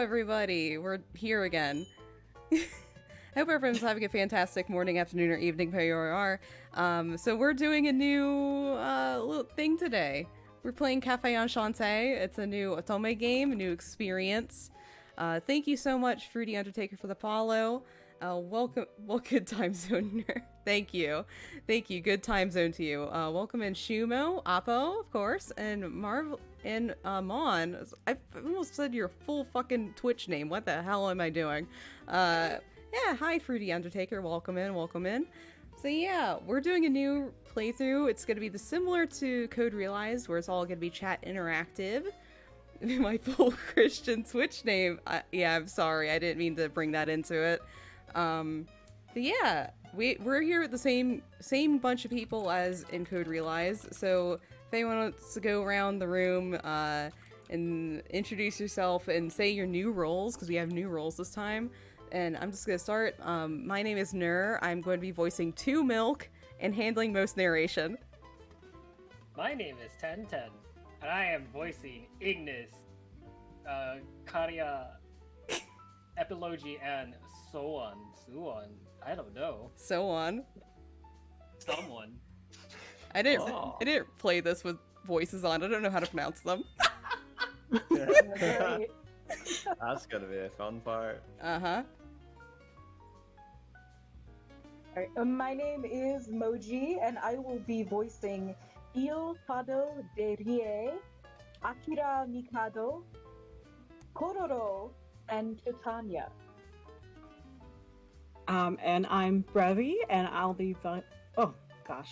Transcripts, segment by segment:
everybody. We're here again. I hope everyone's having a fantastic morning, afternoon, or evening, where you are. So we're doing a new little thing today. We're playing Cafe Enchante. It's a new Otome game, a new experience. Thank you so much, Fruity Undertaker, for the follow. Welcome, good time zone. Thank you. Good time zone to you. Welcome in Shumo, Oppo, of course, and Marv and Mon. I almost said your full fucking Twitch name. What the hell am I doing? Yeah, hi, Fruity Undertaker. Welcome in. So yeah, we're doing a new playthrough. It's going to be similar to Code Realized, where it's all going to be chat interactive. My full Christian Twitch name. Yeah, I'm sorry. I didn't mean to bring that into it. But yeah, we're here with the same bunch of people as in Code Realized. So if anyone wants to go around the room and introduce yourself and say your new roles, because we have new roles this time. And I'm just gonna start. My name is Nur. I'm going to be voicing 2 Milk and handling most narration. My name is 1010, and I am voicing Ignis, Karya, Epilogy, and so on. I don't know. So on. Someone. I didn't play this with voices on. I don't know how to pronounce them. That's gonna be a fun part. Uh-huh. Alright, my name is Moji, and I will be voicing Il Fado de Rie, Akira Mikado, Kororo, and Titania. And I'm Brevi, and I'll be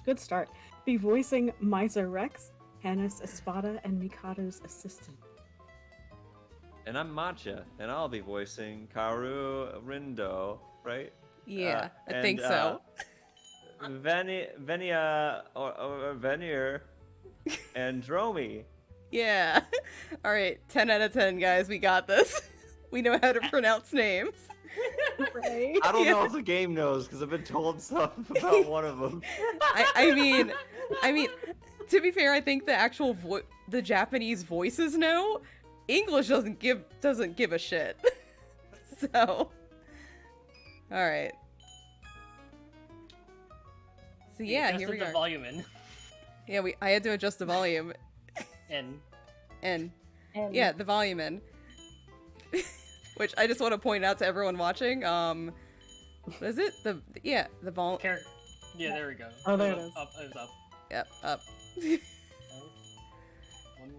good start. Be voicing Miser Rex, Hannes Espada, and Mikado's assistant. And I'm Matcha, and I'll be voicing Karu Rindo, right? Yeah, I think so. Venia or Venier and Dromi. Yeah. Alright, 10 out of 10, guys. We got this. We know how to pronounce names. Right? I don't know if the game knows, because I've been told stuff about one of them. I mean, to be fair, I think the actual the Japanese voices know. English doesn't give a shit. So, all right. So yeah, here we the are. Volume in. Yeah, I had to adjust the volume. And Yeah, the volume in. Which I just want to point out to everyone watching. What is it? The volume. Yeah, there we go. Oh, there it is. It was up. Yep, up. One-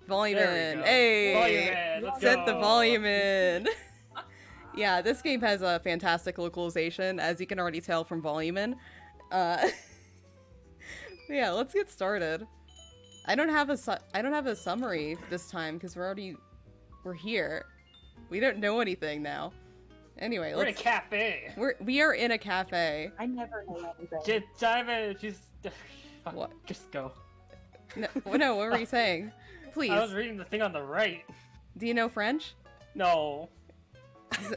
Volume There in. we go. Hey! Volume in. Let's Set the go. volume in. Yeah, this game has a fantastic localization, as you can already tell from volume in. Yeah, let's get started. I don't have a summary this time because we're here. We don't know anything now. Anyway, We're in a cafe. we are in a cafe. I never know anything. Just dive in. Fuck, What? Just go. No, what were you saying? Please. I was reading the thing on the right. Do you know French? No.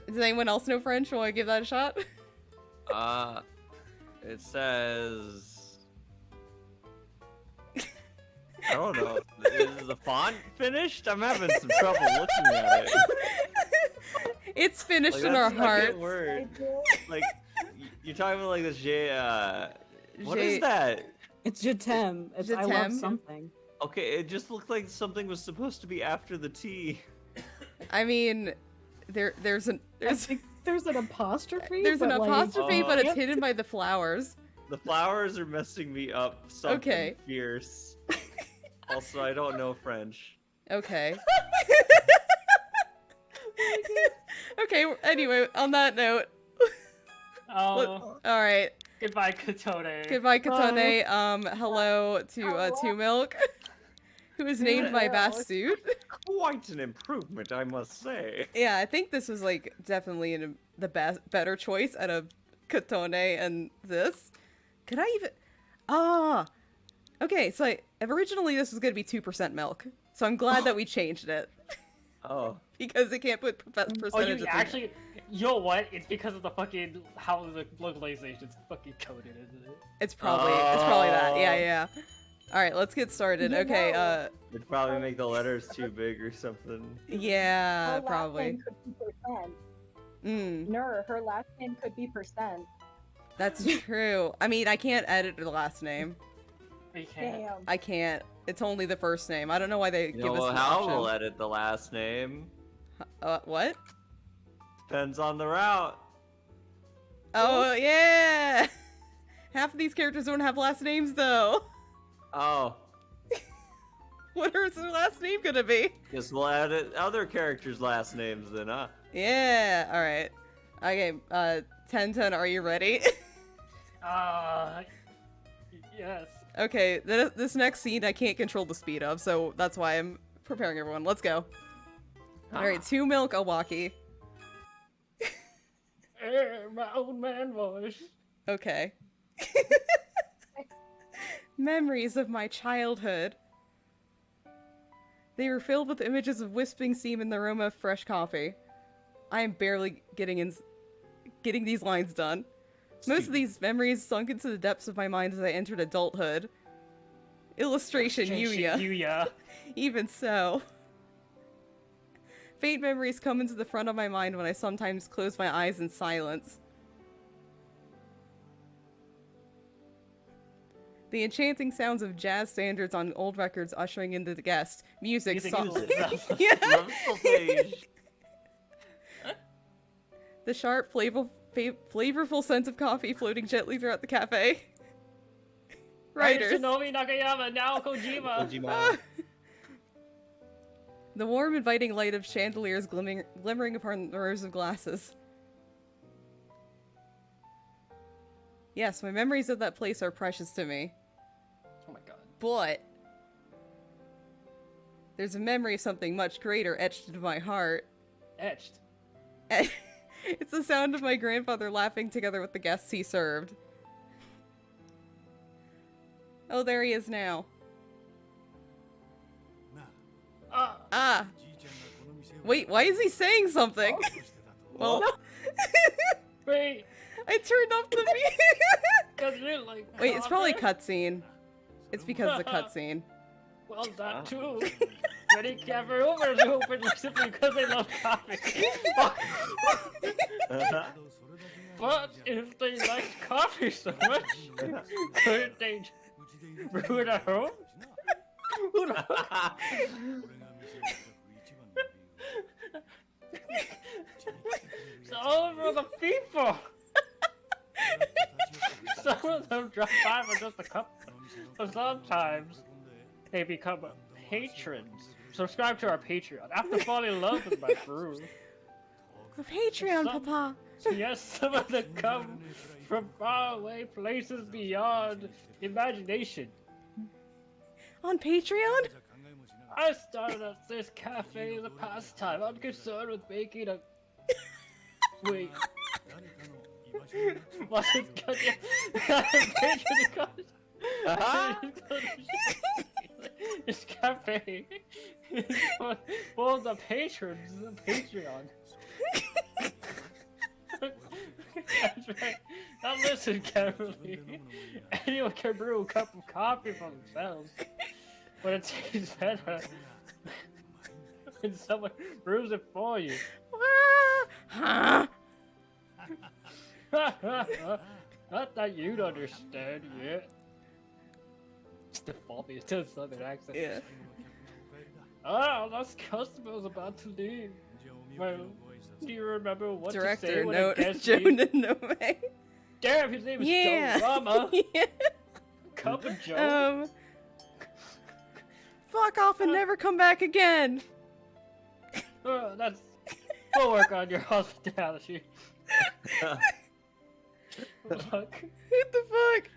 Does anyone else know French? Want to give that a shot? It says... I don't know. Is the font finished? I'm having some trouble looking at it. It's finished Like, in that's our the second hearts. word. Like, you're talking about like this what J- is that? It's Jatem. It's I love Jatem? something. Okay, it just looked like something was supposed to be after the T. I mean, there's I think there's an apostrophe. an but, like, apostrophe, but it's Yep. hidden by the flowers. The flowers are messing me up something Okay. fierce. Also, I don't know French. Okay. Okay, anyway, on that note, Oh, all right. goodbye, Katone. Goodbye, Katone. Hello to 2 Milk, who is named my best suit. Quite an improvement, I must say. Yeah, I think this was like definitely the better choice out of Katone and this. Could I even? Okay, so originally this was gonna be 2% milk, so I'm glad that we changed it Oh. because it can't put percentages. Oh, you in it. actually, you know what? It's because of the fucking how the localization's fucking coded, isn't it? It's probably that. Yeah. All right, let's get started. You Okay. know. It'd probably make the letters too big or something. Yeah, Her last probably. name could be percent. Mm, Her last name could be percent. that's true. I mean, I can't edit the last name. You can't. Damn. I can't. It's only the first name. I don't know why they You give know us an how option. we'll edit the last name? What? Depends on the route. Oh, yeah! Half of these characters don't have last names, though. Oh, What is their last name gonna be? guess we'll edit other characters' last names then, huh? Yeah, alright. Okay, 1010, are you ready? Yes. Okay, this next scene I can't control the speed of, so that's why I'm preparing everyone. Let's go. Alright, 2 milk Awaki. My old man voice. Okay. Memories of my childhood. They were filled with images of wisping steam and the aroma of fresh coffee. I am barely getting these lines done. Most of these memories sunk into the depths of my mind as I entered adulthood. Illustration, Yuya. Yuya. Even so. Faint memories come into the front of my mind when I sometimes close my eyes in silence. The enchanting sounds of jazz standards on old records ushering into the guest. Music, Yeah. Love solfege. The sharp, flavorful scent of coffee floating gently throughout the cafe. Writers. Shinobi Nakayama, now Kojima. Kojima. The warm, inviting light of chandeliers glimmering upon the rows of glasses. Yes, my memories of that place are precious to me. Oh my god. But there's a memory of something much greater etched into my heart. Etched. It's the sound of my grandfather laughing together with the guests he served. Oh, there he is now. Ah! Wait, why is he saying something? Well, Wait, I turned off the music! cause you're like. Wait, it's probably coffee? cutscene. It's because of the cutscene. Well, that too. Many cafe owners open simply because they love coffee. But if they like coffee so much, couldn't they brew it at home? Who the fuck? It's all for the people. Some of them drop by for just a cup, but sometimes they become patrons. Subscribe to our Patreon after falling in love with my brew. A Patreon, Some- Papa! Yes, some of them come from faraway places beyond imagination. On Patreon? I started at this cafe in the past time. I'm concerned with making a. Wait. What is This cafe is for all the patrons of Patreon. That's right. Now listen carefully. Anyone can brew a cup of coffee for themselves, but it tastes better when someone brews it for you. Huh? Not that you'd understand yet. It's the faulty to a southern accent. Yeah. Oh, this customer's about to leave. Well, do you remember what to say Director, when no, a guest leaves? Jonan Nome. Damn, his name is Yeah. Joe Rama. Yeah. Cup of Joe. Fuck off and never come back again. That's. We'll work on your hospitality. Look. What the fuck?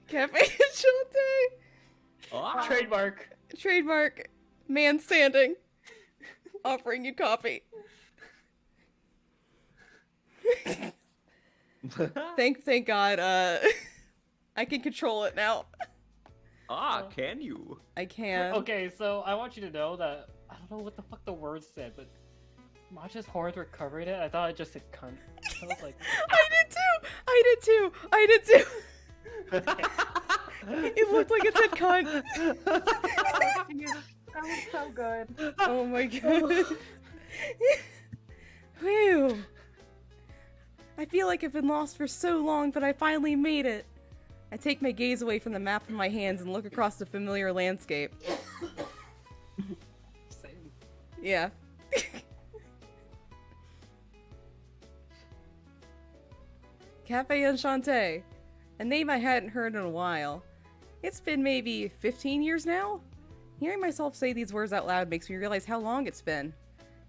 Cafe Enchante. Ah. Trademark. Trademark. Man standing. Offering you coffee. Thank God, I can control it now. Can you? I can. Okay, so I want you to know that I don't know what the fuck the words said, but Matcha's horns were covering it. I thought it just said cunt. I was like, I did too! I did too! I did too! It looked like it said cunt. Oh, geez. That was so good. Oh my god. Whew. I feel like I've been lost for so long, but I finally made it. I take my gaze away from the map in my hands and look across the familiar landscape. Same. Yeah. Cafe Enchante. A name I hadn't heard in a while. It's been maybe 15 years now? Hearing myself say these words out loud makes me realize how long it's been.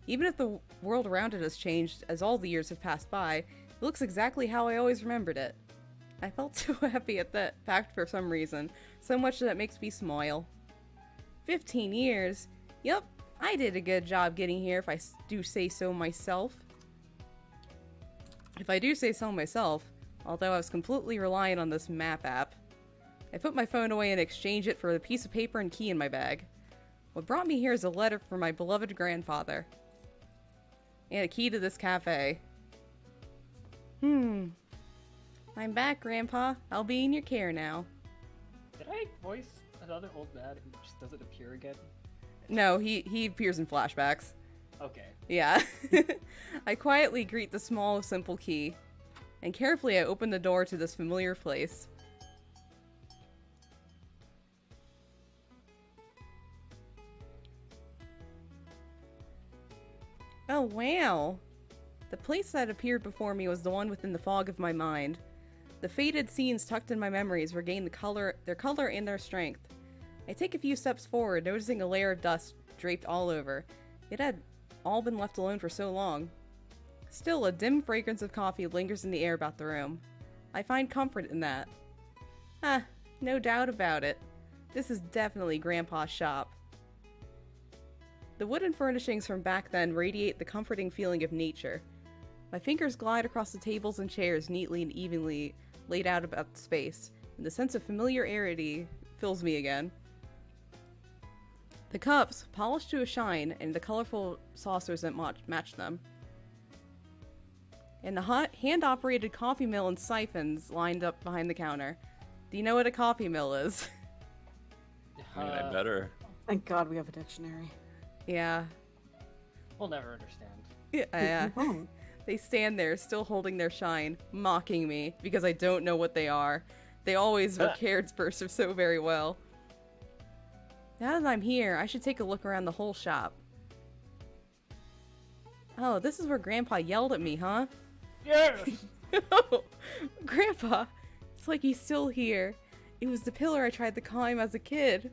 Even if the world around it has changed as all the years have passed by, it looks exactly how I always remembered it. I felt so happy at that fact for some reason, so much that it makes me smile. 15 years? Yep, I did a good job getting here if I do say so myself. If I do say so myself, although I was completely reliant on this map app. I put my phone away and exchanged it for a piece of paper and key in my bag. What brought me here is a letter from my beloved grandfather. And a key to this cafe. I'm back, Grandpa. I'll be in your care now. Did I voice another old man who just doesn't appear again? No, he appears in flashbacks. Okay. Yeah. I quietly greet the small, simple key. And carefully I open the door to this familiar place. Oh, wow. The place that appeared before me was the one within the fog of my mind. The faded scenes tucked in my memories regain their color and their strength. I take a few steps forward, noticing a layer of dust draped all over. It had all been left alone for so long. Still, a dim fragrance of coffee lingers in the air about the room. I find comfort in that. No doubt about it. This is definitely Grandpa's shop. The wooden furnishings from back then radiate the comforting feeling of nature. My fingers glide across the tables and chairs neatly and evenly laid out about the space, and the sense of familiarity fills me again. The cups, polished to a shine, and the colorful saucers that match them. And the hand-operated coffee mill and siphons lined up behind the counter. Do you know what a coffee mill is? I mean, I better. Thank God we have a dictionary. Yeah. We'll never understand. Yeah. We won't. They stand there, still holding their shine, mocking me, because I don't know what they are. They always were cared for so very well. Now that I'm here, I should take a look around the whole shop. Oh, this is where Grandpa yelled at me, huh? Yes! Oh, Grandpa! It's like he's still here. It was the pillar I tried to climb as a kid.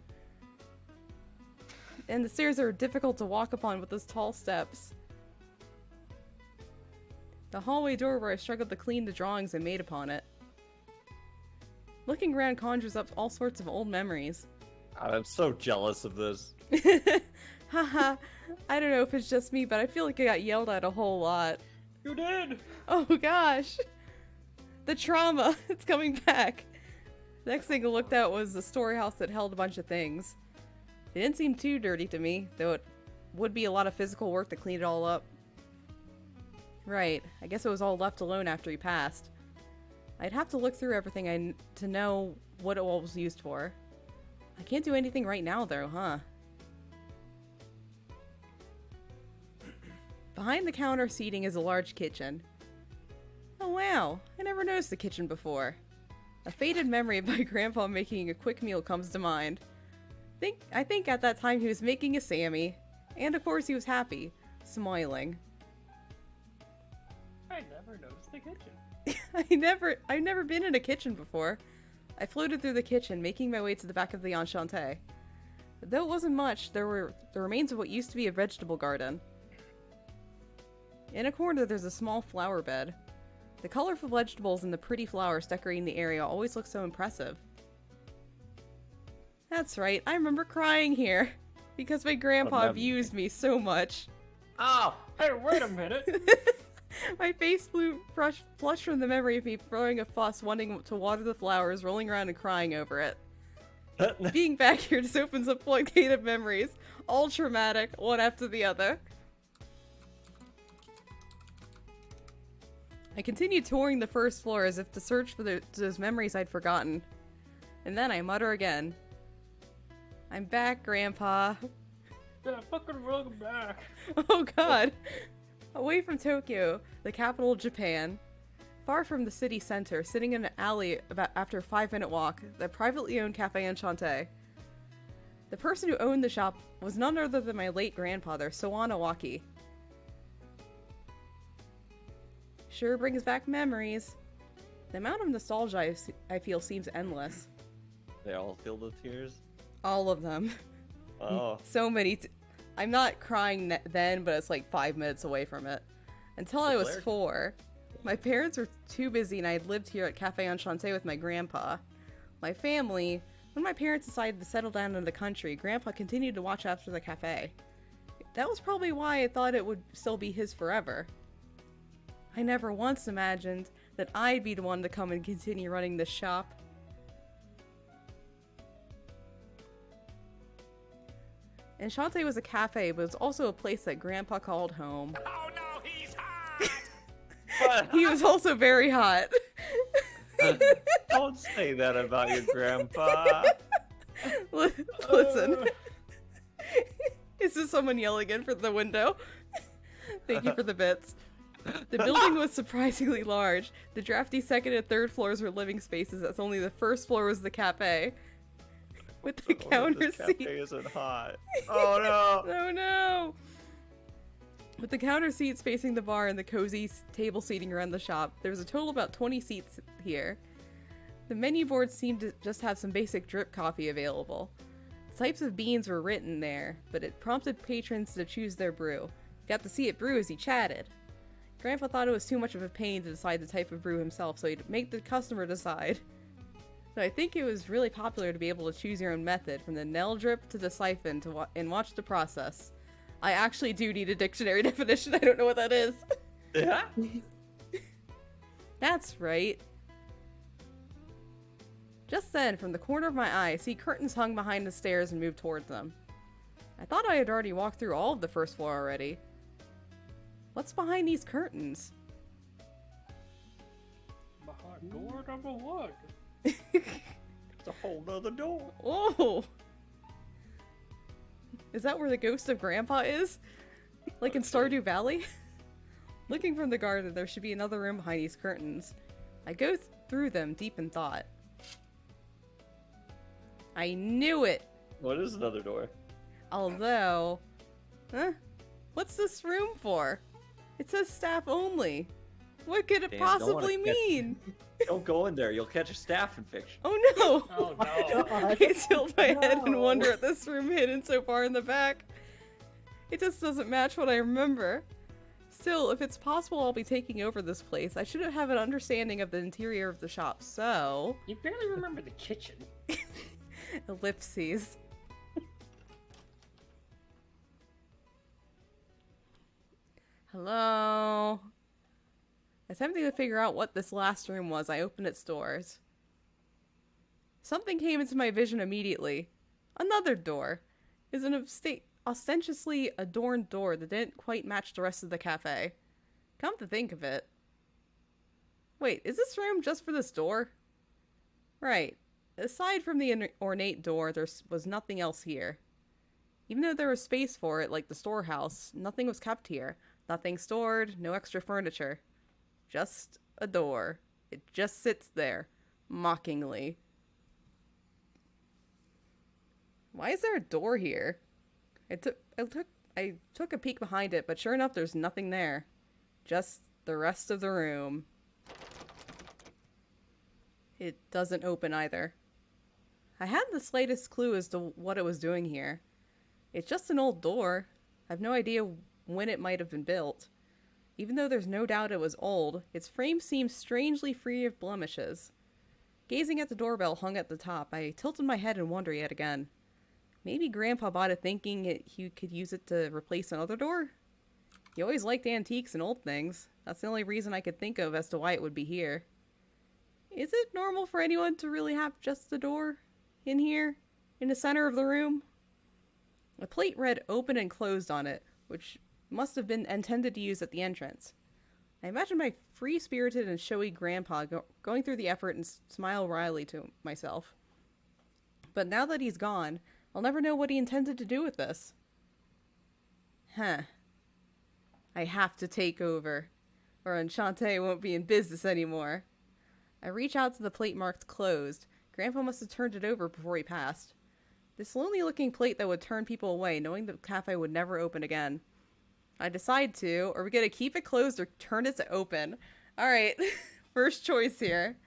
And the stairs are difficult to walk upon with those tall steps. The hallway door where I struggled to clean the drawings I made upon it. Looking around conjures up all sorts of old memories. I'm so jealous of this. Haha, I don't know if it's just me, but I feel like I got yelled at a whole lot. You did! Oh gosh! The trauma! It's coming back! The next thing I looked at was the storehouse that held a bunch of things. It didn't seem too dirty to me, though it would be a lot of physical work to clean it all up. Right, I guess it was all left alone after he passed. I'd have to look through everything to know what it all was used for. I can't do anything right now though, huh? Behind the counter seating is a large kitchen. Oh wow, I never noticed the kitchen before. A faded memory of my grandpa making a quick meal comes to mind. I think at that time he was making a Sammy. And of course he was happy, smiling. I never noticed the kitchen. I've never been in a kitchen before. I floated through the kitchen, making my way to the back of the Enchante. Though it wasn't much, there were the remains of what used to be a vegetable garden. In a corner there's a small flower bed. The colorful vegetables and the pretty flowers decorating the area always look so impressive. That's right, I remember crying here. Because my grandpa abused me so much. Oh! Hey, wait a minute! My face flushed from the memory of me throwing a fuss, wanting to water the flowers, rolling around and crying over it. Being back here just opens up floodgate of memories, all traumatic, one after the other. I continued touring the first floor as if to search for those memories I'd forgotten. And then I mutter again. I'm back, Grandpa. Yeah, fucking welcome back. Oh god. Away from Tokyo, the capital of Japan, far from the city center, sitting in an alley about after a 5-minute walk, the privately owned Cafe Enchante. The person who owned the shop was none other than my late grandfather, Sawana Waki. Sure brings back memories. The amount of nostalgia I feel seems endless. They all filled with tears. All of them. Oh. So many. I'm not crying then, but it's like 5 minutes away from it. Until I was Blair? 4. My parents were too busy and I had lived here at Cafe Enchante with my grandpa. My family, when my parents decided to settle down in the country, Grandpa continued to watch after the cafe. That was probably why I thought it would still be his forever. I never once imagined that I'd be the one to come and continue running this shop. Enchante was a cafe, but it was also a place that Grandpa called home. Oh no, he's hot! What? He was also very hot. Don't say that about your grandpa. Listen. Is this someone yelling in for the window? Thank you for the bits. The building was surprisingly large. The drafty second and third floors were living spaces, as only the first floor was the cafe. With the counter This seat. cafe isn't hot. Oh no. Oh no! With the counter seats facing the bar and the cozy table seating around the shop, there was a total of about 20 seats here. The menu board seemed to just have some basic drip coffee available. The types of beans were written there, but it prompted patrons to choose their brew. Got to see it brew as he chatted. Grandpa thought it was too much of a pain to decide the type of brew himself, so he'd make the customer decide. So I think it was really popular to be able to choose your own method, from the nail drip to the siphon, and watch the process. I actually do need a dictionary definition. I don't know what that is. Yeah. That's right. Just then, from the corner of my eye, I see curtains hung behind the stairs and move towards them. I thought I had already walked through all of the first floor already. What's behind these curtains? Behind door number 1. It's a whole nother door. Oh! Is that where the ghost of Grandpa is? Like in Stardew Valley? Looking from the garden, there should be another room behind these curtains. I go through them deep in thought. I knew it! What is another door? Although... Huh? What's this room for? It says staff only. What could it Damn, don't wanna possibly get- mean? Don't go in there. You'll catch a staph infection. Oh no! Oh no. God. I tilt my head and No. wonder at this room hidden so far in the back. It just doesn't match what I remember. Still, if it's possible I'll be taking over this place, I should have an understanding of the interior of the shop, so... You barely remember the kitchen. Ellipses. Hello? Attempting to figure out what this last room was, I opened its doors. Something came into my vision immediately. Another door. Is an ostentatiously adorned door that didn't quite match the rest of the cafe. Come to think of it. Wait, is this room just for this door? Right. Aside from the ornate door, there was nothing else here. Even though there was space for it, like the storehouse, nothing was kept here. Nothing stored, no extra furniture. Just a door. It just sits there, mockingly. Why is there a door here? I took a peek behind it, but sure enough, there's nothing there. Just the rest of the room. It doesn't open either. I hadn't the slightest clue as to what it was doing here. It's just an old door. I have no idea when it might have been built. Even though there's no doubt it was old, its frame seems strangely free of blemishes. Gazing at the doorbell hung at the top, I tilted my head and wondered yet again. Maybe Grandpa bought it thinking he could use it to replace another door? He always liked antiques and old things. That's the only reason I could think of as to why it would be here. Is it normal for anyone to really have just the door in here, in the center of the room? A plate read open and closed on it, which must have been intended to use at the entrance. I imagine my free-spirited and showy grandpa going through the effort and smile wryly to myself. But now that he's gone, I'll never know what he intended to do with this. Huh. I have to take over, or Enchante won't be in business anymore. I reach out to the plate marked closed. Grandpa must have turned it over before he passed. This lonely-looking plate that would turn people away, knowing the cafe would never open again. I decide to, are we gonna keep it closed or turn it to open? Alright, first choice here.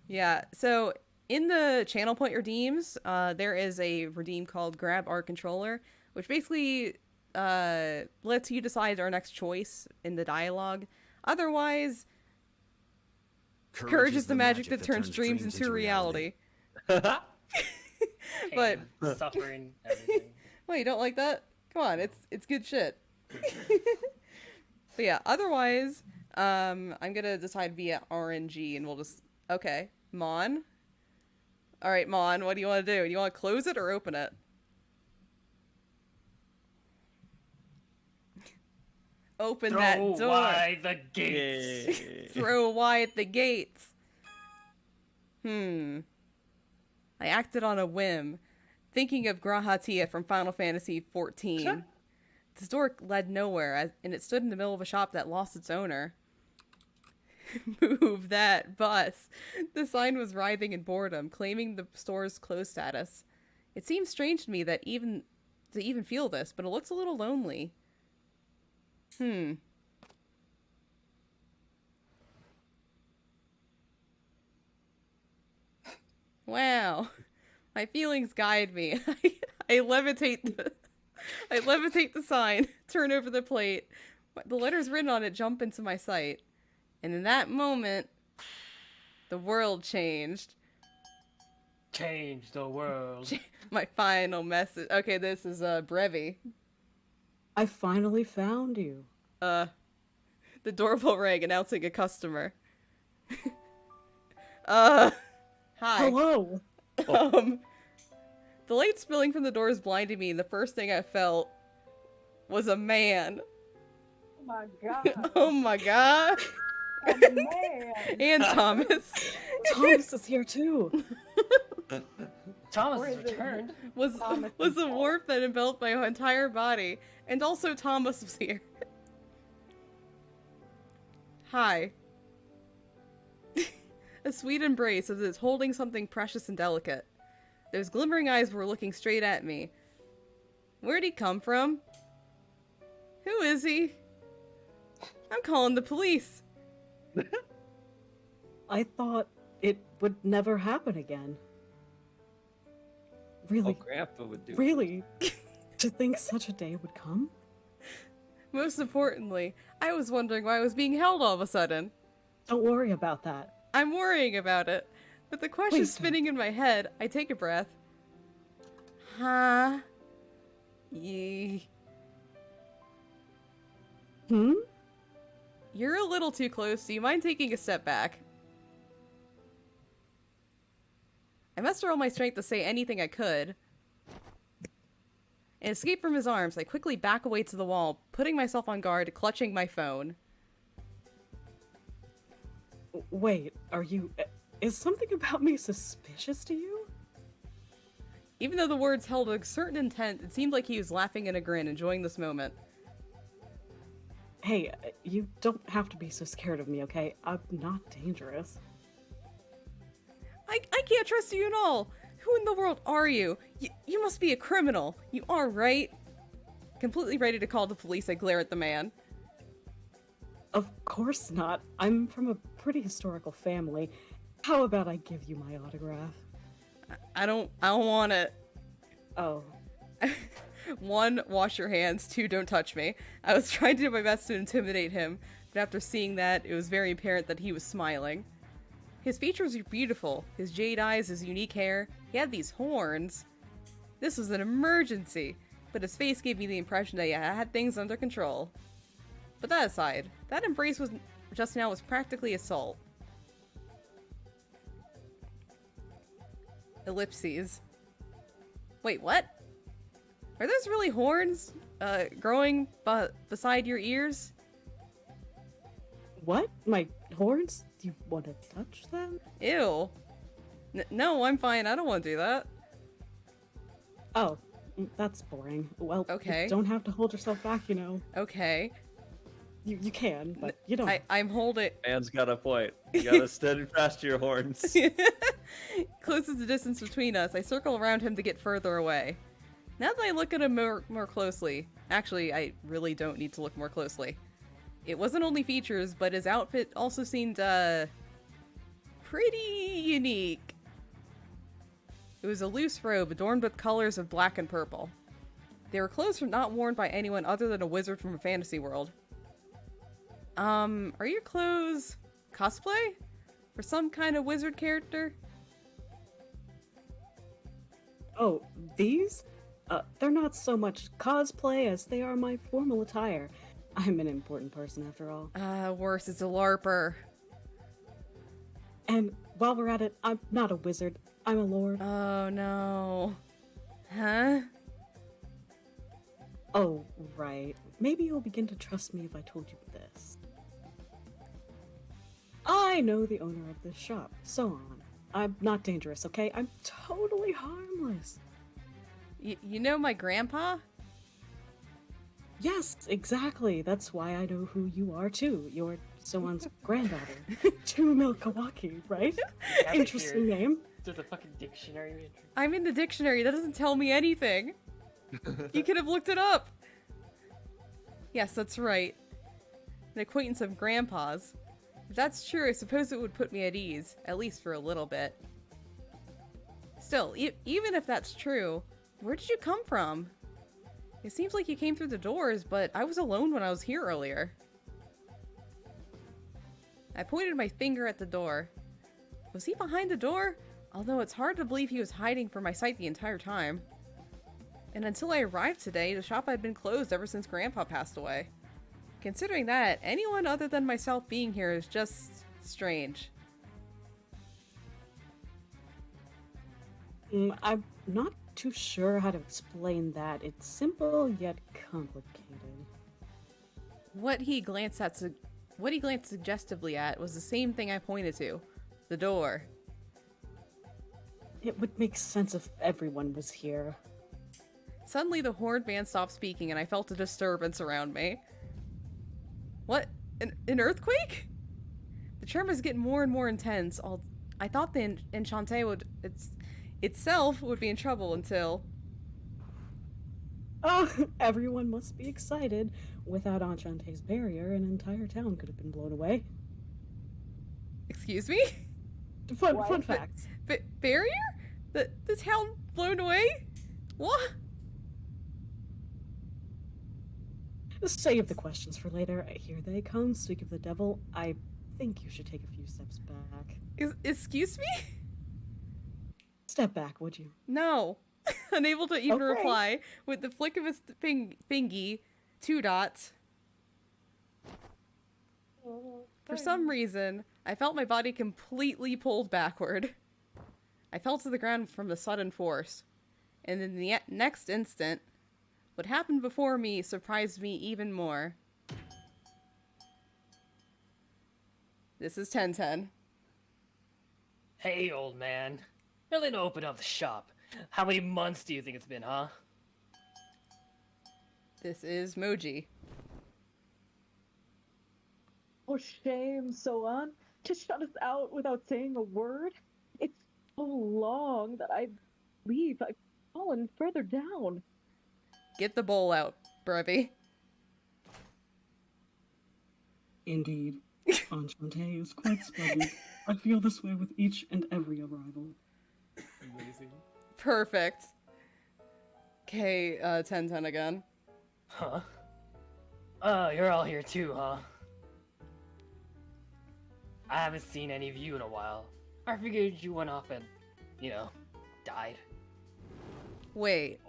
Yeah, so in the channel point redeems, there is a redeem called Grab Our Controller, which basically lets you decide our next choice in the dialogue. Otherwise, courage is the magic that turns dreams into reality. But Pain, suffering, everything. wait, you don't like that? Come on, it's good shit. But yeah, otherwise, I'm gonna decide via RNG, and we'll just okay, Mon. All right, Mon, what do you want to do? Do you want to close it or open it? Open that door. Throw wide the gates. Throw wide the gates. I acted on a whim, thinking of Grahatia from Final Fantasy XIV. This door led nowhere, and it stood in the middle of a shop that lost its owner. Move that bus. The sign was writhing in boredom, claiming the store's closed status. It seems strange to me that even feel this, but it looks a little lonely. Wow. My feelings guide me. I levitate the sign, turn over the plate. The letters written on it jump into my sight. And in that moment, the world changed. Change the world. My final message. Okay, this is Brevi. I finally found you. The doorbell rang, announcing a customer. Hi. Hello. The light spilling from the doors blinded me, and the first thing I felt was a man. Oh my god. Oh my god. Oh man. And Thomas. Thomas is here too. Thomas Where has is it? returned. was Thomas the is warmth that enveloped my entire body, and also Thomas was here. Hi. A sweet embrace as it's holding something precious and delicate. Those glimmering eyes were looking straight at me. Where'd he come from? Who is he? I'm calling the police. I thought it would never happen again. Really, Grandpa would do. really? To think such a day would come? Most importantly, I was wondering why I was being held all of a sudden. Don't worry about that. I'm worrying about it. With the question Please don't. spinning in my head, I take a breath. Huh? Yee. You're a little too close. Do you mind taking a step back? I mustered all my strength to say anything I could. And escape from his arms, I quickly back away to the wall, putting myself on guard, clutching my phone. Wait, are you... Is something about me suspicious to you? Even though the words held a certain intent, it seemed like he was laughing in a grin, enjoying this moment. Hey, you don't have to be so scared of me, okay? I'm not dangerous. I can't trust you at all! Who in the world are you? You must be a criminal. You are, right? Completely ready to call the police, I glare at the man. Of course not. I'm from a pretty historical family. How about I give you my autograph? I don't want it. Oh. 1, wash your hands. 2, don't touch me. I was trying to do my best to intimidate him, but after seeing that, it was very apparent that he was smiling. His features were beautiful. His jade eyes, his unique hair. He had these horns. This was an emergency, but his face gave me the impression that he had things under control. But that aside, that embrace was just now was practically assault. Ellipses. Wait, what? Are those really horns? Growing beside your ears? What? My horns? Do you want to touch them? Ew. No, I'm fine. I don't want to do that. Oh, that's boring. Well, Okay. you don't have to hold yourself back, you know. Okay. You can, but you don't. I'm holding. Man's got a point. You gotta stand fast to your horns. Closes the distance between us. I circle around him to get further away. Now that I look at him more closely, actually, I really don't need to look more closely. It wasn't only features, but his outfit also seemed, pretty unique. It was a loose robe adorned with colors of black and purple. They were clothes not worn by anyone other than a wizard from a fantasy world. Are your clothes cosplay? For some kind of wizard character? Oh, these? They're not so much cosplay as they are my formal attire. I'm an important person after all. Worse, it's a LARPer. And while we're at it, I'm not a wizard. I'm a lord. Oh no. Huh? Oh, right. Maybe you'll begin to trust me if I told you this. I know the owner of this shop, so on. I'm not dangerous, okay? I'm totally harmless. You know my grandpa? Yes, exactly. That's why I know who you are, too. You're someone's granddaughter. Chumil Kawaki, right? Interesting name. There's a fucking dictionary entry. I'm in the dictionary. That doesn't tell me anything. You could have looked it up. Yes, that's right. An acquaintance of Grandpa's. If that's true, I suppose it would put me at ease, at least for a little bit. Still, even if that's true, where did you come from? It seems like you came through the doors, but I was alone when I was here earlier. I pointed my finger at the door. Was he behind the door? Although it's hard to believe he was hiding from my sight the entire time. And until I arrived today, the shop had been closed ever since Grandpa passed away. Considering that, anyone other than myself being here is just strange. I'm not too sure how to explain that. It's simple yet complicated. What he glanced suggestively at was the same thing I pointed to. The door. It would make sense if everyone was here. Suddenly the horned man stopped speaking and I felt a disturbance around me. What? An earthquake? The tremors is getting more and more intense. I thought the Enchante itself would be in trouble until... Oh, everyone must be excited. Without Enchante's barrier, an entire town could have been blown away. Excuse me? Fun facts. Barrier? The town blown away? What? Save the questions for later. Here they come. Speak of the devil. I think you should take a few steps back. Excuse me? Step back, would you? No. Unable to even Okay. reply, with the flick of his thingy, 2 dots. For some reason, I felt my body completely pulled backward. I fell to the ground from the sudden force. And in the next instant, what happened before me surprised me even more. This is 1010. Hey, old man. Really to open up the shop. How many months do you think it's been, huh? This is Moji. For shame, so on. To shut us out without saying a word. It's so long that I believe I've fallen further down. Get the bowl out, Brevy. Indeed. Enchante is quite splendid. I feel this way with each and every arrival. Amazing. Perfect. Okay, 1010 again. Huh? Oh, you're all here too, huh? I haven't seen any of you in a while. I figured you went off and, died. Wait.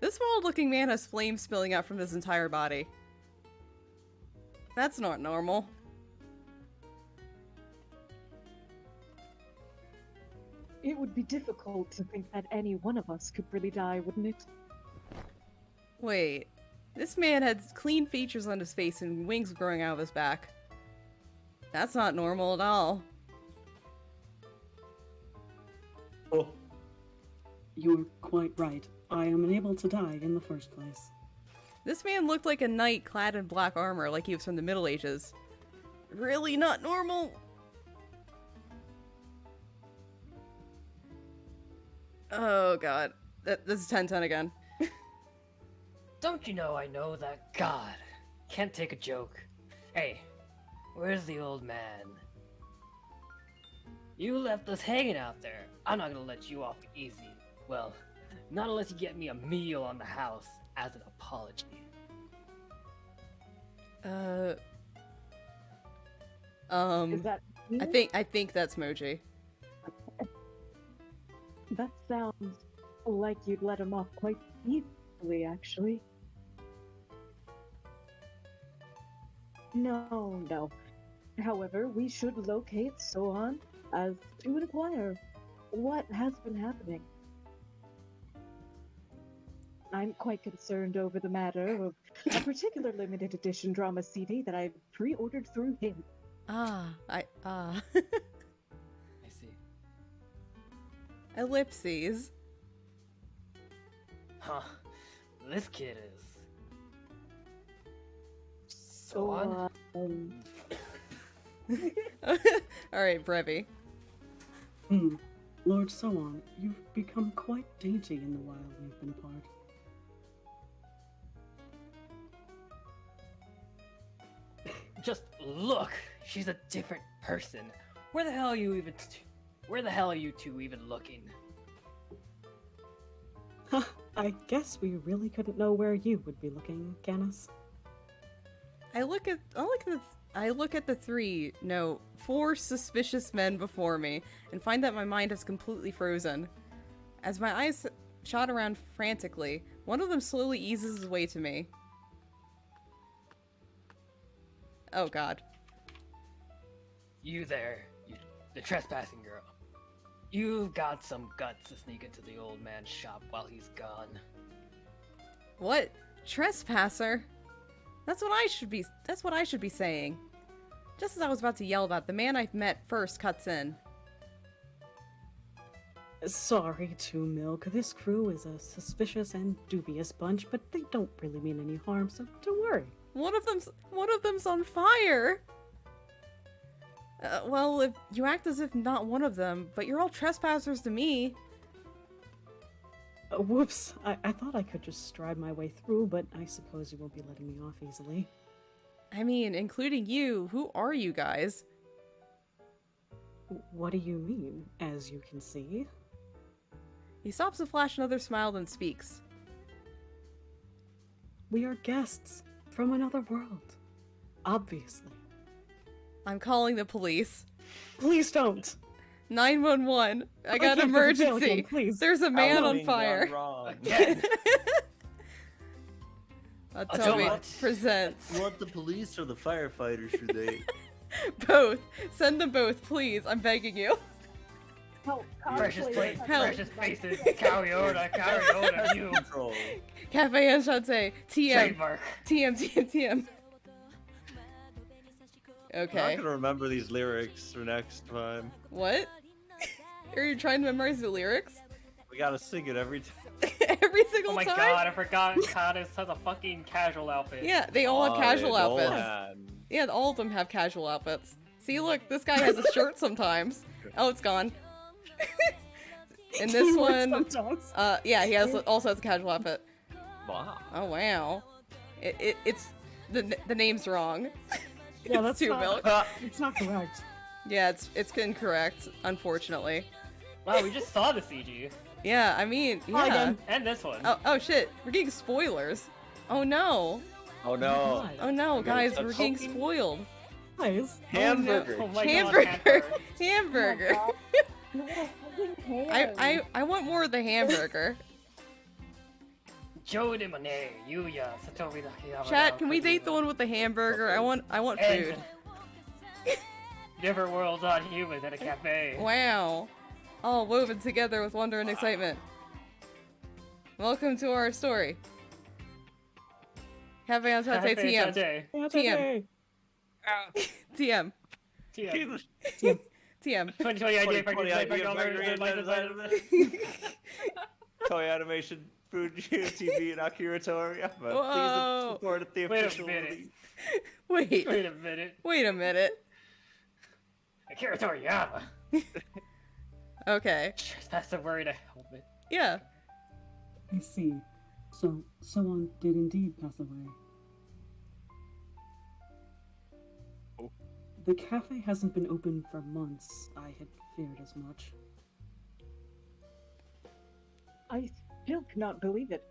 This wild-looking man has flames spilling out from his entire body. That's not normal. It would be difficult to think that any one of us could really die, wouldn't it? Wait. This man had clean features on his face and wings growing out of his back. That's not normal at all. Oh. You're quite right. I am unable to die in the first place. This man looked like a knight clad in black armor, like he was from the Middle Ages. Really not normal. Oh god. This is 10-10 again. Don't you know I know that God can't take a joke? Hey, where's the old man? You left us hanging out there. I'm not gonna let you off easy. Well, not unless you get me a meal on the house as an apology. Is that I think that's Moji. That sounds like you'd let him off quite easily, actually. No. However, we should locate Sohan as to inquire what has been happening. I'm quite concerned over the matter of a particular limited edition drama CD that I pre-ordered through him. I see. Ellipses. Huh. This kid is... So on? Alright, Brevi. Lord Soan, you've become quite dainty in the while we've been apart. Just look! She's a different person. Where the hell are you even... Where the hell are you two even looking? I guess we really couldn't know where you would be looking, Canis. I look at the 4 suspicious men before me and find that my mind is completely frozen. As my eyes shot around frantically, one of them slowly eases his way to me. Oh god. You there, the trespassing girl. You've got some guts to sneak into the old man's shop while he's gone. What? Trespasser? That's what I should be saying. Just as I was about to yell that, the man I've met first cuts in. Sorry to Milk, this crew is a suspicious and dubious bunch, but they don't really mean any harm, so don't worry. One of them's on fire! Well, if you act as if not one of them, but you're all trespassers to me. Whoops, I thought I could just stride my way through, but I suppose you won't be letting me off easily. I mean, including you, who are you guys? What do you mean, as you can see? He stops to flash another smile, then speaks. We are guests from another world. Obviously. I'm calling the police. Please don't! 911. I got can't an go to jail emergency. again, please. There's a man on Halloween fire. gone wrong. Again! Toby What? presents. You want the police or the firefighters today? Both. Send them both, please. I'm begging you. Help! Precious place, Help. precious faces, carry order, you! Control. Cafe Enchante. TM. Trademark. TM. I'm Okay. not gonna remember these lyrics for next time. What? Are you trying to memorize the lyrics? We gotta sing it every time. Every single Oh my time? god, I forgot Kadis has a fucking casual outfit. Yeah, they all have casual outfits. Man. Yeah, all of them have casual outfits. See, look, this guy has a shirt sometimes. Oh, it's gone. And this one, yeah, he also has a casual outfit. Wow. Oh wow, it's the name's wrong. Yeah, It's that's too not, milk. it's not correct. Yeah, it's incorrect, unfortunately. Wow, we just saw the CG. Yeah, I mean, Hi yeah. again. And this one. Oh shit, we're getting spoilers. Oh no. Oh no. Oh no, We gotta guys, start we're getting poking. spoiled. Guys, Hamburger. Oh my Hamburger. god, Hamburger. I want more of the hamburger. Joe de Monet, Yuya, Satomi Nakayama. Chat, can we date the one with the hamburger? I want food. Different worlds on humans at a cafe. Wow. All woven together with wonder and excitement. Welcome to our story. Cafe on Tate TM. yeah, TM. TM. TM. TM. TM. 2020 idea 2020 factory. Toy Animation, Fuji, TV, and Akira Toriyama. Whoa. Please support the Wait a official minute. release. Wait. Wait a minute. Wait a minute. Akira Toriyama. Okay. That's the word to help it. Yeah. I see. So, Soan did indeed pass away. Oh. The cafe hasn't been open for months. I had feared as much. I still cannot believe it.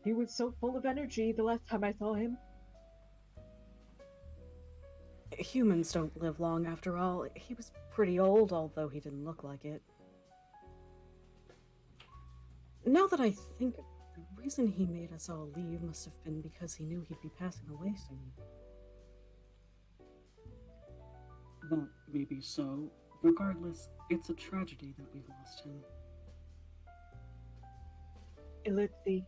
He was so full of energy the last time I saw him. Humans don't live long after all. He was pretty old, although he didn't look like it. Now that I think, the reason he made us all leave must have been because he knew he'd be passing away soon. That may be so. Regardless, it's a tragedy that we've lost him. Let's see.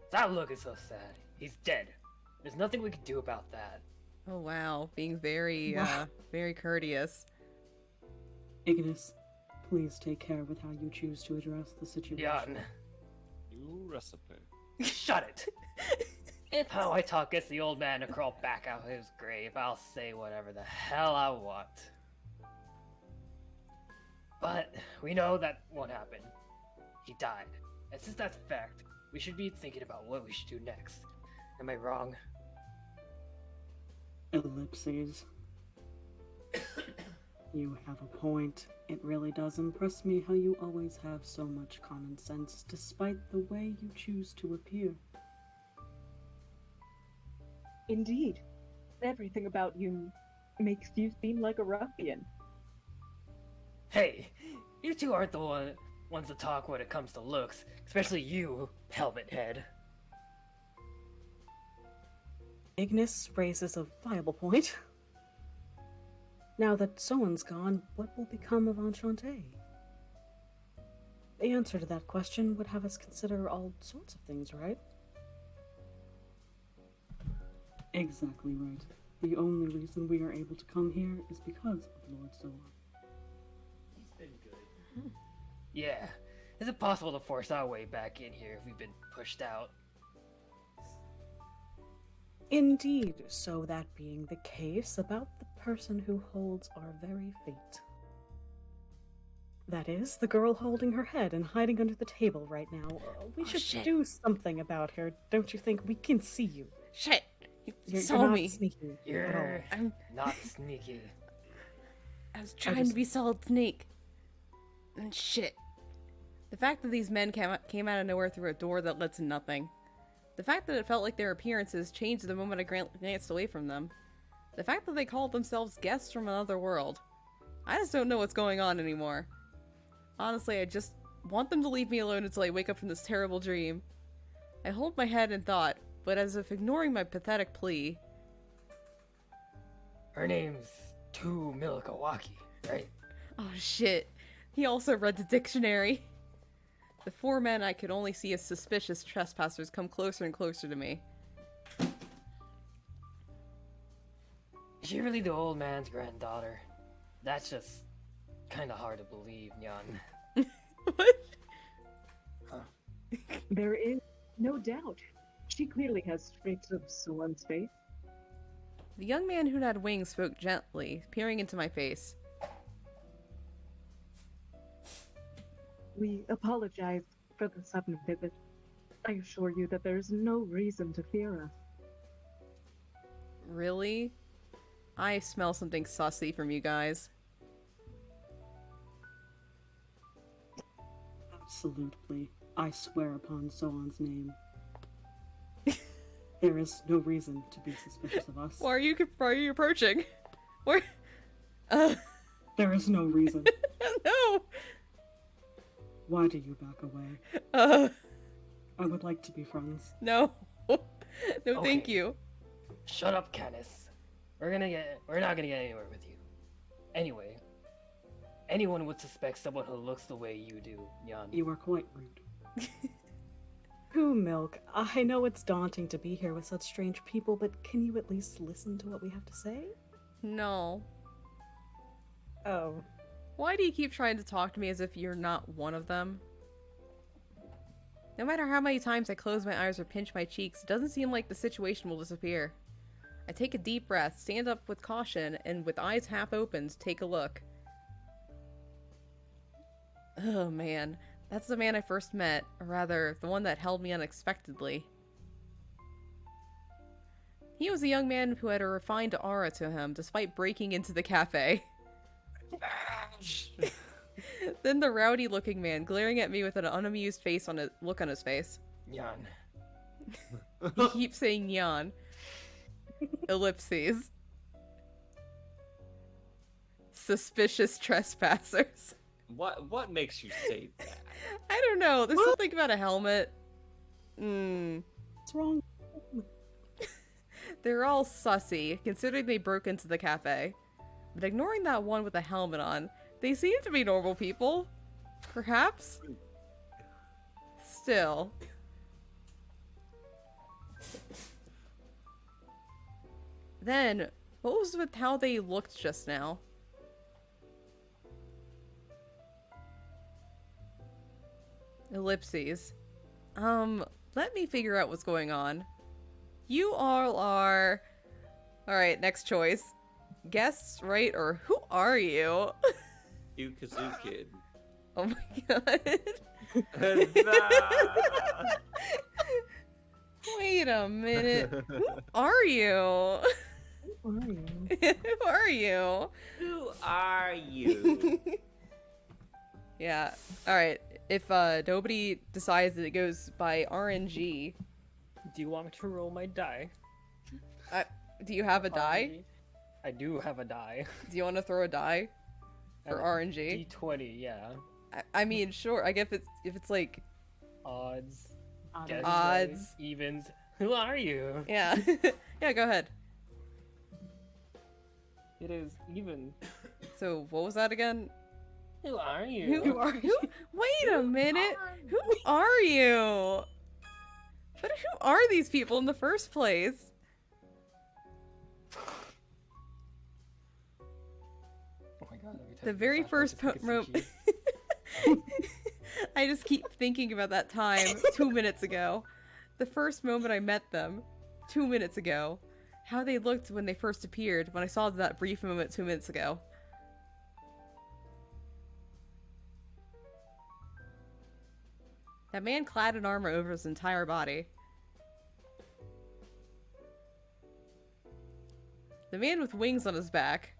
Stop looking so sad. He's dead. There's nothing we can do about that. Oh wow, being very, Wow. very courteous. Ignis, please take care with how you choose to address the situation. Jan, New recipe. shut it. If how I talk gets the old man to crawl back out of his grave, I'll say whatever the hell I want. But we know that won't happen. He died. And since that's a fact, we should be thinking about what we should do next. Am I wrong? Ellipses. You have a point. It really does impress me how you always have so much common sense, despite the way you choose to appear. Indeed. Everything about you makes you seem like a ruffian. Hey, you two aren't the ones to talk when it comes to looks, especially you, helmet head. Ignis raises a viable point. Now that Soan's gone, what will become of Enchante? The answer to that question would have us consider all sorts of things, right? Exactly right. The only reason we are able to come here is because of Lord Soan. He's been good. Yeah. Is it possible to force our way back in here if we've been pushed out? Indeed, so that being the case, about the person who holds our very fate. That is, the girl holding her head and hiding under the table right now. We should shit. do something about her, don't you think? We can see you. Shit! You You're saw not me. sneaky at all. You're I'm, not sneaky. I was trying just- to be solid snake. And shit. The fact that these men came out of nowhere through a door that led to nothing. The fact that it felt like their appearances changed the moment I glanced away from them. The fact that they called themselves guests from another world. I just don't know what's going on anymore. Honestly, I just want them to leave me alone until I wake up from this terrible dream. I hold my head in thought, but as if ignoring my pathetic plea. Her name's Tu Milkawaki, right? Oh shit. He also read the dictionary. The four men I could only see as suspicious trespassers come closer and closer to me. Is she really the old man's granddaughter? That's just kinda hard to believe, Nyan. What? There is no doubt. She clearly has traits of Soan's face. The young man who had wings spoke gently, peering into my face. We apologize for the sudden visit. I assure you that there is no reason to fear us. Really? I smell something sussy from you guys. Absolutely. I swear upon Soan's name. There is no reason to be suspicious of us. Why are you approaching? Where? There is no reason. No! Why do you back away? I would like to be friends. No. No, thank Okay. you. Shut up, Canis. We're not gonna get anywhere with you. Anyway, anyone would suspect someone who looks the way you do, Nyan. You are quite rude. Who, Milk? I know it's daunting to be here with such strange people, but can you at least listen to what we have to say? No. Oh. Why do you keep trying to talk to me as if you're not one of them? No matter how many times I close my eyes or pinch my cheeks, it doesn't seem like the situation will disappear. I take a deep breath, stand up with caution, and with eyes half opened, take a look. Oh man, that's the man I first met, or rather, the one that held me unexpectedly. He was a young man who had a refined aura to him, despite breaking into the cafe. Then the rowdy-looking man, glaring at me with an unamused look on his face. Yan. He keeps saying yawn. Ellipses. Suspicious trespassers. What makes you say that? I don't know. There's something about a helmet. What's wrong? They're all sussy, considering they broke into the cafe. But ignoring that one with a helmet on, they seem to be normal people. Perhaps? Still. Then, what was with how they looked just now? Ellipses. Let me figure out what's going on. You all are... Alright, next choice. Guess, right? Or who are you? You kazoo kid. Oh my god. Wait a minute. Who are you? Who are you? Who are you? Who are you? Yeah. Alright. If nobody decides that it goes by RNG, Do you want me to roll my die? do you have a die? I do have a die. Do you want to throw a die for RNG? D20, yeah. I mean, sure. I guess if it's like Odds. Odds. Guess Odds. dice, evens. Who are you? yeah, yeah. Go ahead. It is even. So what was that again? Who are you? Who are you? Wait a minute. Who are you? But who are these people in the first place? Oh my god. The very first moment. I just keep thinking about that time 2 minutes ago. The first moment I met them, 2 minutes ago. How they looked when they first appeared, when I saw that brief moment 2 minutes ago. That man clad in armor over his entire body. The man with wings on his back.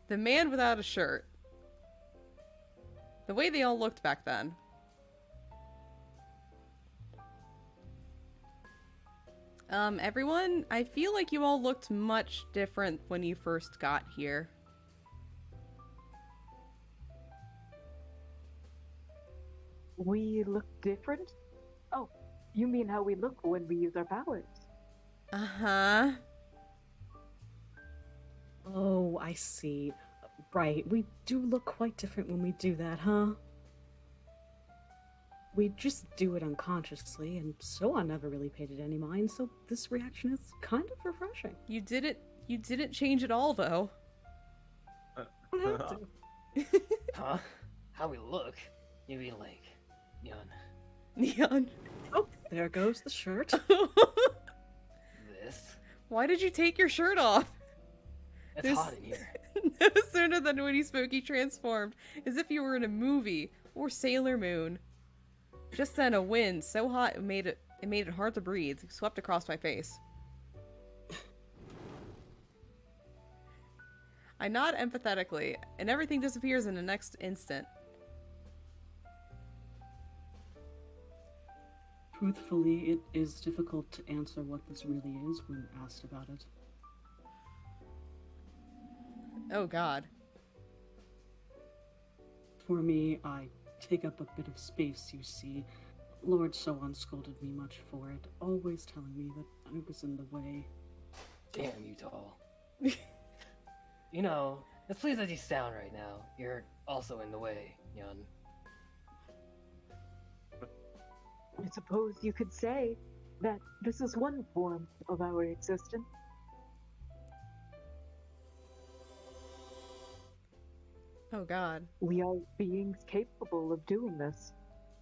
The man without a shirt. The way they all looked back then. Everyone, I feel like you all looked much different when you first got here. We look different? Oh, you mean how we look when we use our powers? Uh-huh. Oh, I see. Right, we do look quite different when we do that, huh? We just do it unconsciously, and so I never really paid it any mind, so this reaction is kind of refreshing. You didn't change at all, though. Don't have to. Huh? How we look? You mean like, Yan, Neon. Oh, there goes the shirt. this? Why did you take your shirt off? It's There's- hot in here. No sooner than when he spoke, he transformed, as if you were in a movie, or Sailor Moon. Just then, a wind so hot it made it hard to breathe swept across my face. I nod empathetically, and everything disappears in the next instant. Truthfully, it is difficult to answer what this really is when asked about it. Oh god. For me, I take up a bit of space, you see. Lord Soan scolded me much for it, always telling me that I was in the way. Damn you, Tall. You know, as pleased as you sound right now, you're also in the way, Yan. I suppose you could say. that this is one form of our existence. Oh god. We are beings capable of doing this.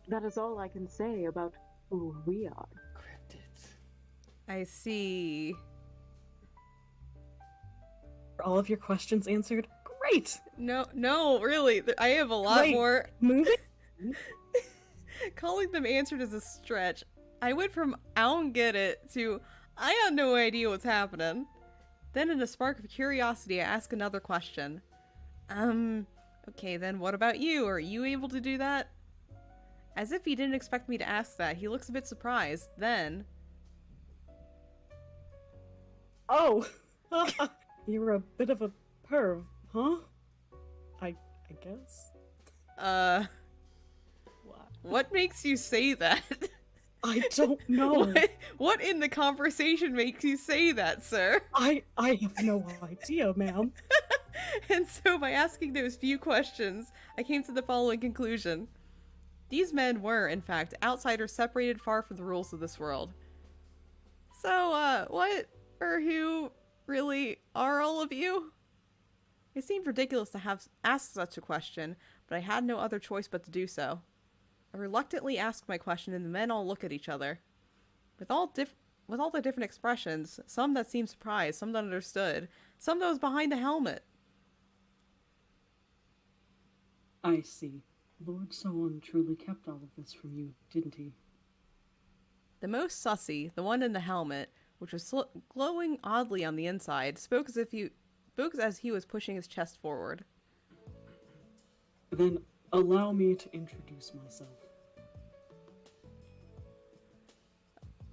That is all I can say about who we are. Cryptids. I see. Are all of your questions answered? Great! No, really. I have a lot Wait. more. Moving? Calling them answered is a stretch. I went from I don't get it to I have no idea what's happening. Then in a spark of curiosity, I ask another question. Okay, then what about you? Are you able to do that? As if he didn't expect me to ask that, he looks a bit surprised. Then... Oh! You're a bit of a perv, huh? I guess. What makes you say that? I don't know. What in the conversation makes you say that, sir? I have no idea, ma'am. And so by asking those few questions, I came to the following conclusion. These men were, in fact, outsiders separated far from the rules of this world. So, what or who really are all of you? It seemed ridiculous to have asked such a question, but I had no other choice but to do so. I reluctantly asked my question, and the men all look at each other. With all the different expressions, some that seemed surprised, some that understood, some that was behind the helmet. I see. Lord Soon truly kept all of this from you, didn't he? The most sussy, the one in the helmet, which was glowing oddly on the inside, spoke as he was pushing his chest forward. Then allow me to introduce myself.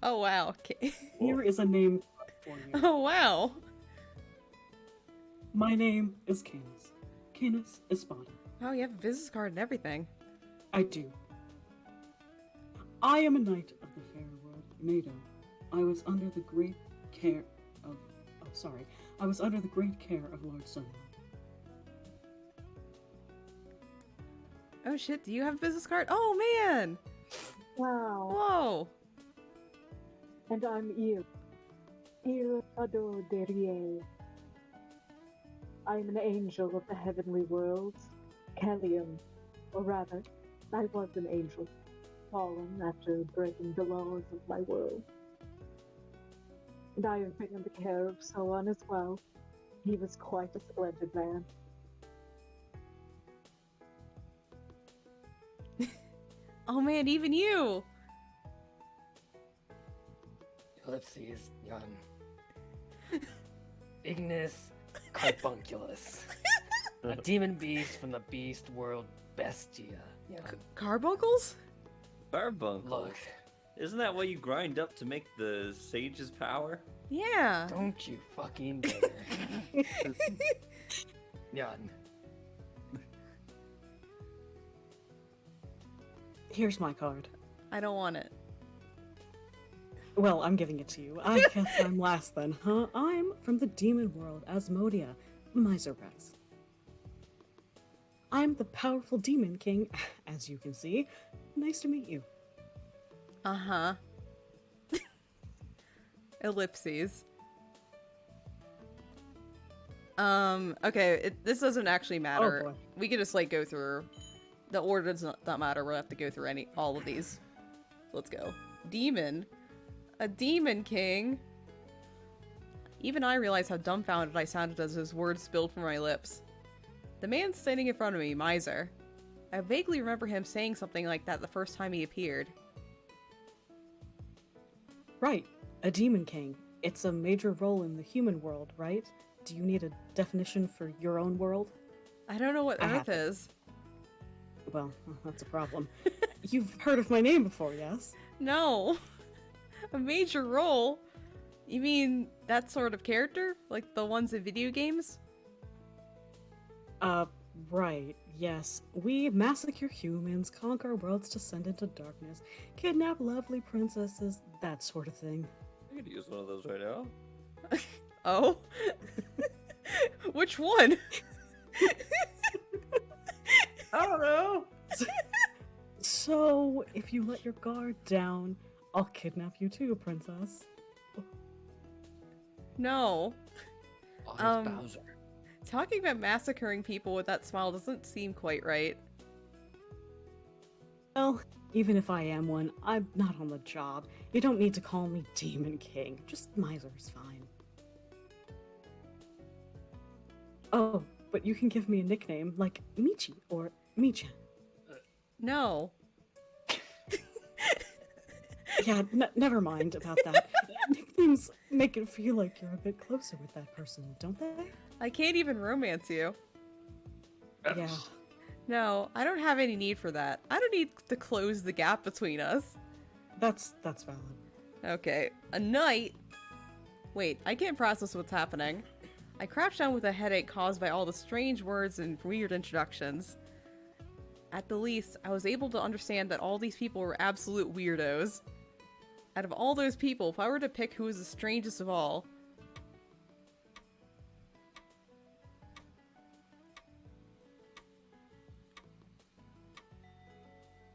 Oh wow. Okay. Here is a name for you. Oh wow. My name is Canis. Canis Espada. Oh, you have a business card and everything. I do. I am a knight of the fair world, Nado. I was under the great care of... I was under the great care of Lord Soon. Oh shit, do you have a business card? Oh man! Wow. Whoa! And I'm Il Ado Derie. I am an angel of the heavenly worlds, Kellium. Or rather, I was an angel, fallen after breaking the laws of my world. And I have been in the care of Soan as well. He was quite a splendid man. Oh man, even you! Ellipses, Ignis Carbunculus. A demon beast from the beast world Bestia. Carbuncles? Carbuncle. Look, Isn't that what you grind up to make the sage's power? Yeah. don't you fucking dare. Jan. Here's my card. I don't want it. Well, I'm giving it to you. I guess I'm last then, huh? I'm from the demon world, Asmodia, Miser Rex. I'm the powerful demon king, as you can see. Nice to meet you. Uh-huh. Ellipses. Okay, this doesn't actually matter. Oh, boy. We could just, like, go through... The order does not matter. We'll have to go through all of these. Let's go. Demon. A demon king. Even I realized how dumbfounded I sounded as those words spilled from my lips. The man standing in front of me, Miser. I vaguely remember him saying something like that the first time he appeared. Right, a demon king. It's a major role in the human world, right? Do you need a definition for your own world? I don't know what I Earth have it. is. Well, that's a problem. You've heard of my name before, yes? No. A major role? You mean that sort of character? Like the ones in video games? Right, yes. We massacre humans, conquer worlds, descend into darkness, kidnap lovely princesses, that sort of thing. I could use one of those right now. Oh? Which one? I don't know. So, if you let your guard down, I'll kidnap you too, princess. No. Oh, he's Um, Bowser. Talking about massacring people with that smile doesn't seem quite right. Well, even if I am one, I'm not on the job. You don't need to call me Demon King. Just Miser's fine. Oh, but you can give me a nickname like Michi or Michan. No. Yeah, never mind about that. Nicknames make it feel like you're a bit closer with that person, don't they? I can't even romance you. Yeah. No, I don't have any need for that. I don't need to close the gap between us. That's valid. Okay, a night? Wait, I can't process what's happening. I crouched down with a headache caused by all the strange words and weird introductions. At the least, I was able to understand that all these people were absolute weirdos. Out of all those people, if I were to pick who was the strangest of all...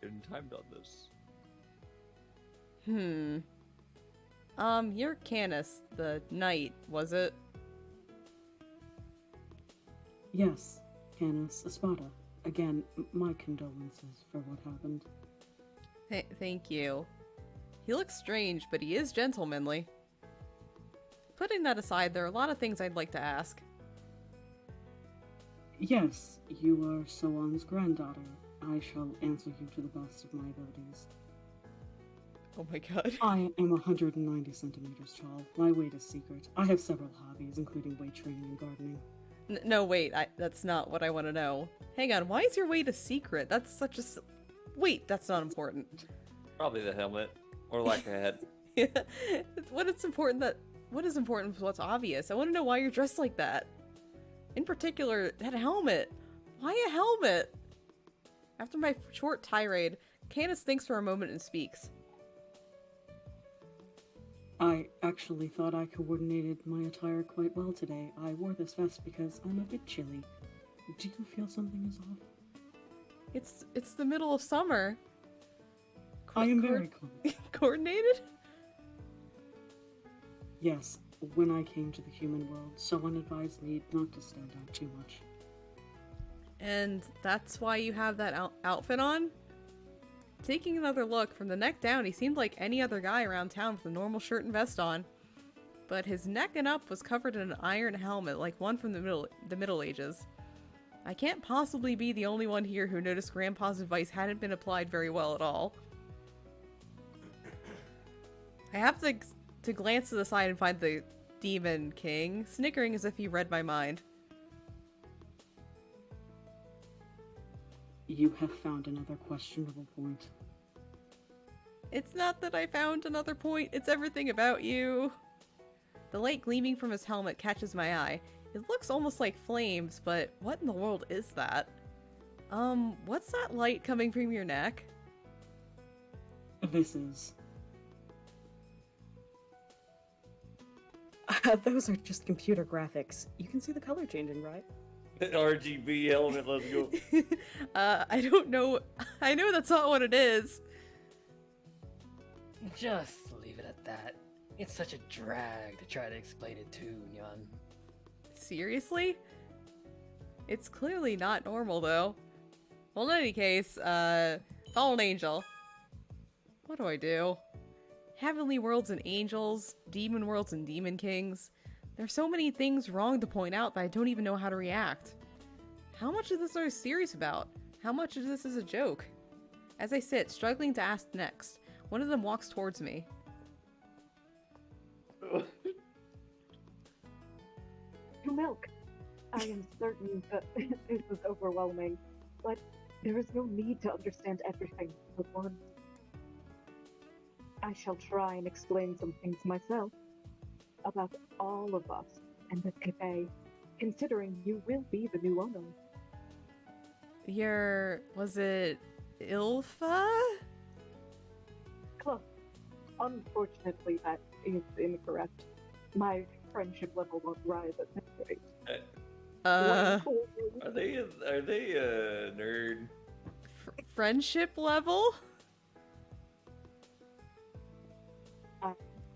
Getting timed on this. You're Canis, the knight, was it? Yes, Canis Espada. Again, my condolences for what happened. Thank you. He looks strange, but he is gentlemanly. Putting that aside, there are a lot of things I'd like to ask. Yes, you are Soan's granddaughter. I shall answer you to the best of my abilities. Oh my god. I am 190 centimeters tall. My weight is secret. I have several hobbies, including weight training and gardening. No, wait, that's not what I want to know. Hang on, why is your weight a secret? That's such a... Wait, that's not important. Probably the helmet. Or lack of head. What is important is what's obvious. I want to know why you're dressed like that. In particular, that helmet. Why a helmet? After my short tirade, Canis thinks for a moment and speaks. I actually thought I coordinated my attire quite well today. I wore this vest because I'm a bit chilly. Do you feel something is off? It's the middle of summer. I am very cold. Coordinated? Yes, when I came to the human world, someone advised me not to stand out too much. And that's why you have that outfit on? Taking another look, from the neck down, he seemed like any other guy around town with a normal shirt and vest on. But his neck and up was covered in an iron helmet, like one from the Middle Ages. I can't possibly be the only one here who noticed Grandpa's advice hadn't been applied very well at all. I have to glance to the side and find the Demon King, snickering as if he read my mind. You have found another questionable point. It's not that I found another point, it's everything about you. The light gleaming from his helmet catches my eye. It looks almost like flames, but what in the world is that? What's that light coming from your neck? This is... Those are just computer graphics. You can see the color changing, right? RGB helmet, let's go. I don't know. I know that's not what it is. Just leave it at that. It's such a drag to try to explain it to Nyan. Seriously? It's clearly not normal, though. Well, in any case, fallen angel. What do I do? Heavenly worlds and angels, demon worlds and demon kings. There's so many things wrong to point out that I don't even know how to react. How much of this are you serious about? How much of this is a joke? As I sit, struggling to ask next, one of them walks towards me. To milk. I am certain that this is overwhelming, but there is no need to understand everything at once. I shall try and explain some things myself about all of us and the cafe, considering you will be the new owner. Was it Ilfa? Close. Unfortunately, that is incorrect. My friendship level won't rise at this rate. Are they a nerd? Friendship level?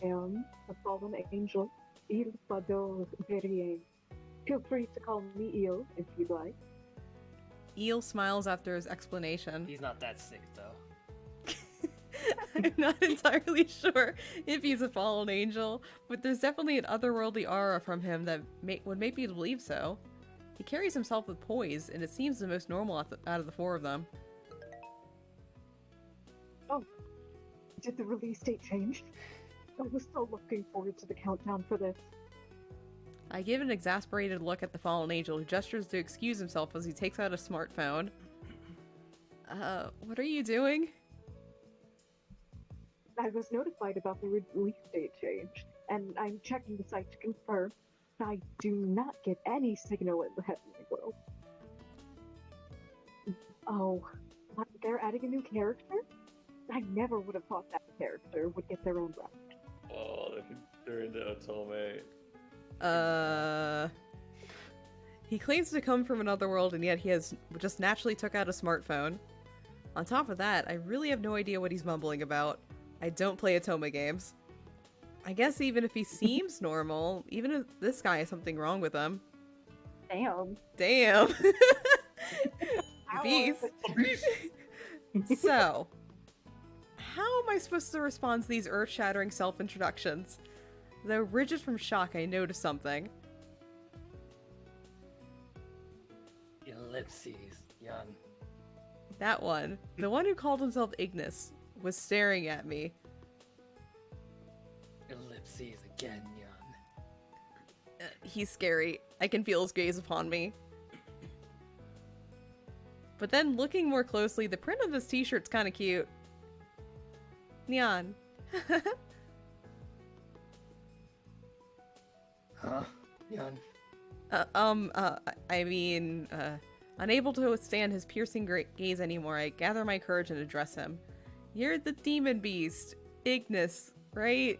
am a fallen angel, Il Fado Verrier. Feel free to call me Eel if you'd like. Eel smiles after his explanation. He's not that sick, though. I'm not entirely sure if he's a fallen angel, but there's definitely an otherworldly aura from him that would make me believe so. He carries himself with poise, and it seems the most normal out of the four of them. Oh, did the release date change? I was so looking forward to the countdown for this. I give an exasperated look at the fallen angel, who gestures to excuse himself as he takes out a smartphone. What are you doing? I was notified about the release date change, and I'm checking the site to confirm. I do not get any signal in the heavenly world. Oh, what, they're adding a new character? I never would have thought that character would get their own route. Oh, they're into Otome. He claims to come from another world, and yet he has just naturally took out a smartphone. On top of that, I really have no idea what he's mumbling about. I don't play Otome games. I guess even if he seems normal, even if this guy has something wrong with him. Damn. Damn. Beast. So, how am I supposed to respond to these earth-shattering self-introductions? Though rigid from shock, I notice something. Ellipses, Jan. That one. The one who called himself Ignis was staring at me. Ellipses again, Jan. He's scary. I can feel his gaze upon me. But then, looking more closely, the print of this t-shirt's kind of cute. Neon. Huh? Jan? Unable to withstand his piercing gaze anymore, I gather my courage and address him. You're the demon beast, Ignis, right?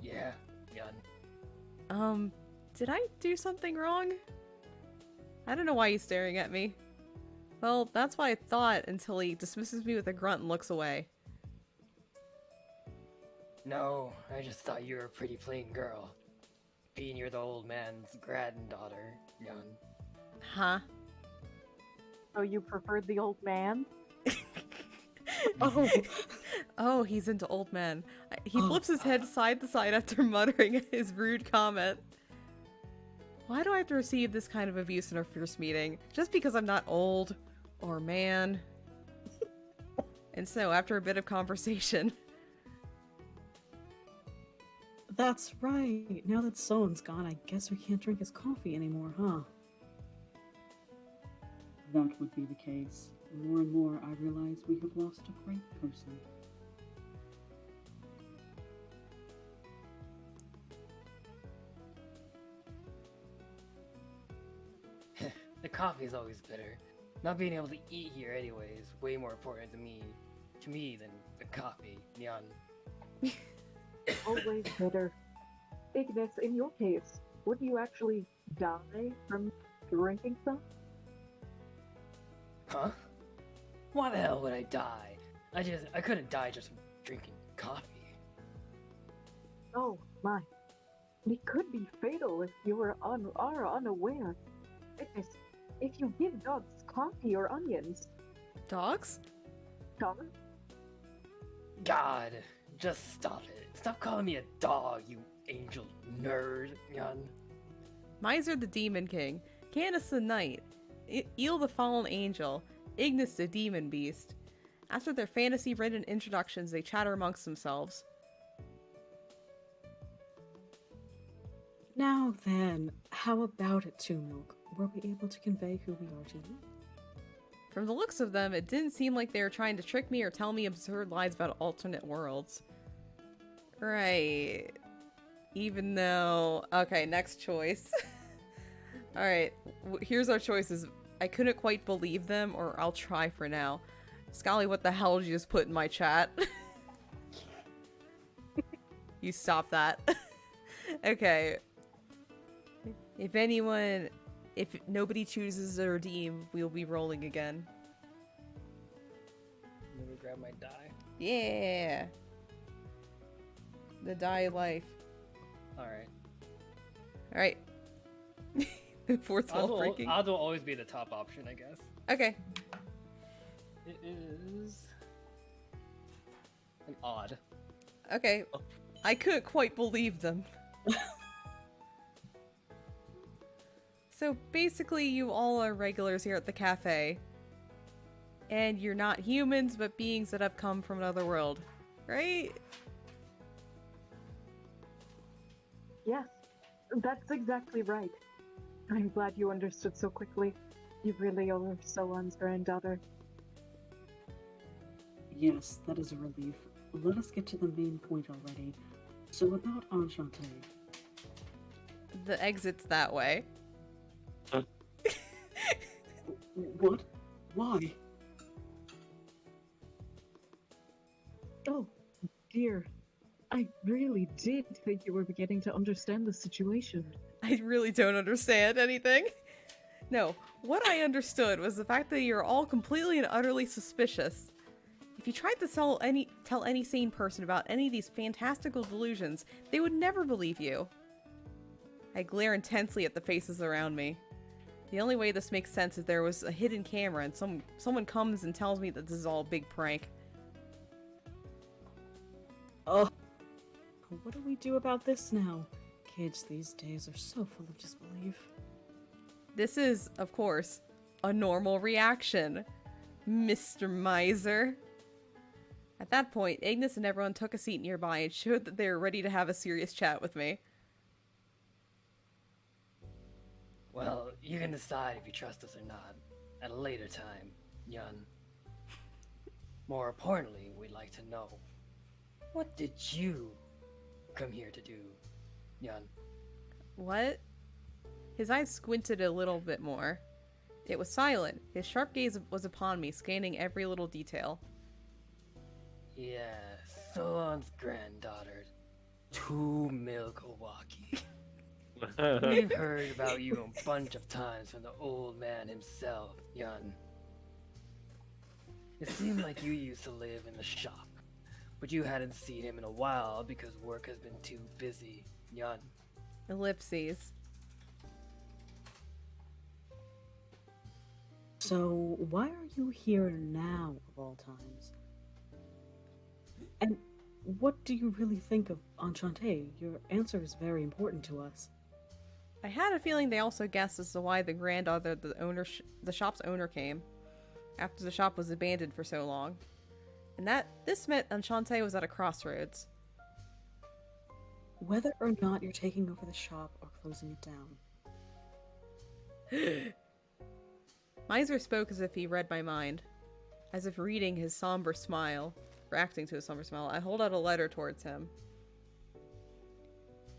Yeah, Jan. Did I do something wrong? I don't know why he's staring at me. Well, that's what I thought until he dismisses me with a grunt and looks away. No, I just thought you were a pretty plain girl. Being you're the old man's granddaughter, Jan. Huh? So you preferred the old man? Oh, Oh, he's into old men. He flips his head side to side after muttering his rude comment. Why do I have to receive this kind of abuse in our first meeting? Just because I'm not old or man? And so, after a bit of conversation... that's right. Now that Soen's gone, I guess we can't drink his coffee anymore, huh? That would be the case. More and more, I realize we have lost a great person. The coffee's always bitter. Not being able to eat here anyway is way more important to me than the coffee, Jan. Always bitter. Ignis, in your case, would you actually die from drinking some? Huh? Why the hell would I die? I couldn't die just from drinking coffee. Oh my. It could be fatal if you are unaware. Ignis, if you give dogs coffee or onions, Dogs? dogs? God, just stop it. Stop calling me a dog, you angel nerd, Jan. Miser the Demon King, Canis the Knight, Eel the Fallen Angel, Ignis the Demon Beast. After their fantasy-ridden introductions, they chatter amongst themselves. Now then, how about it, Two Milk? Were we able to convey who we are to you? From the looks of them, it didn't seem like they were trying to trick me or tell me absurd lies about alternate worlds. Right. Even though... Okay, next choice. Alright, here's our choices. I couldn't quite believe them, or I'll try for now. Scally, what the hell did you just put in my chat? You stop that. Okay. If nobody chooses to redeem, we'll be rolling again. Let me grab my die. Yeah. The die life. Alright. Alright. The fourth wall breaking. Odd will always be the top option, I guess. Okay. It is an odd. Okay. I couldn't quite believe them. So basically, you all are regulars here at the cafe. And you're not humans, but beings that have come from another world. Right? Yes, that's exactly right. I'm glad you understood so quickly. You really are Soan's granddaughter. Yes, that is a relief. Let us get to the main point already. So about Enchante. The exit's that way. What? Why? Oh, dear. I really did think you were beginning to understand the situation. I really don't understand anything. No, what I understood was the fact that you're all completely and utterly suspicious. If you tried to tell any sane person about any of these fantastical delusions, they would never believe you. I glare intensely at the faces around me. The only way this makes sense is there was a hidden camera and someone comes and tells me that this is all a big prank. Oh. What do we do about this now? Kids these days are so full of disbelief. This is, of course, a normal reaction, Mr. Miser. At that point, Ignis and everyone took a seat nearby and showed that they were ready to have a serious chat with me. Well, you can decide if you trust us or not at a later time, Yun. More importantly, we'd like to know, what did you come here to do, Yun? What? His eyes squinted a little bit more. It was silent. His sharp gaze was upon me, scanning every little detail. Yes, Soan's granddaughter, 2 Milk Owaki. We've heard about you a bunch of times from the old man himself, Yun. It seemed like you used to live in the shop, but you hadn't seen him in a while because work has been too busy, Yun. Ellipses. So, why are you here now, of all times? And what do you really think of Enchante? Your answer is very important to us. I had a feeling they also guessed as to why the granddaughter, the shop's owner, came after the shop was abandoned for so long, and that this meant Enchante was at a crossroads. Whether or not you're taking over the shop or closing it down. Miser spoke as if he read my mind, as if reading his somber smile, reacting to his somber smile. I hold out a letter towards him.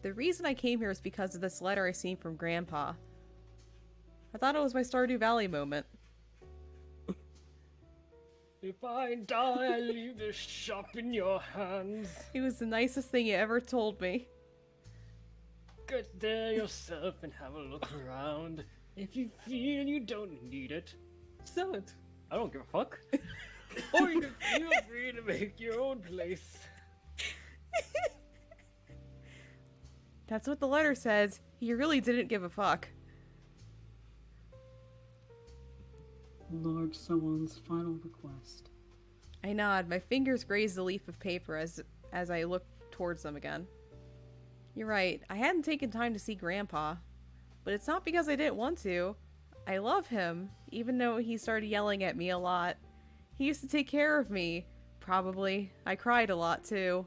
The reason I came here is because of this letter I seen from Grandpa. I thought it was my Stardew Valley moment. If I die, I leave this shop in your hands. It was the nicest thing he ever told me. Get there yourself and have a look around. If you feel you don't need it, sell it. I don't give a fuck. Or you can feel free to make your own place. That's what the letter says. He really didn't give a fuck. Lord Soan's final request. I nod. My fingers graze the leaf of paper as I look towards them again. You're right. I hadn't taken time to see Grandpa. But it's not because I didn't want to. I love him, even though he started yelling at me a lot. He used to take care of me. Probably. I cried a lot, too.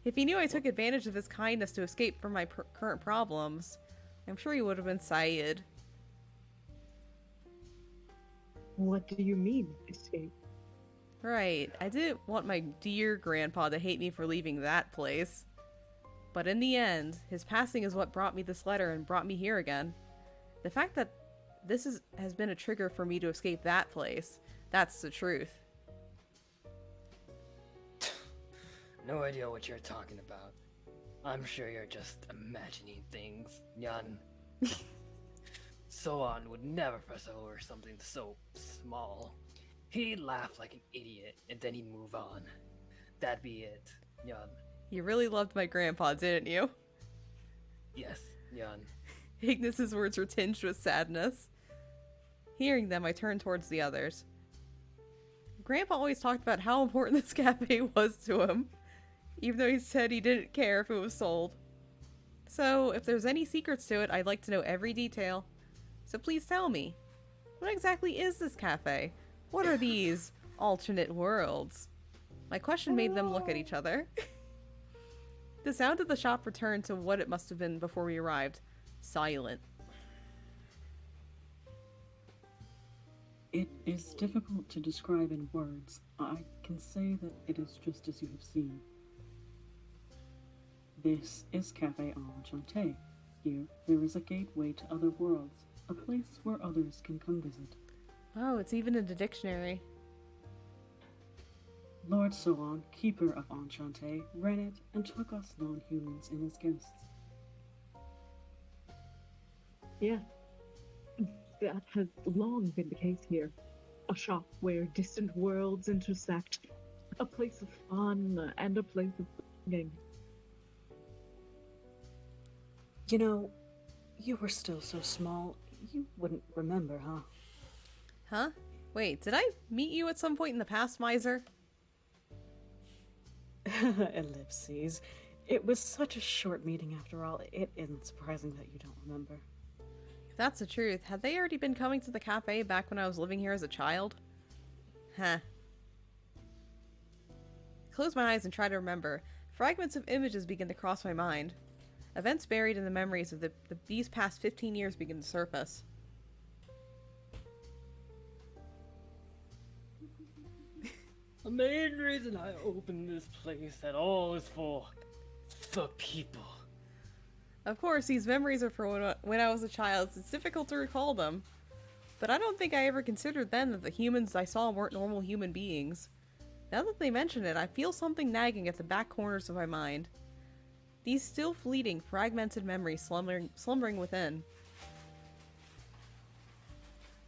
If he knew I took advantage of his kindness to escape from my current problems, I'm sure he would have been Syed. What do you mean, escape? Right. I didn't want my dear grandpa to hate me for leaving that place. But in the end, his passing is what brought me this letter and brought me here again. The fact that this has been a trigger for me to escape that place, that's the truth. No idea what you're talking about. I'm sure you're just imagining things, Yun. Soan would never fuss over something so small. He'd laugh like an idiot, and then he'd move on. That'd be it, Yun. You really loved my grandpa, didn't you? Yes, Jan. Ignis's words were tinged with sadness. Hearing them, I turned towards the others. Grandpa always talked about how important this cafe was to him, even though he said he didn't care if it was sold. So, if there's any secrets to it, I'd like to know every detail. So please tell me, what exactly is this cafe? What are these alternate worlds? My question made them look at each other. The sound of the shop returned to what it must have been before we arrived. Silent. It is difficult to describe in words. I can say that it is just as you have seen. This is Cafe Enchante. Here, there is a gateway to other worlds, a place where others can come visit. Oh, it's even in the dictionary. Lord Solan, keeper of Enchante, ran it and took us non-humans in his guests. Yeah, that has long been the case here. A shop where distant worlds intersect. A place of fun and a place of belonging. You know, you were still so small, you wouldn't remember, huh? Huh? Wait, did I meet you at some point in the past, Miser? Ellipses. It was such a short meeting after all, it isn't surprising that you don't remember. If that's the truth, had they already been coming to the cafe back when I was living here as a child? Huh. Close my eyes and try to remember. Fragments of images begin to cross my mind. Events buried in the memories of these past 15 years begin to surface. The main reason I opened this place at all is for the people. Of course, these memories are from when I was a child, so it's difficult to recall them. But I don't think I ever considered then that the humans I saw weren't normal human beings. Now that they mention it, I feel something nagging at the back corners of my mind. These still fleeting, fragmented memories slumbering within.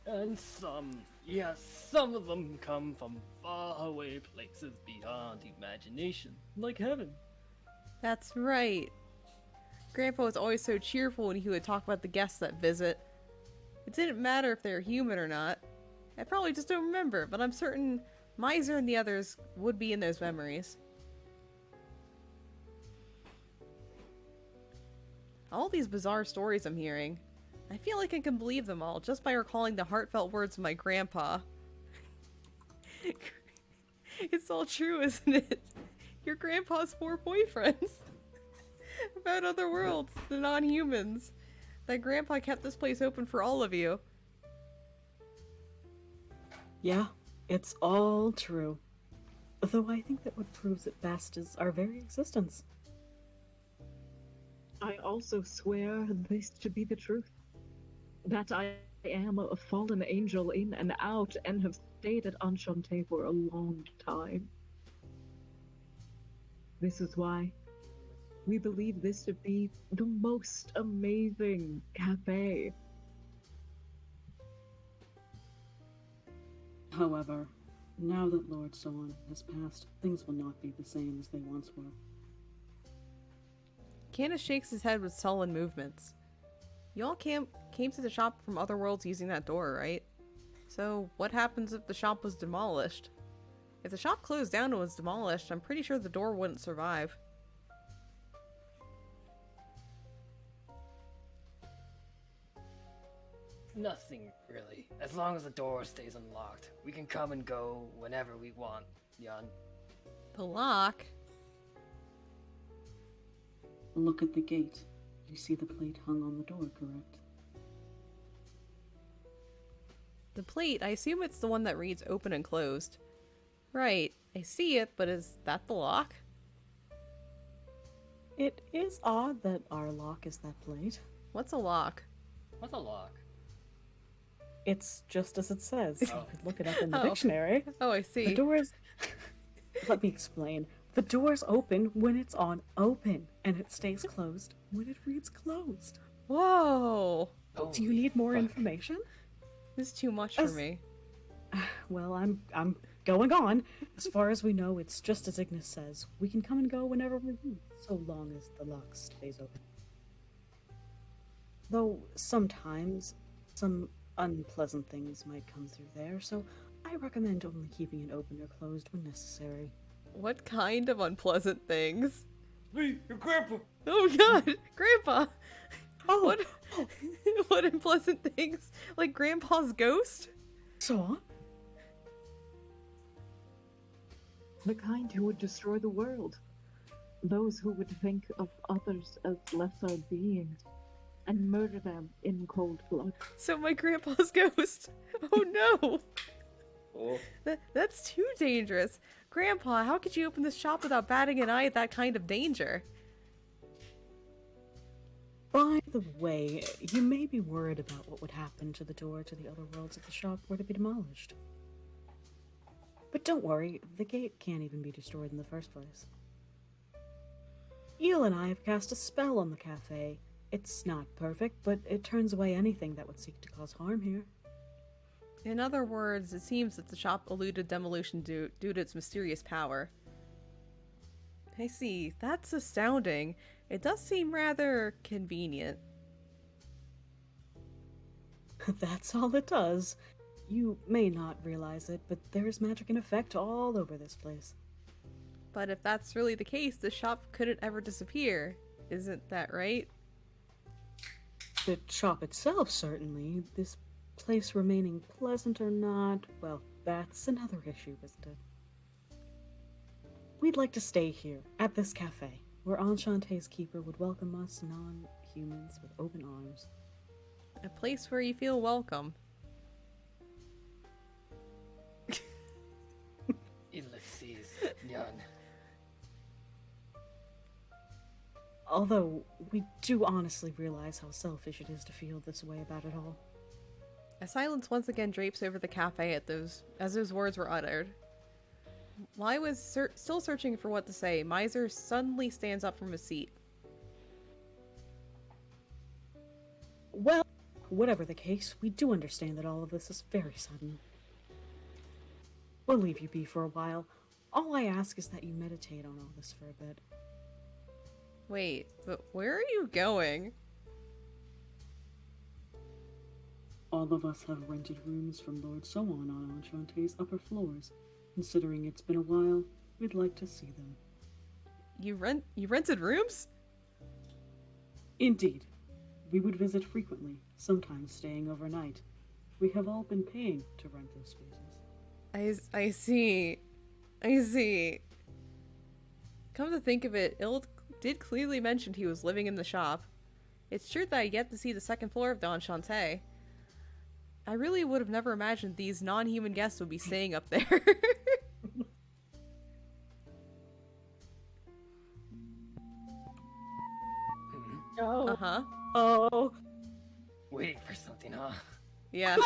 And some, yes, some of them come from faraway places beyond imagination, like heaven. That's right. Grandpa was always so cheerful when he would talk about the guests that visit. It didn't matter if they were human or not. I probably just don't remember, but I'm certain Miser and the others would be in those memories. All these bizarre stories I'm hearing. I feel like I can believe them all just by recalling the heartfelt words of my grandpa. It's all true, isn't it? Your grandpa's 4 boyfriends. About other worlds, the non-humans. That grandpa kept this place open for all of you. Yeah, it's all true. Though I think that what proves it best is our very existence. I also swear this to be the truth. That I am a fallen angel in and out and have stayed at Enchante for a long time. This is why we believe this to be the most amazing cafe. However, now that Lord Solan has passed, things will not be the same as they once were. Candace shakes his head with sullen movements. Y'all came to the shop from other worlds using that door, right? So, what happens if the shop was demolished? If the shop closed down and was demolished, I'm pretty sure the door wouldn't survive. Nothing, really. As long as the door stays unlocked, we can come and go whenever we want, Jan. The lock? Look at the gate. You see the plate hung on the door, correct? The plate, I assume it's the one that reads open and closed. Right, I see it, but is that the lock? It is odd that our lock is that plate. What's a lock? What's a lock? It's just as it says. You Oh. could look it up in the Oh. dictionary. Oh, I The see. doors... Let me explain. The door's open when it's on open, and it stays closed when it reads closed. Whoa! Oh, Do you need more fuck. information? This is too much for As- me. Well, I'm going on. As far as we know, it's just as Ignis says. We can come and go whenever we want, so long as the lock stays open. Though sometimes some unpleasant things might come through there, so I recommend only keeping it open or closed when necessary. What kind of unpleasant things? Hey, your grandpa! Oh god, Grandpa! Oh, What what unpleasant things? Like Grandpa's ghost? so on? The kind who would destroy the world. Those who would think of others as lesser beings and murder them in cold blood. So my grandpa's ghost. Oh no! Oh, That's too dangerous. Grandpa, how could you open this shop without batting an eye at that kind of danger? By the way, you may be worried about what would happen to the door to the other worlds if the shop were to be demolished. But don't worry, the gate can't even be destroyed in the first place. Eel and I have cast a spell on the cafe. It's not perfect, but it turns away anything that would seek to cause harm here. In other words, it seems that the shop eluded demolition due to its mysterious power. I see. That's astounding. It does seem rather convenient. That's all it does. You may not realize it, but there's magic in effect all over this place. But if that's really the case, the shop couldn't ever disappear. Isn't that right? The shop itself, certainly. This place remaining pleasant or not, well, that's another issue, isn't it? We'd like to stay here, at this cafe, where Enchante's keeper would welcome us non-humans with open arms. A place where you feel welcome. Ellipses, Yan. Although, we do honestly realize how selfish it is to feel this way about it all. A silence once again drapes over the cafe as those words were uttered. While I was still searching for what to say, Miser suddenly stands up from his seat. Well, whatever the case, we do understand that all of this is very sudden. We'll leave you be for a while. All I ask is that you meditate on all this for a bit. Wait, but where are you going? All of us have rented rooms from Lord Soan on Enchante's upper floors. Considering it's been a while, we'd like to see them. You rented rooms? Indeed. We would visit frequently, sometimes staying overnight. We have all been paying to rent those spaces. I see. I see. Come to think of it, Il did clearly mention he was living in the shop. It's true that I get to see the second floor of the Enchante. I really would have never imagined these non-human guests would be staying up there. Oh, Uh-huh. Oh, Waiting for something, huh? Yeah.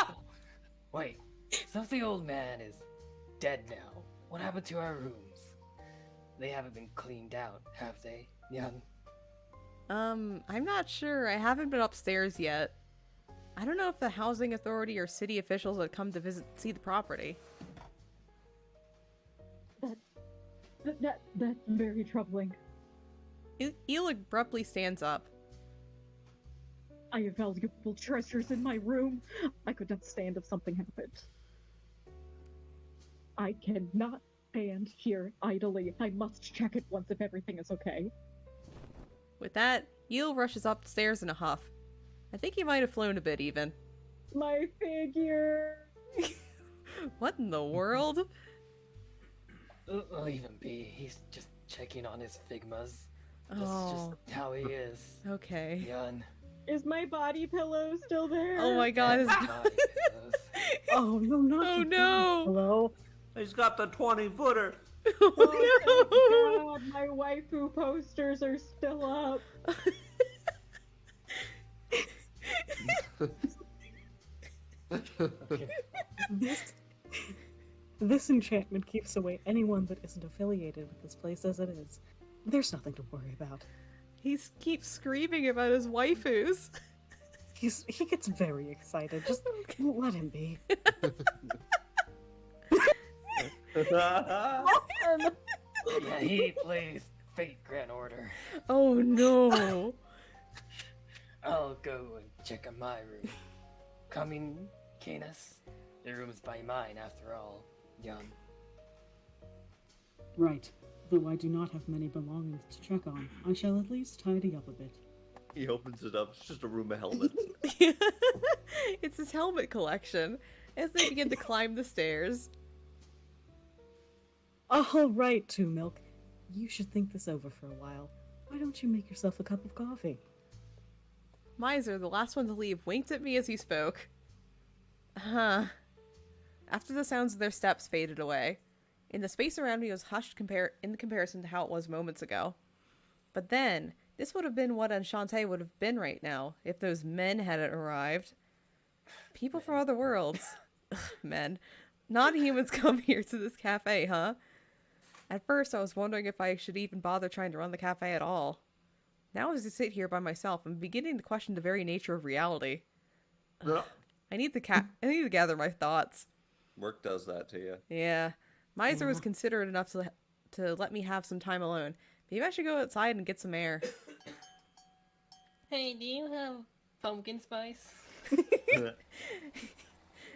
Wait, since the old man is dead now, what happened to our rooms? They haven't been cleaned out, have they, Yan? I'm not sure. I haven't been upstairs yet. I don't know if the housing authority or city officials had come to see the property. that's very troubling. Eel abruptly stands up. I have valuable treasures in my room. I could not stand if something happened. I cannot stand here idly. I must check it once if everything is okay. With that, Eel rushes upstairs in a huff. I think he might have flown a bit, even. My figure! What in the world? Leave him be. He's just checking on his Figmas. Oh. Just how he is. Okay. Yan. Is my body pillow still there? Oh my god. His... Body pillows. oh no, not Oh the no. Hello. he's got the 20-footer. Oh, thank God, my waifu posters are still up. This enchantment keeps away anyone that isn't affiliated with this place as it is. There's nothing to worry about. He keeps screaming about his waifus. He gets very excited. Just let him be. Yeah, he plays Fate Grand Order. Oh no. I'll go and check on my room. Coming, Canis. The room's by mine, after all. Young. Right. Though I do not have many belongings to check on, I shall at least tidy up a bit. He opens it up. It's just a room of helmets. It's his helmet collection as they begin to climb the stairs. All right, Two Milk. You should think this over for a while. Why don't you make yourself a cup of coffee? Miser, the last one to leave, winked at me as he spoke. Huh. After the sounds of their steps faded away, and the space around me was hushed in comparison to how it was moments ago. But then, this would have been what Enchante would have been right now, if those men hadn't arrived. People from other worlds. Ugh, men. Non-humans come here to this cafe, huh? At first, I was wondering if I should even bother trying to run the cafe at all. Now as I sit here by myself, I'm beginning to question the very nature of reality. I need to gather my thoughts. Work does that to you. Yeah. Miser was considerate enough to let me have some time alone. Maybe I should go outside and get some air. Hey, do you have pumpkin spice?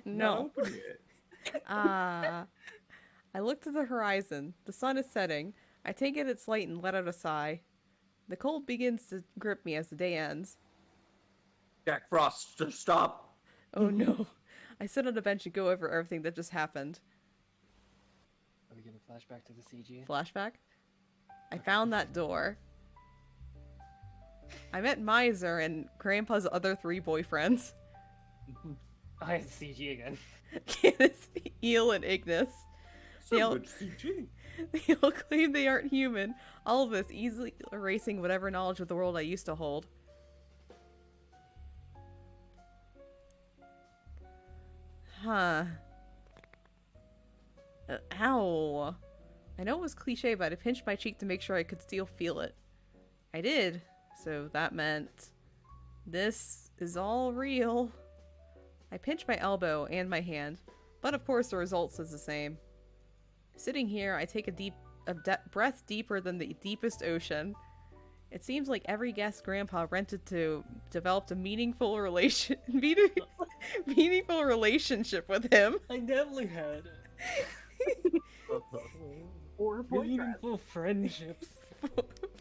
No. I look to the horizon. The sun is setting. I take in its light and let out a sigh. The cold begins to grip me as the day ends. Jack Frost, stop! Oh no. I sit on a bench and go over everything that just happened. Are we gonna flashback to the CG? Flashback? I found that door. I met Miser and Grandpa's other 3 boyfriends. I had CG again. Candace, Eel, and Ignis. They all, Good CG. they all claim they aren't human. All of this easily erasing whatever knowledge of the world I used to hold. Huh. Ow. I know it was cliche, but I pinched my cheek to make sure I could still feel it. I did, so that meant this is all real. I pinched my elbow and my hand, but of course the result is the same. Sitting here, I take a breath deeper than the deepest ocean. It seems like every guest Grandpa rented to developed a meaningful relationship with him. I definitely had Or boyfriend. meaningful friendships.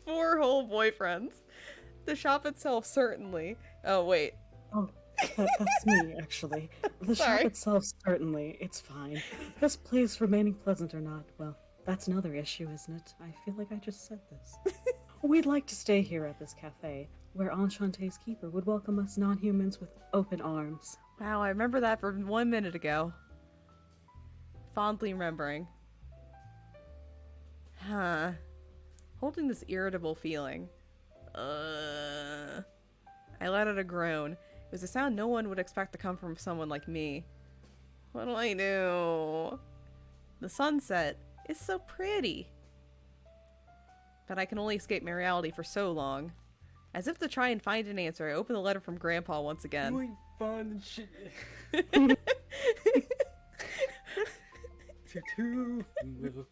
4 whole boyfriends. The shop itself, certainly. Oh, wait. Oh, that's me, actually. The Sorry. shop itself, certainly. It's fine. This place remaining pleasant or not, well, that's another issue, isn't it? I feel like I just said this. We'd like to stay here at this cafe, where Enchante's keeper would welcome us non-humans with open arms. Wow, I remember that from 1 minute ago. Fondly remembering. Huh. Holding this irritable feeling. I let out a groan. It was a sound no one would expect to come from someone like me. What do I do? The sunset is so pretty. But I can only escape my reality for so long. As if to try and find an answer, I open the letter from Grandpa once again. We found shit. to milk.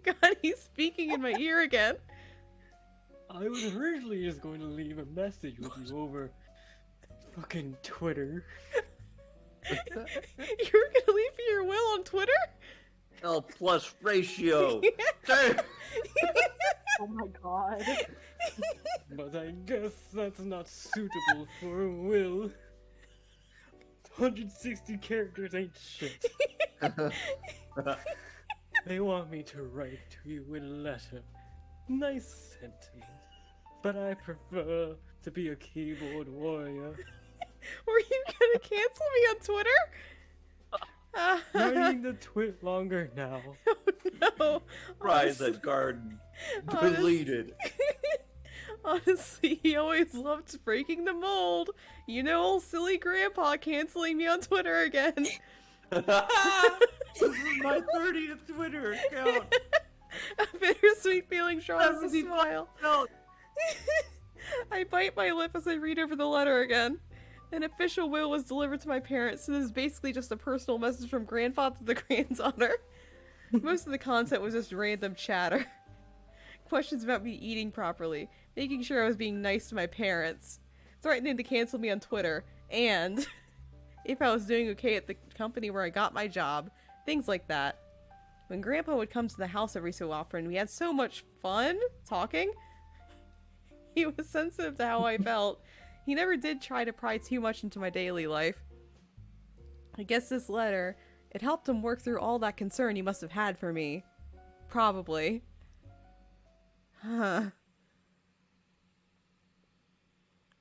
God, he's speaking in my ear again. I was originally just going to leave a message with you over fucking Twitter. You were gonna leave me your will on Twitter? L plus ratio. Oh my god. But I guess that's not suitable for a will. 160 characters ain't shit. They want me to write to you in a letter. Nice sentiment. But I prefer to be a keyboard warrior. Were you gonna cancel me on Twitter? Writing the twit longer now. Oh no. Rise at garden. Honest- Deleted. Honestly, he always loved breaking the mold. You know, old silly Grandpa canceling me on Twitter again. This is my 30th Twitter account. A bittersweet feeling draws That's a a smile. No. I bite my lip as I read over the letter again. An official will was delivered to my parents, so this is basically just a personal message from Grandpa to the granddaughter. Most of the content was just random chatter. Questions about me eating properly, making sure I was being nice to my parents, threatening to cancel me on Twitter, and if I was doing okay at the company where I got my job, things like that. When Grandpa would come to the house every so often, we had so much fun talking. He was sensitive to how I felt. He never did try to pry too much into my daily life. I guess this letter, it helped him work through all that concern he must have had for me. Probably. Huh.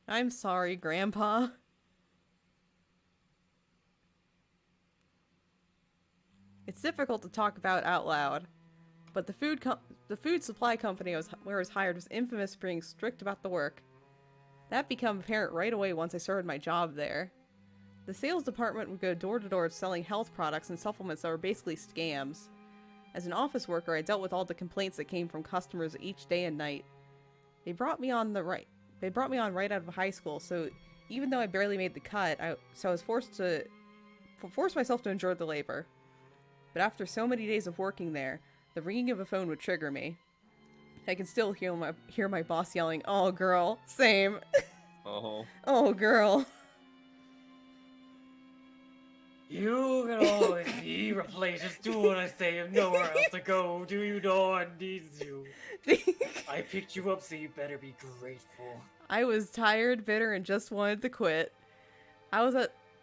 I'm sorry, Grandpa. It's difficult to talk about out loud, but the food supply company where I was hired was infamous for being strict about the work. That became apparent right away once I started my job there. The sales department would go door to door selling health products and supplements that were basically scams. As an office worker, I dealt with all the complaints that came from customers each day and night. They brought me on right out of high school, so even though I barely made the cut, I was forced myself to endure the labor. But after so many days of working there, the ringing of a phone would trigger me. I can still hear my boss yelling, "Oh, girl." Same. Oh. Oh, girl. You can always be replaced. Just do what I say. You have nowhere else to go. Do you know I need you? I picked you up, so you better be grateful. I was tired, bitter, and just wanted to quit. It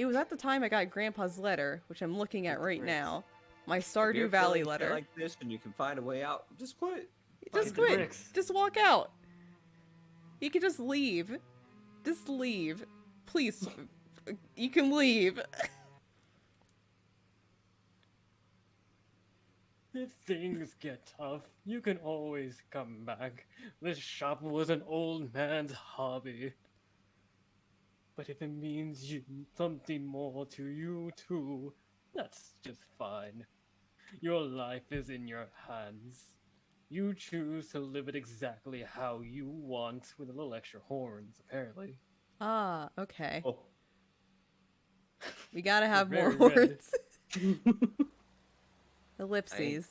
was at the time I got Grandpa's letter, which I'm looking at right now. My Stardew Valley letter. Like this, and you can find a way out. Just quit. Just quit. Just walk out. You can just leave. Just leave. Please. You can leave. If things get tough, you can always come back. This shop was an old man's hobby. But if it means something more to you too, that's just fine. Your life is in your hands. You choose to live it exactly how you want, with a little extra horns, apparently. Ah, okay. Oh. We gotta have more Very red. horns. Ellipses.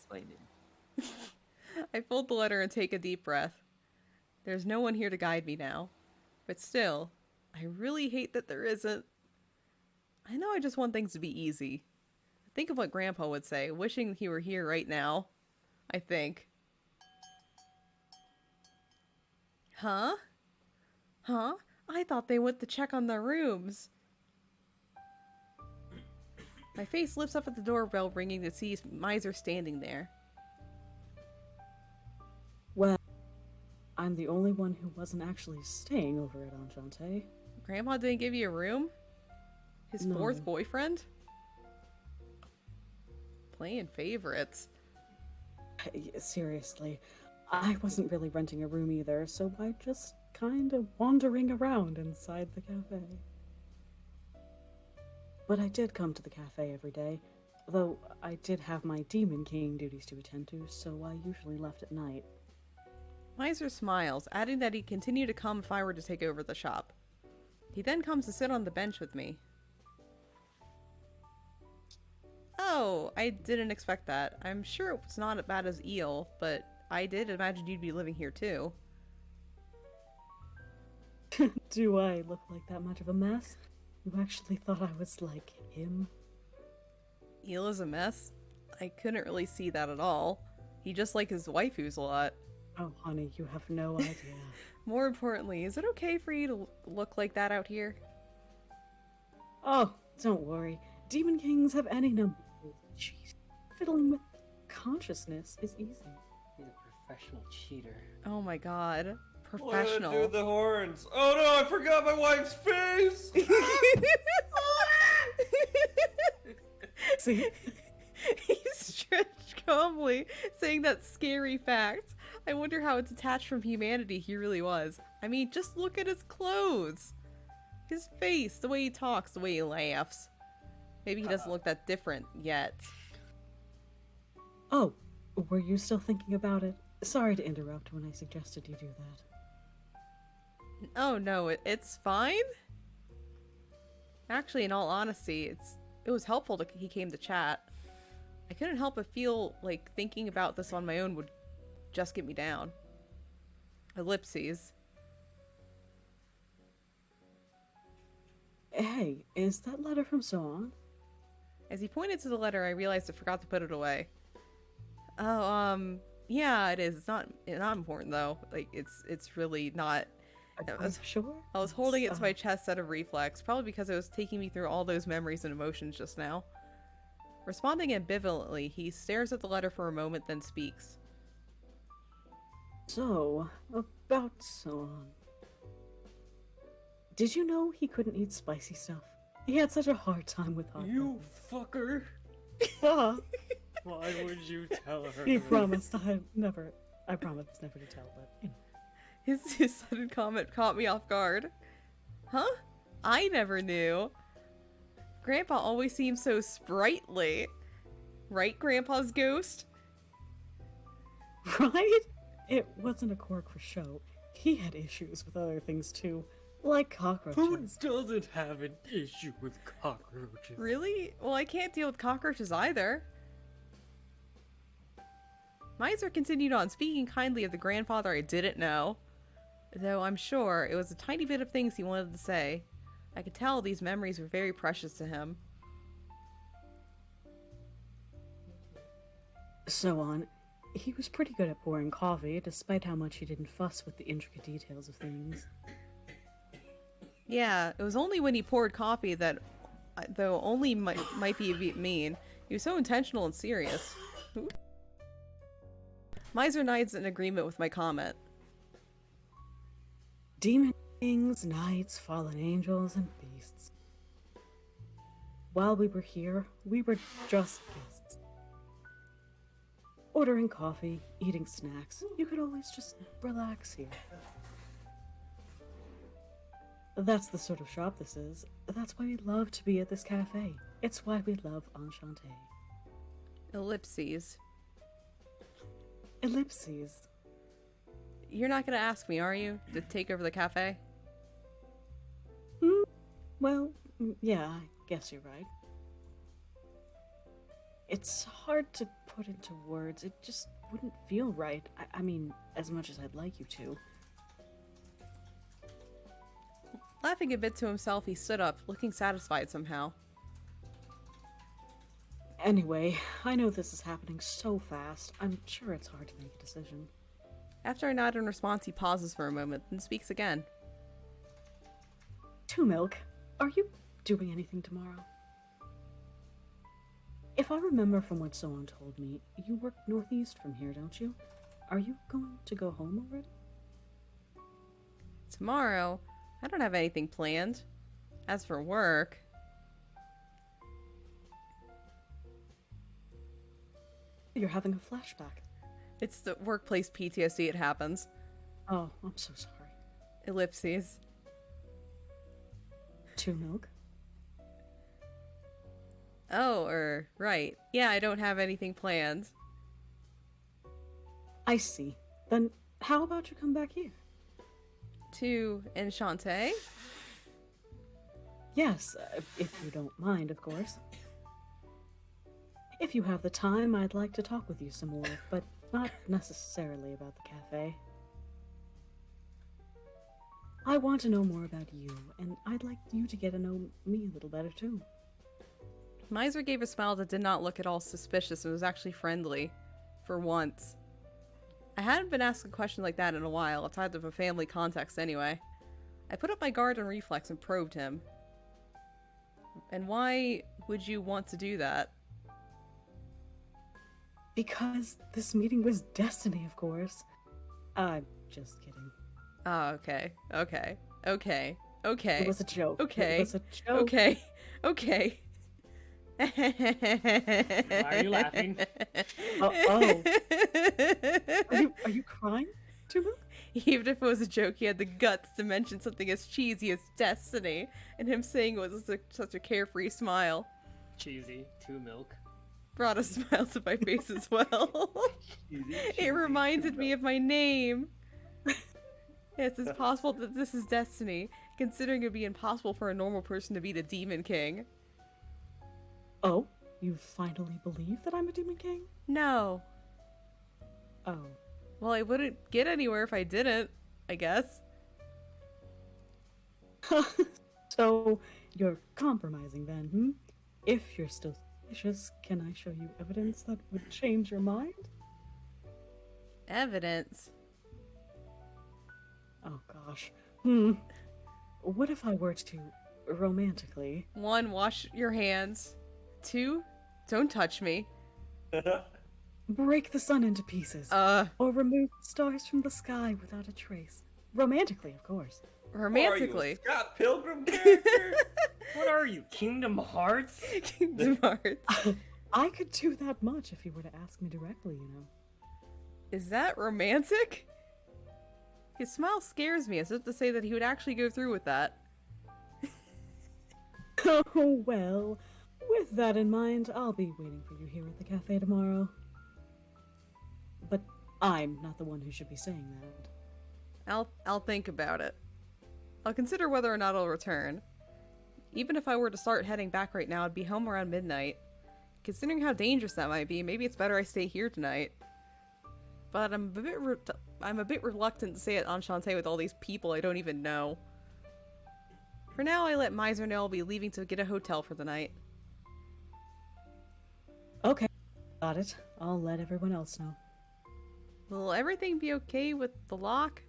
I fold the letter and take a deep breath. There's no one here to guide me now. But still, I really hate that there isn't. I know I just want things to be easy. Think of what Grandpa would say, wishing he were here right now. I think. Huh? Huh? I thought they went to check on their rooms. My face lifts up at the doorbell ringing to see Miser standing there. Well, I'm the only one who wasn't actually staying over at Enchante. Grandma didn't give you a room? His No. fourth boyfriend? Playing favorites. Seriously, I wasn't really renting a room either, so I just kind of wandering around inside the cafe. But I did come to the cafe every day, though I did have my Demon King duties to attend to, so I usually left at night. Miser smiles, adding that he'd continue to come if I were to take over the shop. He then comes to sit on the bench with me. Oh, I didn't expect that. I'm sure it's not as bad as Eel, but I did imagine you'd be living here too. Do I look like that much of a mess? You actually thought I was like him? Eel is a mess? I couldn't really see that at all. He just like his waifus a lot. Oh, honey, you have no idea. More importantly, is it okay for you to look like that out here? Oh, don't worry. Demon Kings have any number. Jeez, fiddling with consciousness is easy. He's a professional cheater. Oh my god. What Professional. do the horns? Oh no, I forgot my wife's face! See? He stretched calmly, saying that scary fact. I wonder how detached from humanity he really was. I mean, just look at his clothes. His face, the way he talks, the way he laughs. Maybe he doesn't look that different yet. Oh, were you still thinking about it? Sorry to interrupt when I suggested you do that. Oh no, it's fine? Actually, in all honesty, it was helpful that he came to chat. I couldn't help but feel like thinking about this on my own would just get me down. Ellipses. Hey, is that letter from Soan? As he pointed to the letter, I realized I forgot to put it away. Oh, yeah, it is. It's not important though. Like, it's really not. I'm sure? I was holding it to my chest out of reflex, probably because it was taking me through all those memories and emotions just now. Responding ambivalently, he stares at the letter for a moment, then speaks. So, about Soan. Did you know he couldn't eat spicy stuff? He had such a hard time with hot You fucker! Ah, Why would you tell her? he this? promised I promised never to tell, but you know. His sudden comment caught me off guard. Huh? I never knew. Grandpa always seems so sprightly. Right, Grandpa's ghost? Right? It wasn't a quirk for show. He had issues with other things too, like Who cockroaches. doesn't have an issue with cockroaches? Really? Well, I can't deal with cockroaches either. Miser continued on, speaking kindly of the grandfather I didn't know. Though I'm sure it was a tiny bit of things he wanted to say. I could tell these memories were very precious to him. Soan. He was pretty good at pouring coffee, despite how much he didn't fuss with the intricate details of things. Yeah, it was only when he poured coffee that, though only might be a bit mean, he was so intentional and serious. Ooh. Miser nods in agreement with my comment. Demon kings, knights, fallen angels, and beasts. While we were here, we were just guests. Ordering coffee, eating snacks, you could always just relax here. That's the sort of shop this is. That's why we love to be at this cafe. It's why we love Enchante. Ellipses. Ellipses. You're not gonna ask me, are you, to take over the cafe? Well, yeah, I guess you're right. It's hard to put into words. It just wouldn't feel right. I mean, as much as I'd like you to. Laughing a bit to himself, he stood up, looking satisfied somehow. Anyway, I know this is happening so fast. I'm sure it's hard to make a decision. After I nod in response, he pauses for a moment, then speaks again. Two Milk, are you doing anything tomorrow? If I remember from what someone told me, you work northeast from here, don't you? Are you going to go home already? Tomorrow? I don't have anything planned. As for work... You're having a flashback. It's the workplace PTSD, it happens. Oh, I'm so sorry. Ellipses. Two Milk? Oh, right. Yeah, I don't have anything planned. I see. Then how about you come back here? To Enchante? Yes, if you don't mind, of course. If you have the time, I'd like to talk with you some more, but not necessarily about the cafe. I want to know more about you, and I'd like you to get to know me a little better too. Miser gave a smile that did not look at all suspicious and was actually friendly. For once. I hadn't been asked a question like that in a while, outside of a family context anyway. I put up my guard and reflex and probed him. And why would you want to do that? Because this meeting was destiny, of course. I'm just kidding. Oh, okay. Okay. It was a joke. Okay. It was a joke. Okay. Why are you laughing? Oh. Are you crying, Two Milk? Even if it was a joke, he had the guts to mention something as cheesy as destiny, and him saying it was such a carefree smile. Cheesy. Two Milk. Brought a smile to my face as well. It reminded me of my name. Yes, it's possible that this is destiny, considering it would be impossible for a normal person to beat a demon king. Oh, You finally believe that I'm a Demon King? No. Oh. Well, I wouldn't get anywhere if I didn't, I guess. So, you're compromising then, hmm? If you're still suspicious, can I show you evidence that would change your mind? Evidence? Oh gosh. What if I were to, romantically... 1, wash your hands. 2, don't touch me. break the sun into pieces? Or remove the stars from the sky without a trace? Romantically, of course. Romantically. Are you a Scott Pilgrim character? What are you, Kingdom Hearts? Kingdom Hearts. I could do that much if you were to ask me directly, you know. Is that romantic? His smile scares me, as if to say that he would actually go through with that. Oh, well, with that in mind, I'll be waiting for you here at the cafe tomorrow. But I'm not the one who should be saying that. I'll think about it. I'll consider whether or not I'll return. Even if I were to start heading back right now, I'd be home around midnight. Considering how dangerous that might be, maybe it's better I stay here tonight. But I'm a bit reluctant to say it Enchante with all these people I don't even know. For now, I let Miser know I'll be leaving to get a hotel for the night. Okay, got it. I'll let everyone else know. Will everything be okay with the lock?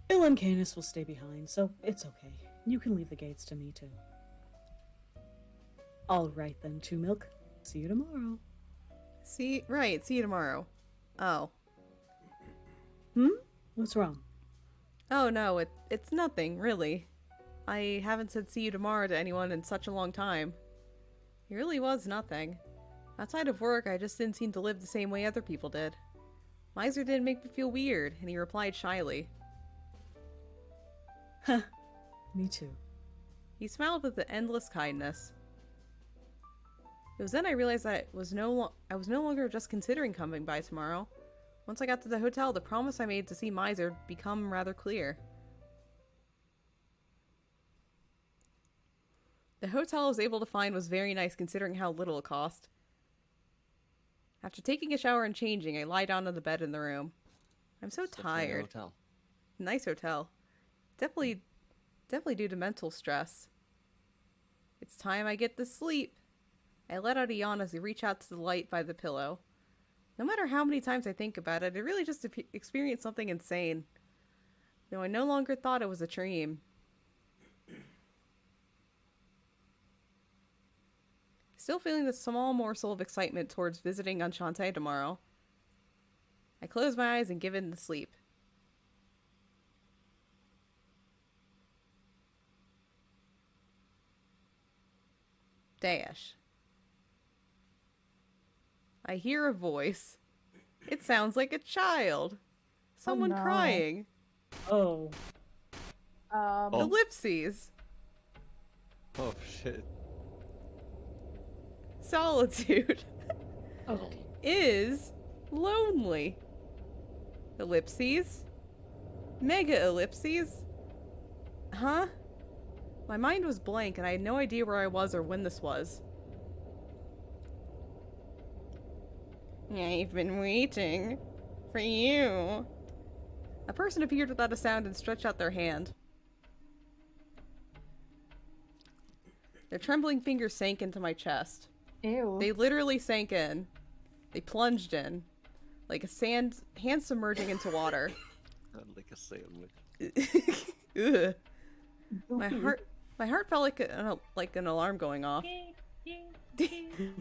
Bill and Canis will stay behind, so it's okay. You can leave the gates to me, too. All right then, Two Milk. See you tomorrow. See you tomorrow. Oh. What's wrong? Oh no, it's nothing, really. I haven't said see you tomorrow to anyone in such a long time. It really was nothing. Outside of work, I just didn't seem to live the same way other people did. Miser didn't make me feel weird, and he replied shyly. Huh. Me too. He smiled with an endless kindness. It was then I realized that I was no longer just considering coming by tomorrow. Once I got to the hotel, the promise I made to see Miser became rather clear. The hotel I was able to find was very nice considering how little it cost. After taking a shower and changing, I lie down on the bed in the room. I'm so tired. Hotel. Nice hotel. Definitely due to mental stress. It's time I get to sleep. I let out a yawn as I reach out to the light by the pillow. No matter how many times I think about it, I really just experienced something insane. Though I no longer thought it was a dream. Still feeling the small morsel of excitement towards visiting Enchante tomorrow. I close my eyes and give in to sleep. Dash. I hear a voice. It sounds like a child. Someone no. crying. Oh. Ellipses. Oh shit. Solitude Oh. is lonely. Ellipses. Mega ellipses. Huh? My mind was blank and I had no idea where I was or when this was. I've been waiting for you. A person appeared without a sound and stretched out their hand. Their trembling fingers sank into my chest. Ew. They literally sank in. They plunged in. Like a hand submerging into water. Like a sandwich. Ugh. My heart felt like an alarm going off.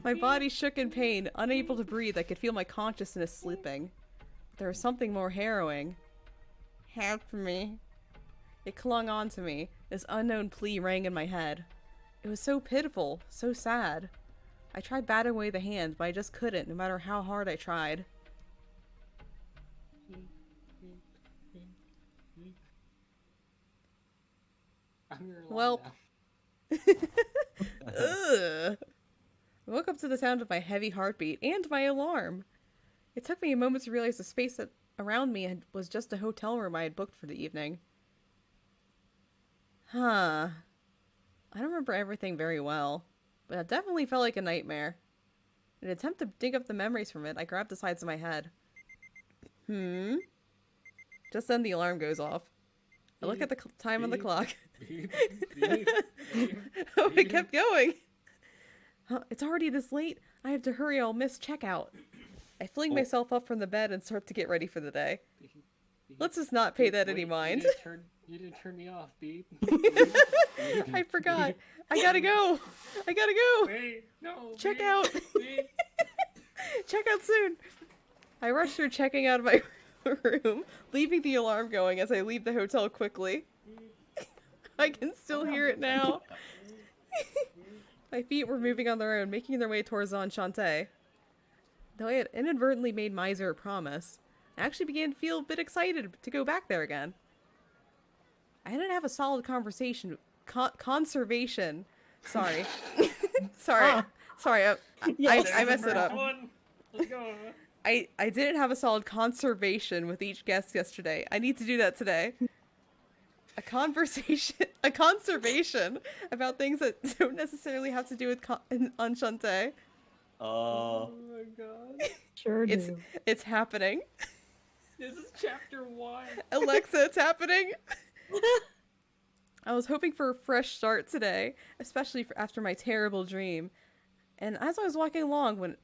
My body shook in pain, unable to breathe. I could feel my consciousness slipping. But there was something more harrowing. Help me. It clung on to me. This unknown plea rang in my head. It was so pitiful, so sad. I tried batting away the hand, but I just couldn't, no matter how hard I tried. I'm your Well, now. Ugh. I woke up to the sound of my heavy heartbeat and my alarm. It took me a moment to realize the space that around me was just a hotel room I had booked for the evening. Huh. I don't remember everything very well. but it definitely felt like a nightmare. In an attempt to dig up the memories from it, I grabbed the sides of my head. Just then the alarm goes off. I look at the time on the clock. Oh, it kept going. Huh, it's already this late. I have to hurry, I'll miss checkout. I fling myself up from the bed and start to get ready for the day. Let's just not pay that any mind. You didn't turn me off, Beep. I forgot. I gotta go. I gotta go. Wait, no. Check Beep, out. Beep. Check out soon. I rush through checking out of my room, leaving the alarm going as I leave the hotel quickly. I can still hear it now. My feet were moving on their own, making their way towards Enchante. Though I had inadvertently made Miser a promise, I actually began to feel a bit excited to go back there again. I didn't have a solid conservation. Sorry. Sorry. Sorry, I messed it up. Let's go. I didn't have a solid conversation with each guest yesterday. I need to do that today. A conservation about things that don't necessarily have to do with Enchante. Oh my god. Sure do. It's happening. This is chapter 1. Alexa, it's happening. I was hoping for a fresh start today, especially after my terrible dream. And as I was walking along when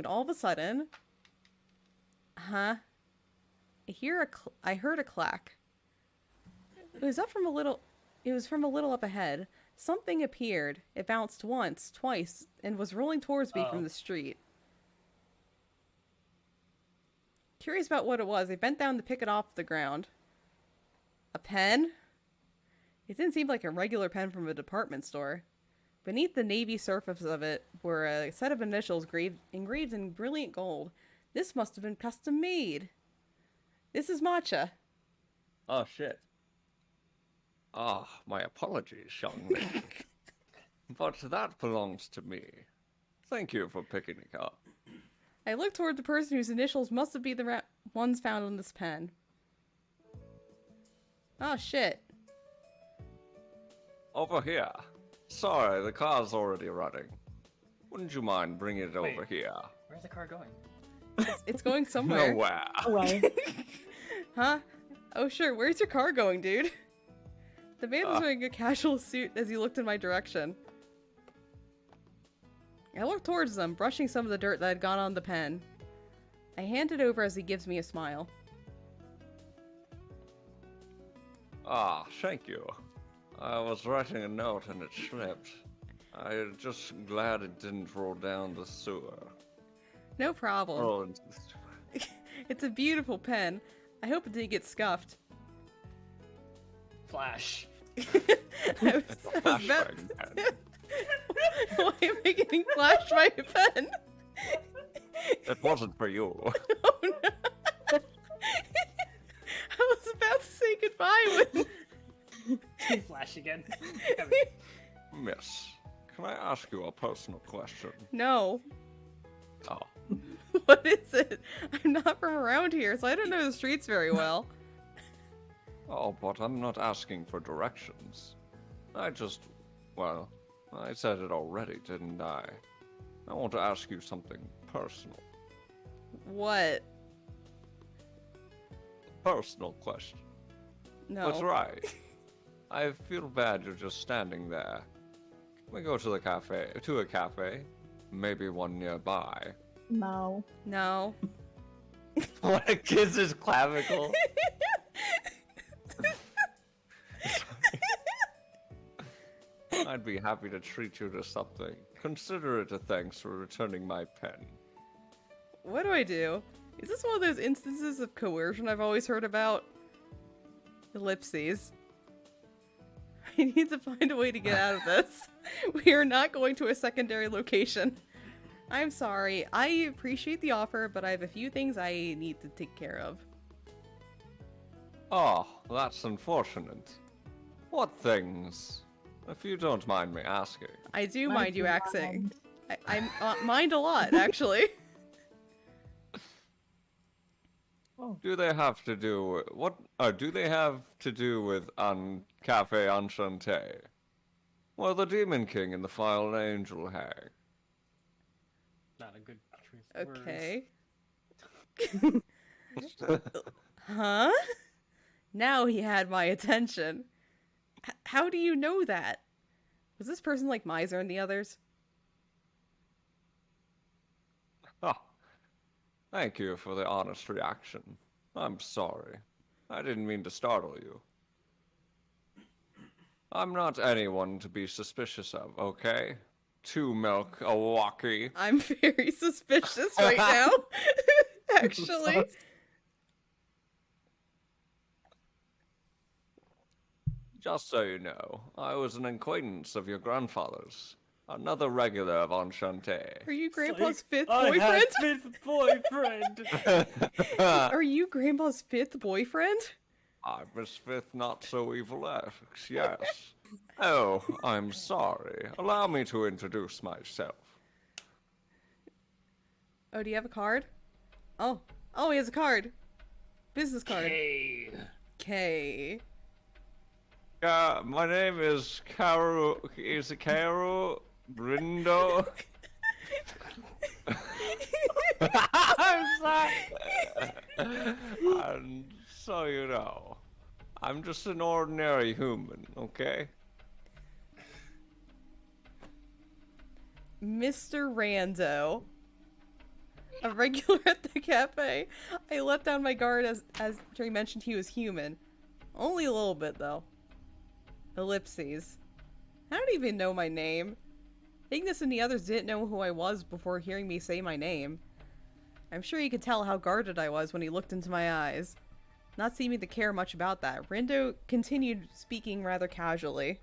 all of a sudden, I heard a clack. It was from a little up ahead. Something appeared. It bounced once, twice, and was rolling towards me from the street. Curious about what it was, I bent down to pick it off the ground. A pen? It didn't seem like a regular pen from a department store. Beneath the navy surface of it were a set of initials engraved in brilliant gold. This must have been custom made. This is Matcha. Oh, shit. Ah, my apologies, young lady. But that belongs to me. Thank you for picking it up. I looked toward the person whose initials must have been the ones found on this pen. Oh, shit. Over here. Sorry, the car's already running. Wouldn't you mind bringing it over here? Where's the car going? It's going somewhere. Nowhere. Away. Huh? Oh, sure. Where's your car going, dude? The man was wearing a casual suit as he looked in my direction. I looked towards them, brushing some of the dirt that had gone on the pen. I hand it over as he gives me a smile. Ah, thank you. I was writing a note and it slipped. I'm just glad it didn't roll down the sewer. No problem. Roll into the sewer. It's a beautiful pen. I hope it didn't get scuffed. Flash. I was about Flashbang pen. Why am I getting flashed by a pen? It wasn't for you. Oh no. I was about to say goodbye when... Flash again. Miss, can I ask you a personal question? No. Oh. What is it? I'm not from around here, so I don't know the streets very well. Oh, but I'm not asking for directions. I said it already, didn't I? I want to ask you something personal. What? Personal question. No. That's right. I feel bad you're just standing there. Can we go to a cafe? Maybe one nearby. No. No. What a kiss his clavicle. I'd be happy to treat you to something. Consider it a thanks for returning my pen. What do I do? Is this one of those instances of coercion I've always heard about? Ellipses. I need to find a way to get out of this. We are not going to a secondary location. I'm sorry. I appreciate the offer, but I have a few things I need to take care of. Oh, that's unfortunate. What things? If you don't mind me asking. I do mind you asking. I mind a lot, actually. Do they have to do do they have to do with Cafe Enchante? Well, the Demon King and the Fallen Angel hang. Not a good choice of words. Okay. Huh? Now he had my attention. How do you know that? Was this person like Miser and the others? Oh, thank you for the honest reaction. I'm sorry. I didn't mean to startle you. I'm not anyone to be suspicious of, okay? Two milk, a walkie. I'm very suspicious right now. Actually. Just so you know, I was an acquaintance of your grandfather's. Another regular of Enchante. Are you Grandpa's fifth I boyfriend? had fifth boyfriend. Are you Grandpa's fifth boyfriend? I'm his fifth not-so-evil ex, yes. Oh, I'm sorry. Allow me to introduce myself. Oh, do you have a card? Oh, he has a card. Business card. Hey. K. My name is Caro... Is it Caro? Brindo? I'm sorry. And so you know, I'm just an ordinary human, okay? Mr. Rando. A regular at the cafe. I let down my guard as Jerry mentioned he was human. Only a little bit, though. Ellipses. I don't even know my name. Ignis and the others didn't know who I was before hearing me say my name. I'm sure he could tell how guarded I was when he looked into my eyes. Not seeming to care much about that, Rindo continued speaking rather casually.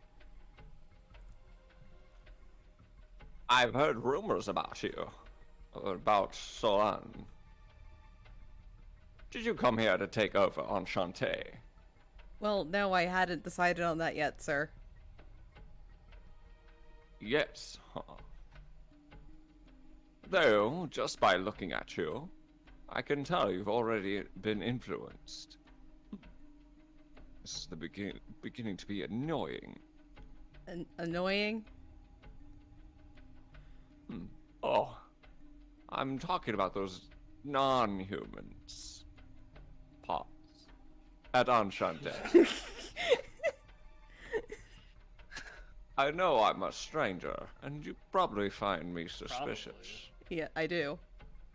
I've heard rumors about you. About Solan. Did you come here to take over Enchante? Well, no, I hadn't decided on that yet, sir. Yes, huh? Though, just by looking at you, I can tell you've already been influenced. This is the beginning to be annoying. Annoying? Oh, I'm talking about those non-humans. Pause. At Enchante. I know I'm a stranger, and you probably find me suspicious. Probably. Yeah, I do.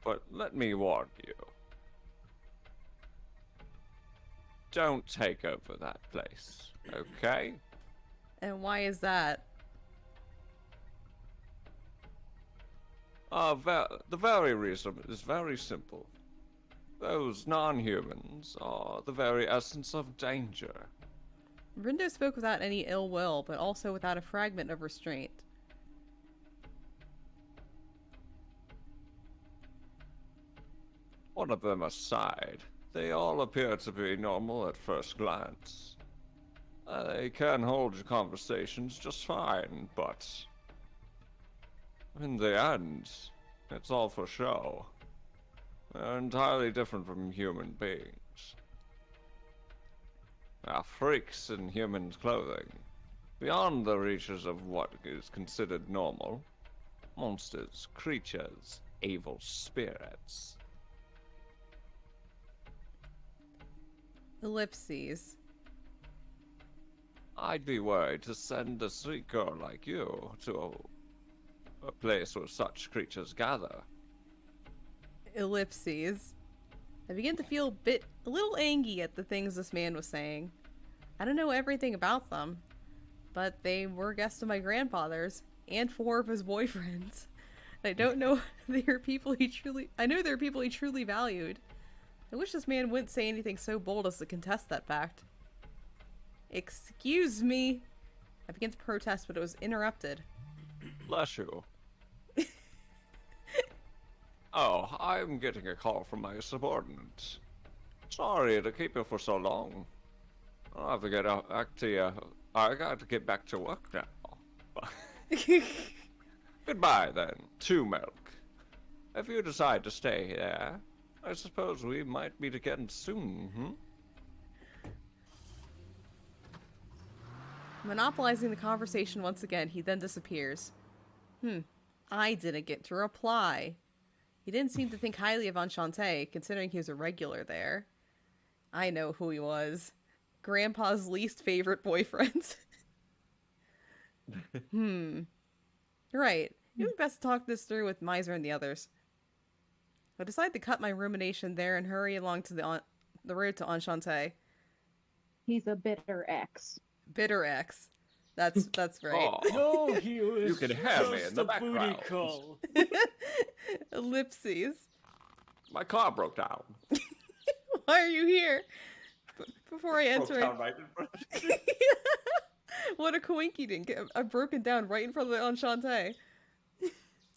But let me warn you. Don't take over that place, okay? And why is that? The very reason is very simple. Those non-humans are the very essence of danger. Rindo spoke without any ill will, but also without a fragment of restraint. One of them aside, they all appear to be normal at first glance. They can hold conversations just fine, but in the end, it's all for show. They're entirely different from human beings. Are freaks in human clothing, beyond the reaches of what is considered normal. Monsters, creatures, evil spirits. Ellipses. I'd be worried to send a sweet girl like you to a place where such creatures gather. Ellipses. I begin to feel a little angry at the things this man was saying. I don't know everything about them, but they were guests of my grandfather's and 4 of his boyfriends. I don't know they are people he truly. I know they're people he truly valued. I wish this man wouldn't say anything so bold as to contest that fact. Excuse me. I began to protest, but it was interrupted. Bless you. Oh, I'm getting a call from my subordinate. Sorry to keep you for so long. I'll have to get back to you. I got to get back to work now. Goodbye then, 2 milk. If you decide to stay there, I suppose we might meet again soon, Monopolizing the conversation once again, he then disappears. I didn't get to reply. He didn't seem to think highly of Enchante, considering he was a regular there. I know who he was. Grandpa's least favorite boyfriend. Right. It would be best to talk this through with Miser and the others. I decide to cut my rumination there and hurry along to the road to Enchante. He's a bitter ex. Bitter ex. That's right. Oh, No, he was You can have me just in the a booty background. call. Ellipses. my car broke down. Why are you here? Before I Broke enter, down right in front of me. what a coinkydink! I've broken down right in front of the Enchante.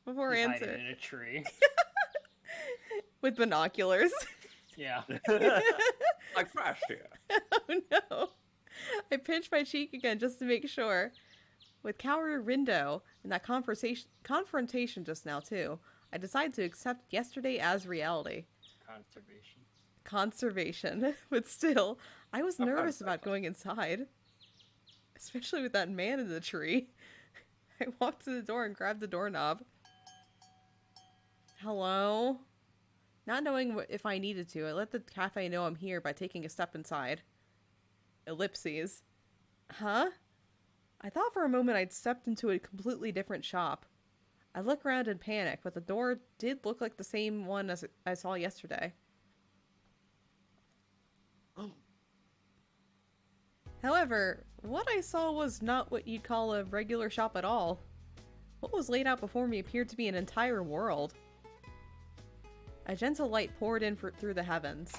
Before I He's hiding enter, in a tree. with binoculars. Yeah. I crashed here. Oh no! I pinched my cheek again just to make sure. With Kaoru Rindo and that confrontation just now too, I decided to accept yesterday as reality. Conservation. But still, I was nervous about going inside. Especially with that man in the tree. I walked to the door and grabbed the doorknob. Hello? Not knowing if I needed to, I let the cafe know I'm here by taking a step inside. Ellipses. Huh? I thought for a moment I'd stepped into a completely different shop. I look around in panic, but the door did look like the same one as I saw yesterday. However, what I saw was not what you'd call a regular shop at all. What was laid out before me appeared to be an entire world. A gentle light poured in through the heavens.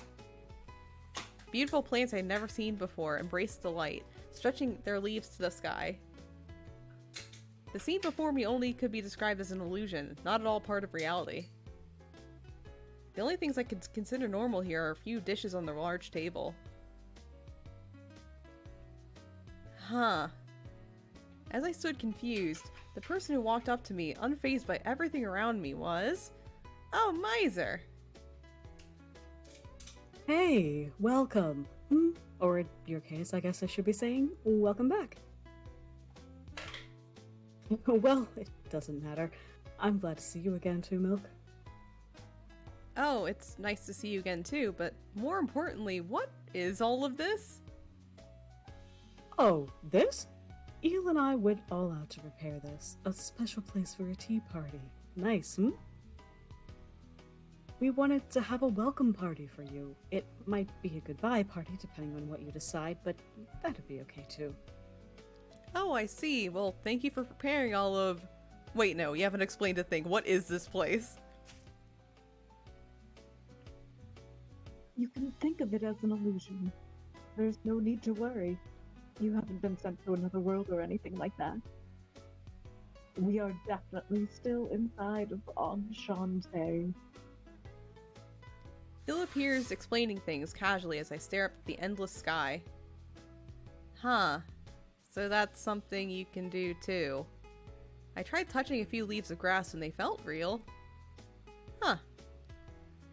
Beautiful plants I'd never seen before embraced the light, stretching their leaves to the sky. The scene before me only could be described as an illusion, not at all part of reality. The only things I could consider normal here are a few dishes on the large table. Huh. As I stood confused, the person who walked up to me, unfazed by everything around me, was... Oh, Miser! Hey, welcome. Or in your case, I guess I should be saying, welcome back. Well, it doesn't matter. I'm glad to see you again too, Milk. Oh, it's nice to see you again too, but more importantly, what is all of this? Oh, this? Eel and I went all out to prepare this. A special place for a tea party. Nice, We wanted to have a welcome party for you. It might be a goodbye party, depending on what you decide, but that'd be okay too. Oh, I see. Well, thank you for preparing all of... Wait, no, you haven't explained a thing. What is this place? You can think of it as an illusion. There's no need to worry. You haven't been sent to another world or anything like that. We are definitely still inside of Enchante. Bill appears explaining things casually as I stare up at the endless sky. Huh. So that's something you can do too. I tried touching a few leaves of grass and they felt real. Huh.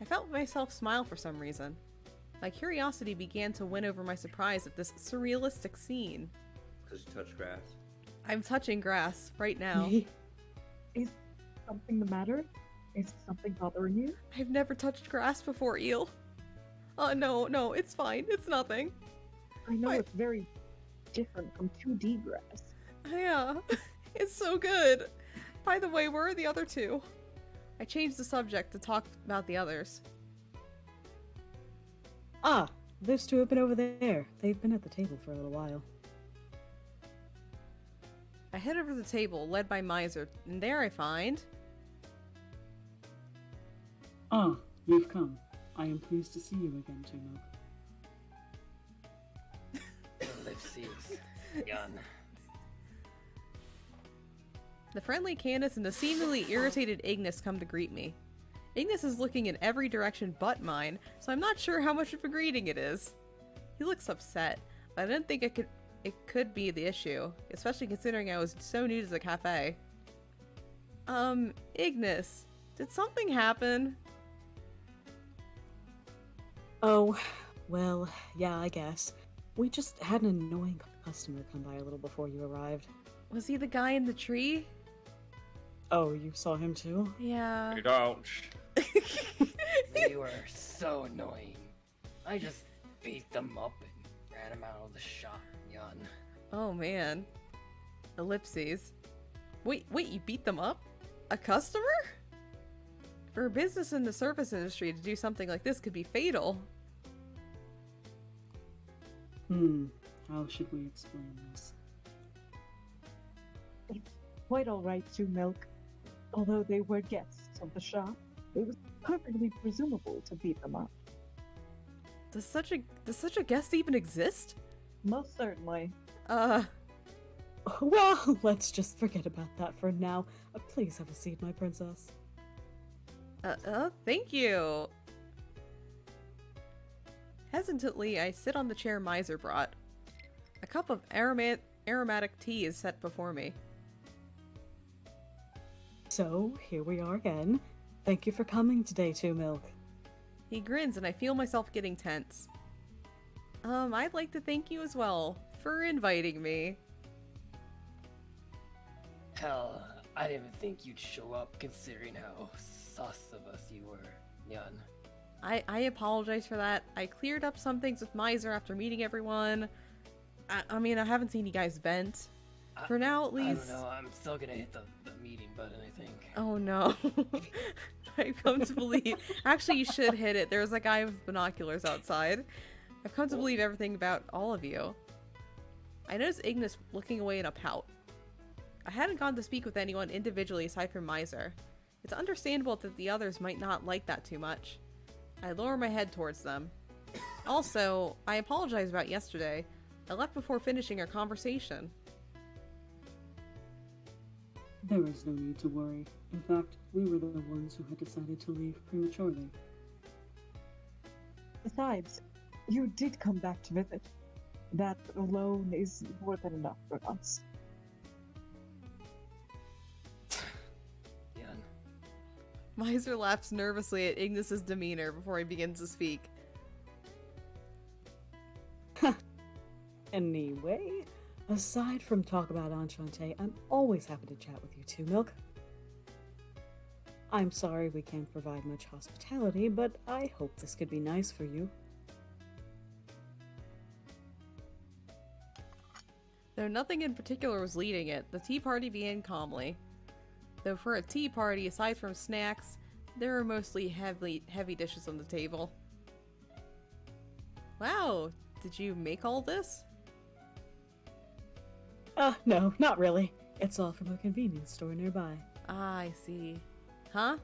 I felt myself smile for some reason. My curiosity began to win over my surprise at this surrealistic scene. Because you touch grass. I'm touching grass right now. Is something the matter? Is something bothering you? I've never touched grass before, Eel. Oh, no, it's fine. It's nothing. I know it's very different from 2D grass. Yeah, it's so good. By the way, where are the other two? I changed the subject to talk about the others. Ah, those two have been over there. They've been at the table for a little while. I head over to the table, led by Miser, and there I find... Ah, you've come. I am pleased to see you again, too, Milk. Ellipses. Gun. The friendly Candace and the seemingly irritated Ignis come to greet me. Ignis is looking in every direction but mine, so I'm not sure how much of a greeting it is. He looks upset, but I didn't think it could be the issue, especially considering I was so new to the cafe. Ignis, did something happen? Oh, well, yeah, I guess. We just had an annoying customer come by a little before you arrived. Was he the guy in the tree? Oh, you saw him too? Yeah. You don't. They were so annoying. I just beat them up and ran them out of the shop, Yun. Oh man. Ellipses. Wait, you beat them up? A customer? For a business in the service industry to do something like this could be fatal. How should we explain this? Quite all right to milk. Although they were guests of the shop, it was perfectly presumable to beat them up. Does such a guest even exist? Most certainly. Well, let's just forget about that for now. Please have a seat, my princess. Thank you. Hesitantly, I sit on the chair Miser brought. A cup of aromatic tea is set before me. So, here we are again. Thank you for coming today, Two Milk. He grins and I feel myself getting tense. I'd like to thank you as well for inviting me. Hell, I didn't even think you'd show up considering how sus of us you were, Yun. I apologize for that. I cleared up some things with Miser after meeting everyone. I mean, I haven't seen you guys vent. For now, at least. I don't know, I'm still gonna hit the meeting button, I think. Oh no. I've come to believe. Actually, you should hit it. There's a guy with binoculars outside. I've come to believe everything about all of you. I noticed Ignis looking away in a pout. I hadn't gone to speak with anyone individually aside from Miser. It's understandable that the others might not like that too much. I lower my head towards them. Also, I apologize about yesterday. I left before finishing our conversation. There is no need to worry. In fact, we were the ones who had decided to leave prematurely. Besides, you did come back to visit. That alone is more than enough for us. Yun. Miser laughs nervously at Ignis's demeanor before he begins to speak. Anyway, aside from talk about Enchante, I'm always happy to chat with you two, Milk. I'm sorry we can't provide much hospitality, but I hope this could be nice for you. Though nothing in particular was leading it, the tea party began calmly. Though for a tea party, aside from snacks, there were mostly heavy dishes on the table. Wow, did you make all this? No, not really. It's all from a convenience store nearby. Ah, I see. Huh?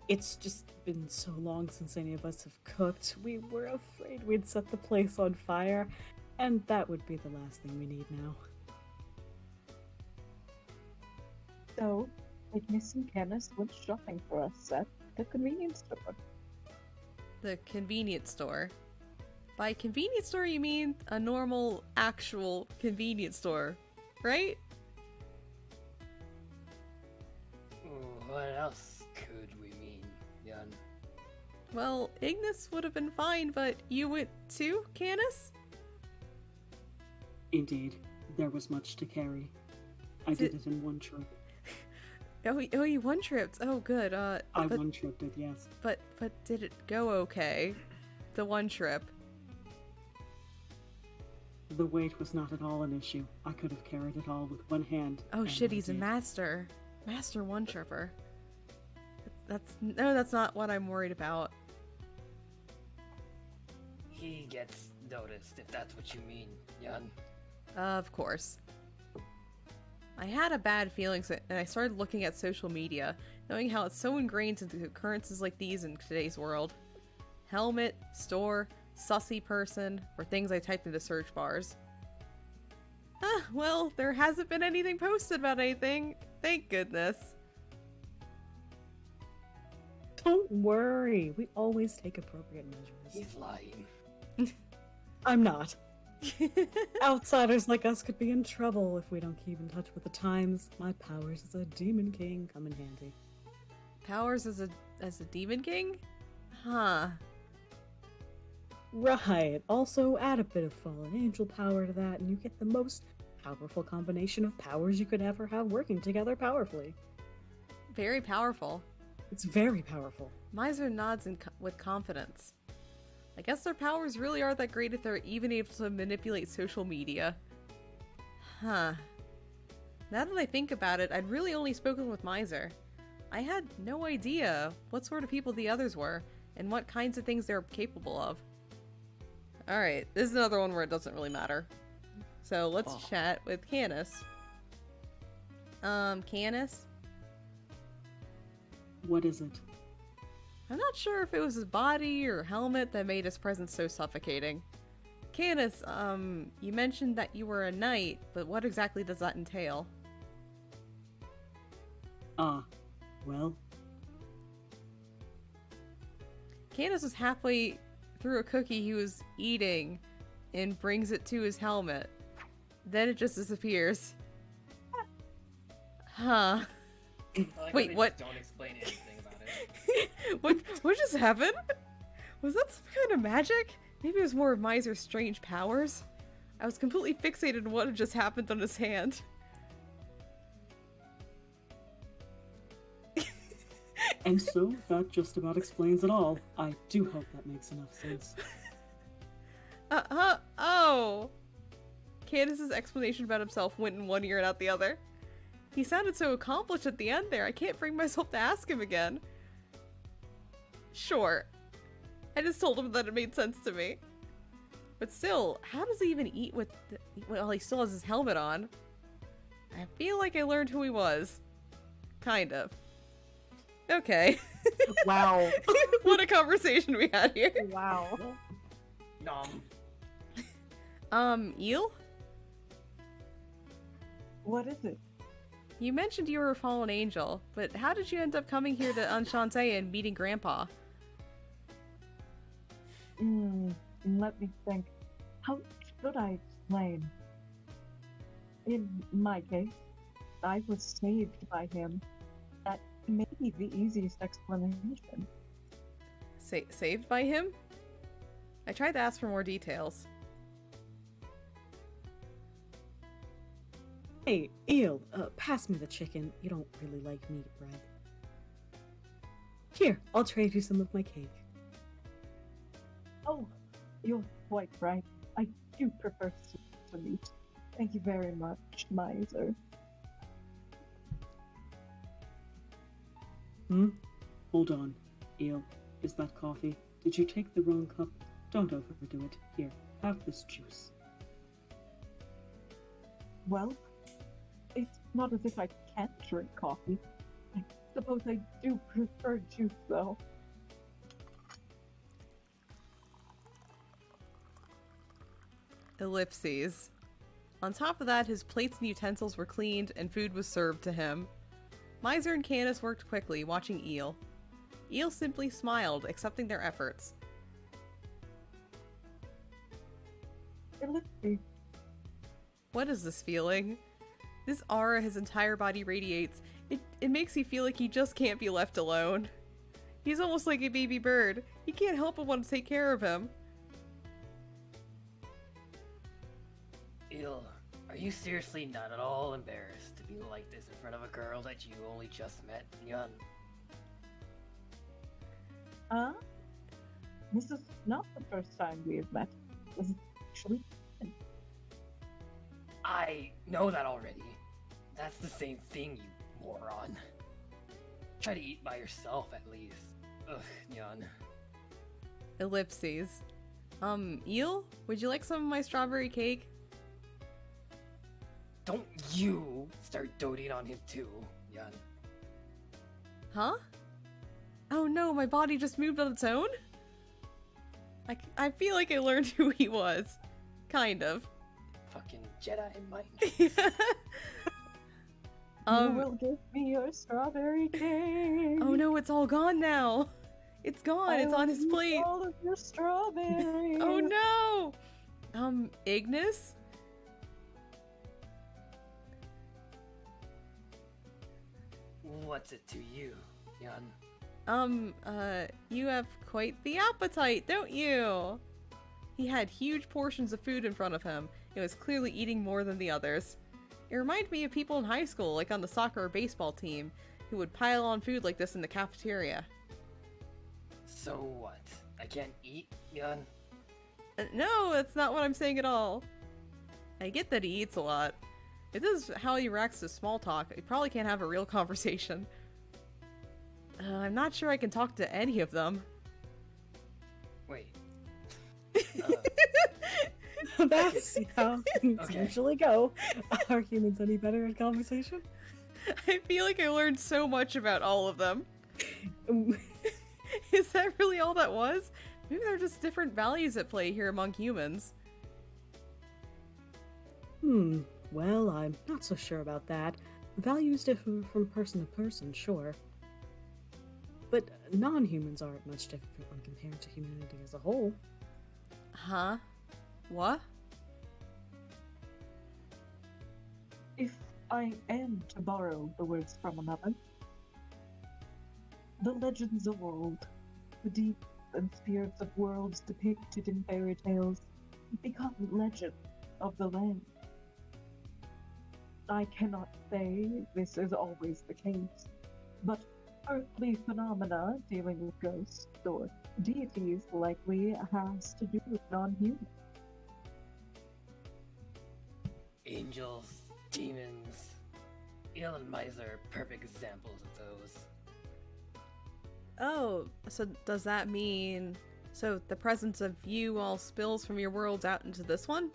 It's just been so long since any of us have cooked. We were afraid we'd set the place on fire, and that would be the last thing we need now. So, Ignis and Kenneth went shopping for us at the convenience store. The convenience store. By convenience store, you mean a normal, actual convenience store, right? What else could we mean, Yun? Well, Ignis would have been fine, but you went too, Canis? Indeed, there was much to carry. I did it in one trip. Oh, you one-tripped. Oh, good. I but, one-tripped it, yes. But did it go okay? The one trip. The weight was not at all an issue. I could have carried it all with one hand. Oh and shit, I he's a did. master. Master one-tripper. That's not what I'm worried about. He gets noticed, if that's what you mean, Yun. Of course. I had a bad feeling, and I started looking at social media, knowing how it's so ingrained into occurrences like these in today's world. Helmet, store, sussy person, or things I typed into search bars. Well, there hasn't been anything posted about anything. Thank goodness. Don't worry, we always take appropriate measures. He's lying. I'm not. Outsiders like us could be in trouble if we don't keep in touch with the times. My powers as a demon king come in handy. Powers as a demon king? Huh. Right. Also, add a bit of fallen angel power to that, and you get the most powerful combination of powers you could ever have working together powerfully. Very powerful. It's very powerful. Miser nods with confidence. I guess their powers really aren't that great if they're even able to manipulate social media. Huh. Now that I think about it, I'd really only spoken with Miser. I had no idea what sort of people the others were, and what kinds of things they're capable of. Alright, this is another one where it doesn't really matter. So let's chat with Canis. Canis? What is it? I'm not sure if it was his body or helmet that made his presence so suffocating. Canis, you mentioned that you were a knight, but what exactly does that entail? Well... Canis was halfway through a cookie he was eating and brings it to his helmet. Then it just disappears. Huh. Like Wait, they what? Don't explain anything about it. What just happened? Was that some kind of magic? Maybe it was more of Miser's strange powers? I was completely fixated on what had just happened on his hand. And so, that just about explains it all. I do hope that makes enough sense. Oh! Candace's explanation about himself went in one ear and out the other. He sounded so accomplished at the end there, I can't bring myself to ask him again. Sure. I just told him that it made sense to me. But still, how does he even eat with well, he still has his helmet on? I feel like I learned who he was. Kind of. Okay. Wow. What a conversation we had here. Wow. Eel? What is it? You mentioned you were a fallen angel, but how did you end up coming here to Enchante and meeting Grandpa? Let me think. How should I explain? In my case, I was saved by him. That may be the easiest explanation. Saved by him? I tried to ask for more details. Hey, Eel, pass me the chicken. You don't really like meat bread. Here, I'll trade you some of my cake. Oh, you're quite right. I do prefer soup to meat. Thank you very much, Miser. Hold on. Eel, is that coffee? Did you take the wrong cup? Don't overdo it. Here, have this juice. Well, it's not as if I can't drink coffee. I suppose I do prefer juice, though. Ellipses. On top of that, his plates and utensils were cleaned and food was served to him. Miser and Canis worked quickly, watching Eel. Eel simply smiled, accepting their efforts. Ellipses. What is this feeling? This aura his entire body radiates. It makes you feel like he just can't be left alone. He's almost like a baby bird. You can't help but want to take care of him. Eel, are you seriously not at all embarrassed to be like this in front of a girl that you only just met, Nyan? This is not the first time we have met. This is actually... I know that already. That's the same thing, you moron. Try to eat by yourself, at least. Ugh, Nyan. Ellipses. Eel? Would you like some of my strawberry cake? Don't you start doting on him too, Nyan. Huh? Oh no, my body just moved on its own? I feel like I learned who he was. Kind of. Fucking Jedi mind. You will give me your strawberry cake. Oh no, it's all gone now. It's gone. It's on his will eat plate. all of your strawberries. Oh no! Ignis? What's it to you, Nyan? You have quite the appetite, don't you? He had huge portions of food in front of him. He was clearly eating more than the others. It reminded me of people in high school, like on the soccer or baseball team, who would pile on food like this in the cafeteria. So what? I can't eat, Yun? No, that's not what I'm saying at all. I get that he eats a lot. If this is how he reacts to small talk, he probably can't have a real conversation. I'm not sure I can talk to any of them. Wait. That's how things Okay. usually go. Are humans any better at conversation? I feel like I learned so much about all of them. Is that really all that was? Maybe there are just different values at play here among humans. Well, I'm not so sure about that. Values differ from person to person, sure. But non-humans aren't much different when compared to humanity as a whole. Huh? What? If I am to borrow the words from another, the legends of old, the deep and spirits of worlds depicted in fairy tales, become legends of the land. I cannot say this is always the case, but earthly phenomena dealing with ghosts or deities likely has to do with non-humans. Angels, demons. Eel and Miser are perfect examples of those. Oh, so does that mean... So the presence of you all spills from your worlds out into this one?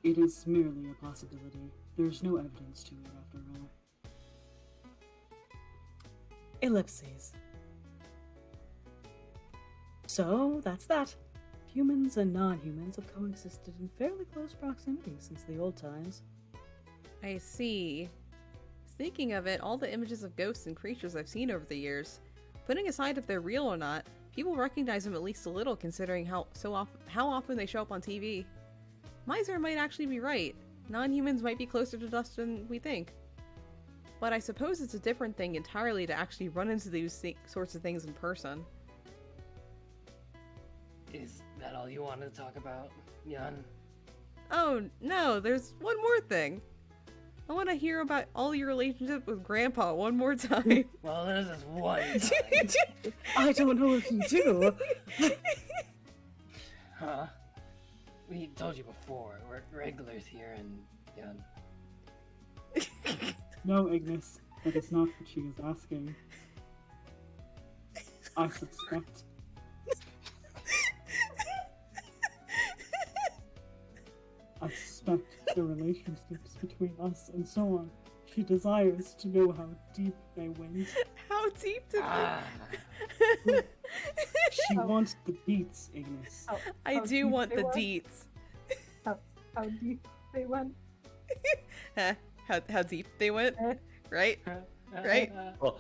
It is merely a possibility. There's no evidence to it, after all. Ellipses. So, that's that. Humans and non-humans have coexisted in fairly close proximity since the old times. I see. Thinking of it, all the images of ghosts and creatures I've seen over the years, putting aside if they're real or not, people recognize them at least a little considering how often they show up on TV. Miser might actually be right. Non-humans might be closer to dust than we think. But I suppose it's a different thing entirely to actually run into these sorts of things in person. Is that all you wanted to talk about, Yun? Oh, no, there's one more thing. I want to hear about all your relationship with Grandpa one more time. Well, this is one time. I don't know if you do. Huh? We told you before, we're regulars here in Yun. No, Ignis, that is not what she is asking. I suspect. I suspect the relationships between us and so on. She desires to know how deep they went. How deep did Ah, She wants the beats, Ignis. I How do deep want they the went? deets. How deep they went? How deep they went, Eh. right? Right? Oh,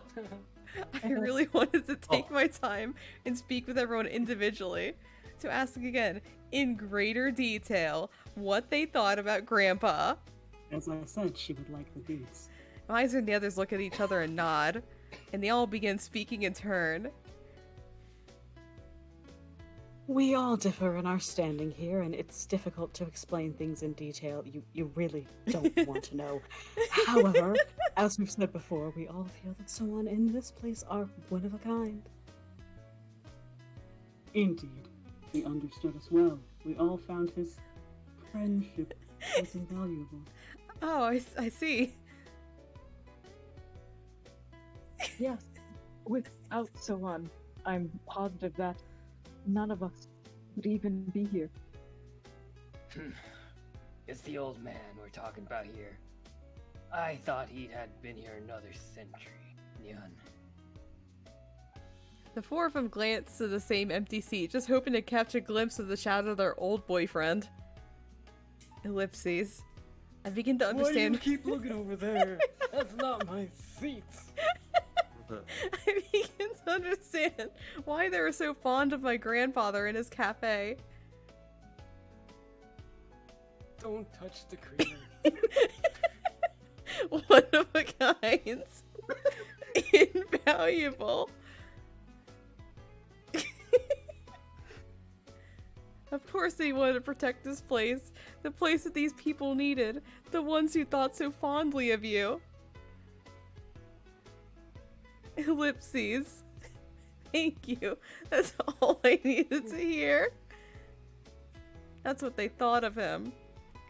I really wanted to take my time and speak with everyone individually to ask again, in greater detail, what they thought about Grandpa. As I said, she would like the beats. Miser and the others look at each other and nod, and they all begin speaking in turn. We all differ in our standing here, and it's difficult to explain things in detail. You really don't want to know. However, as we've said before, we all feel that someone in this place are one of a kind. Indeed, he understood us well. We all found his friendship was invaluable. Oh, I see. Yes, without Soan, I'm positive that none of us would even be here. it's the old man we're talking about here. I thought he had been here another century, Yun. The four of them glance to the same empty seat, just hoping to catch a glimpse of the shadow of their old boyfriend. Ellipses. I begin to understand. keep looking over there? That's not my seat. I begin to understand why they were so fond of my grandfather in his cafe. Don't touch the creature. One of a kind. Invaluable. Of course they wanted to protect this place. The place that these people needed. The ones who thought so fondly of you. Ellipses. Thank you. That's all I needed to hear. That's what they thought of him.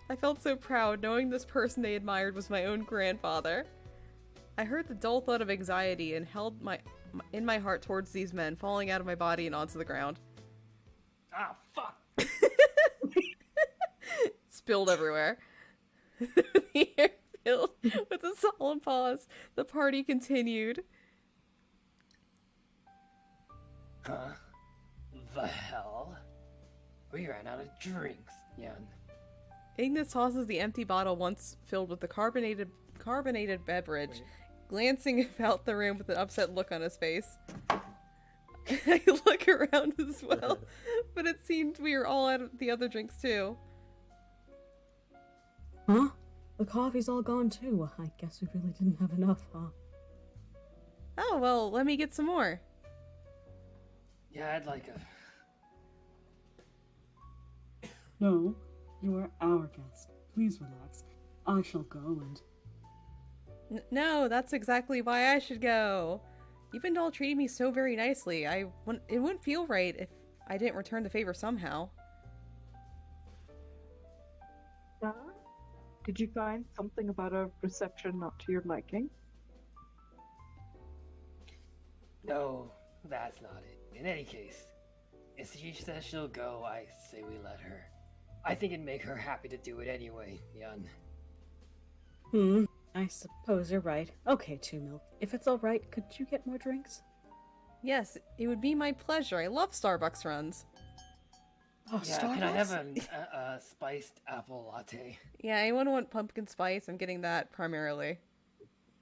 I felt so proud knowing this person they admired was my own grandfather. I heard the dull thud of anxiety and held in my heart towards these men, falling out of my body and onto the ground. Ah, fuck! Spilled everywhere. The air filled with a solemn pause. The party continued. Huh? The hell? We ran out of drinks, Yan. Ignis tosses the empty bottle once filled with the carbonated beverage, glancing about the room with an upset look on his face. I look around as well, but it seemed we were all out of the other drinks too. Huh? The coffee's all gone too. I guess we really didn't have enough, huh? Oh, well, let me get some more. Yeah, I'd like a... No, you are our guest. Please relax. I shall go and... No, that's exactly why I should go. You've been all treating me so very nicely. It wouldn't feel right if I didn't return the favor somehow. Did you find something about our reception not to your liking? No, that's not it. In any case, if she says she'll go, I say we let her. I think it'd make her happy to do it anyway, Yun. I suppose you're right. Okay, Two Milk. If it's alright, could you get more drinks? Yes, it would be my pleasure. I love Starbucks runs. Oh, Yeah, Starbucks? can I have a spiced apple latte? Yeah, anyone want pumpkin spice? I'm getting that primarily.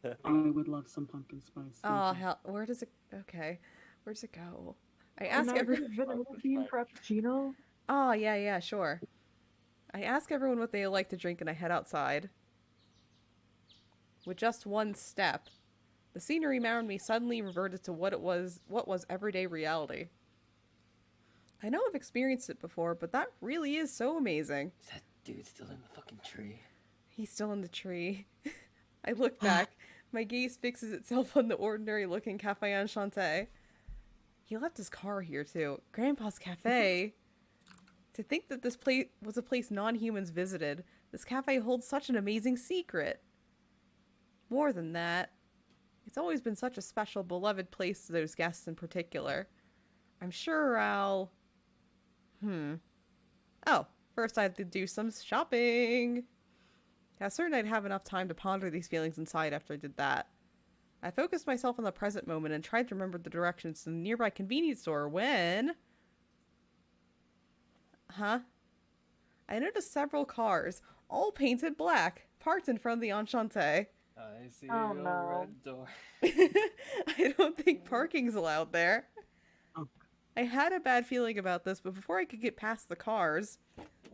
I would love some pumpkin spice. thank Oh, you. hell. Where does it... Okay. Where does it go? I ask Can I everyone... get a vanilla bean frappuccino? Oh, yeah, sure. I ask everyone what they like to drink and I head outside. With just one step, the scenery around me suddenly reverted to what was everyday reality. I know I've experienced it before, but that really is so amazing. Is that dude still in the fucking tree? He's still in the tree. I look back. My gaze fixes itself on the ordinary-looking Café Enchante. He left his car here, too. Grandpa's Cafe. To think that this place was a place non-humans visited, this cafe holds such an amazing secret. More than that, it's always been such a special, beloved place to those guests in particular. I'm sure I'll... Oh, first I have to do some shopping. I was certain I'd have enough time to ponder these feelings inside after I did that. I focused myself on the present moment and tried to remember the directions to the nearby convenience store when... Huh? I noticed several cars, all painted black, parked in front of the Enchante. I see Oh, your no. red door. I don't think parking's allowed there. Oh. I had a bad feeling about this, but before I could get past the cars,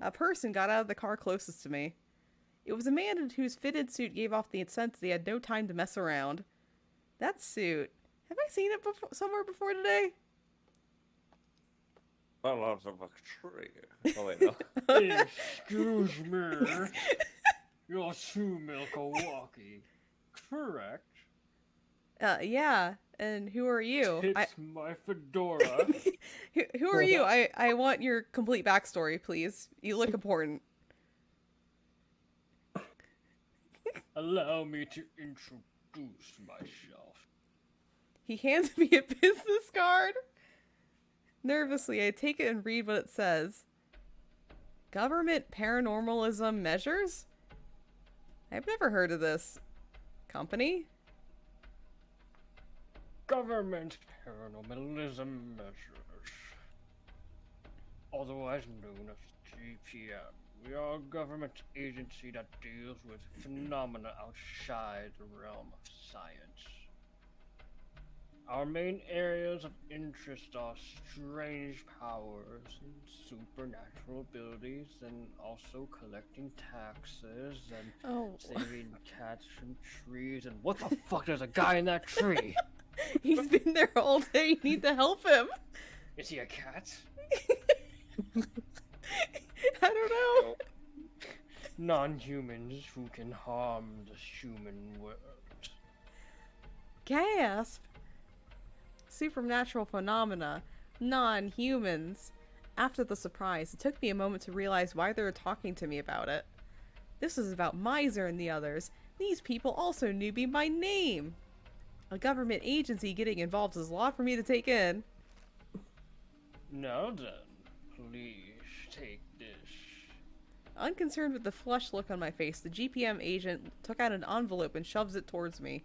a person got out of the car closest to me. It was a man whose fitted suit gave off the sense that he had no time to mess around. That suit. Have I seen it somewhere before today? Fell out of a tree. Oh, wait, no. Excuse me. You're Two Milk Milwaukee, correct? Yeah. And who are you? It's my fedora. Who are you? I want your complete backstory, please. You look important. Allow me to introduce myself. He hands me a business card. Nervously, I take it and read what it says. Government paranormalism measures? I've never heard of this company. Government Paranormalism Measures, otherwise known as GPM. We are a government agency that deals with phenomena outside the realm of science. Our main areas of interest are strange powers and supernatural abilities, and also collecting taxes and saving cats from trees. And what the fuck? There's a guy in that tree. He's been there all day. You need to help him. Is he a cat? I don't know. Non-humans who can harm the human world. Gasp! Supernatural phenomena. Non-humans. After the surprise, it took me a moment to realize why they were talking to me about it. This was about Miser and the others. These people also knew me by name. A government agency getting involved is a lot for me to take in. Now then, please take this. Unconcerned with the flushed look on my face, the GPM agent took out an envelope and shoves it towards me.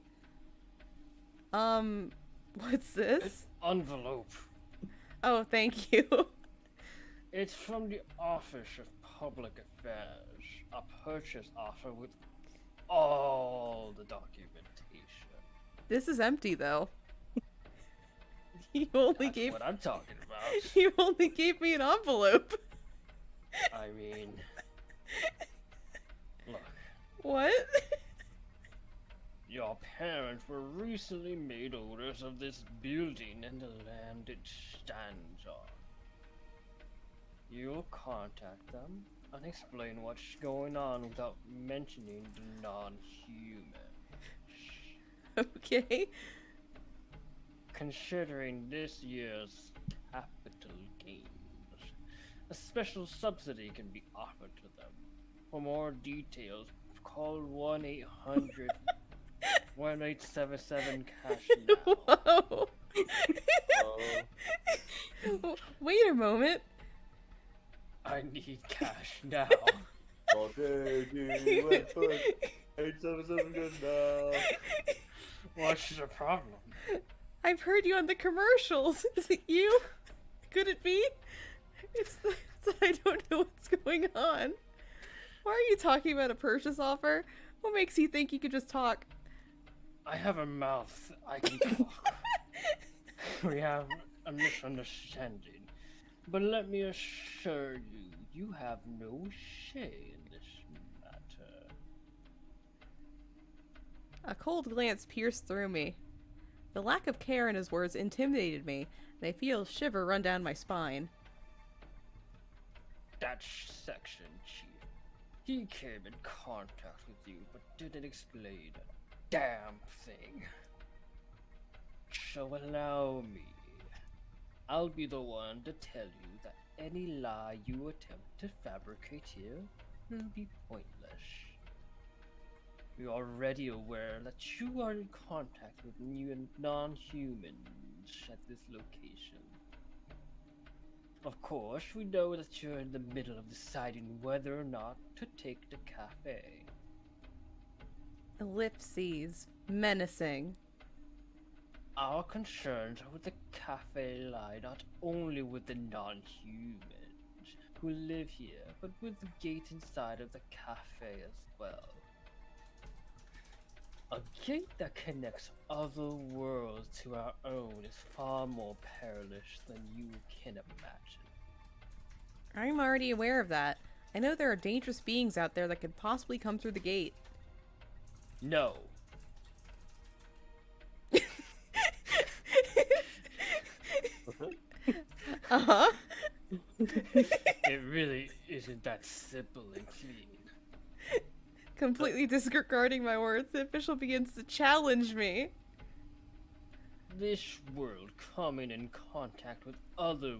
What's this? Envelope. Oh, thank you. It's from the Office of Public Affairs. A purchase offer with all the documentation. This is empty, though. You only That's gave what I'm talking about. you only gave me an envelope. I mean, look, What? your parents were recently made owners of this building and the land it stands on. You'll contact them and explain what's going on without mentioning the non-human. Okay. Considering this year's capital gains, a special subsidy can be offered to them. For more details, call 1-800-1877-CASH now. Whoa. Oh, Wait a moment. I need cash now. okay, dude, let's put 877 good now. What's the problem? I've heard you on the commercials. Is it you? Could it be? It's that I don't know what's going on. Why are you talking about a purchase offer? What makes you think you could just talk? I have a mouth. I can talk. We have a misunderstanding. But let me assure you, you have no say in this matter. A cold glance pierced through me. The lack of care in his words intimidated me, and I feel a shiver run down my spine. That section chief. He came in contact with you, but didn't explain a damn thing. So allow me. I'll be the one to tell you that any lie you attempt to fabricate here will be pointless. You're already aware that you are in contact with new non-humans at this location. Of course, we know that you're in the middle of deciding whether or not to take the cafe. Ellipses. Menacing. Our concerns are with the cafe lie not only with the non-humans who live here, but with the gate inside of the cafe as well. A gate that connects other worlds to our own is far more perilous than you can imagine. I'm already aware of that. I know there are dangerous beings out there that could possibly come through the gate. No. Uh-huh. It really isn't that simple and clean. Completely disregarding my words, the official begins to challenge me. This world coming in contact with other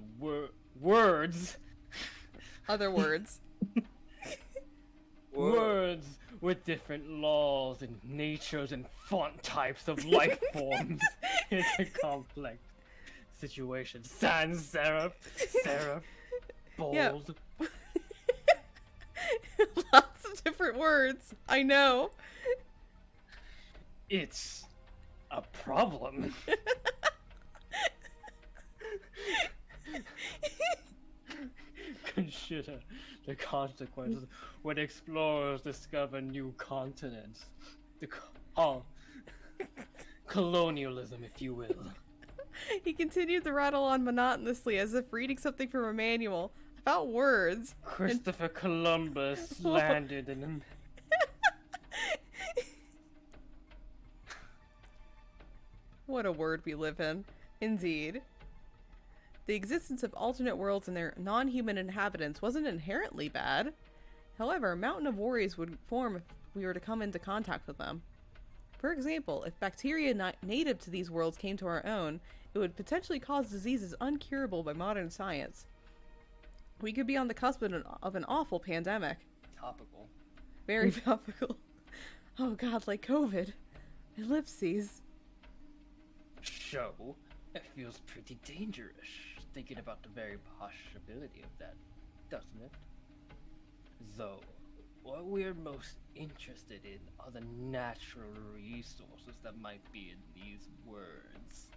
words. Other words. Words with different laws and natures and font types of life forms. It's a complex situation. Sans serif, serif, bold. Yeah. Lots of different words. I know. It's a problem. Consider the consequences when explorers discover new continents. Colonialism, if you will. He continued to rattle on monotonously as if reading something from a manual about words. Christopher Columbus landed in... What a word we live in. Indeed. The existence of alternate worlds and their non-human inhabitants wasn't inherently bad. However, a mountain of worries would form if we were to come into contact with them. For example, if bacteria native to these worlds came to our own, it would potentially cause diseases uncurable by modern science. We could be on the cusp of an awful pandemic. Topical. Very topical. Oh god, like COVID. Ellipses. So, it feels pretty dangerous, thinking about the very possibility of that, doesn't it? Though, what we're most interested in are the natural resources that might be in these words.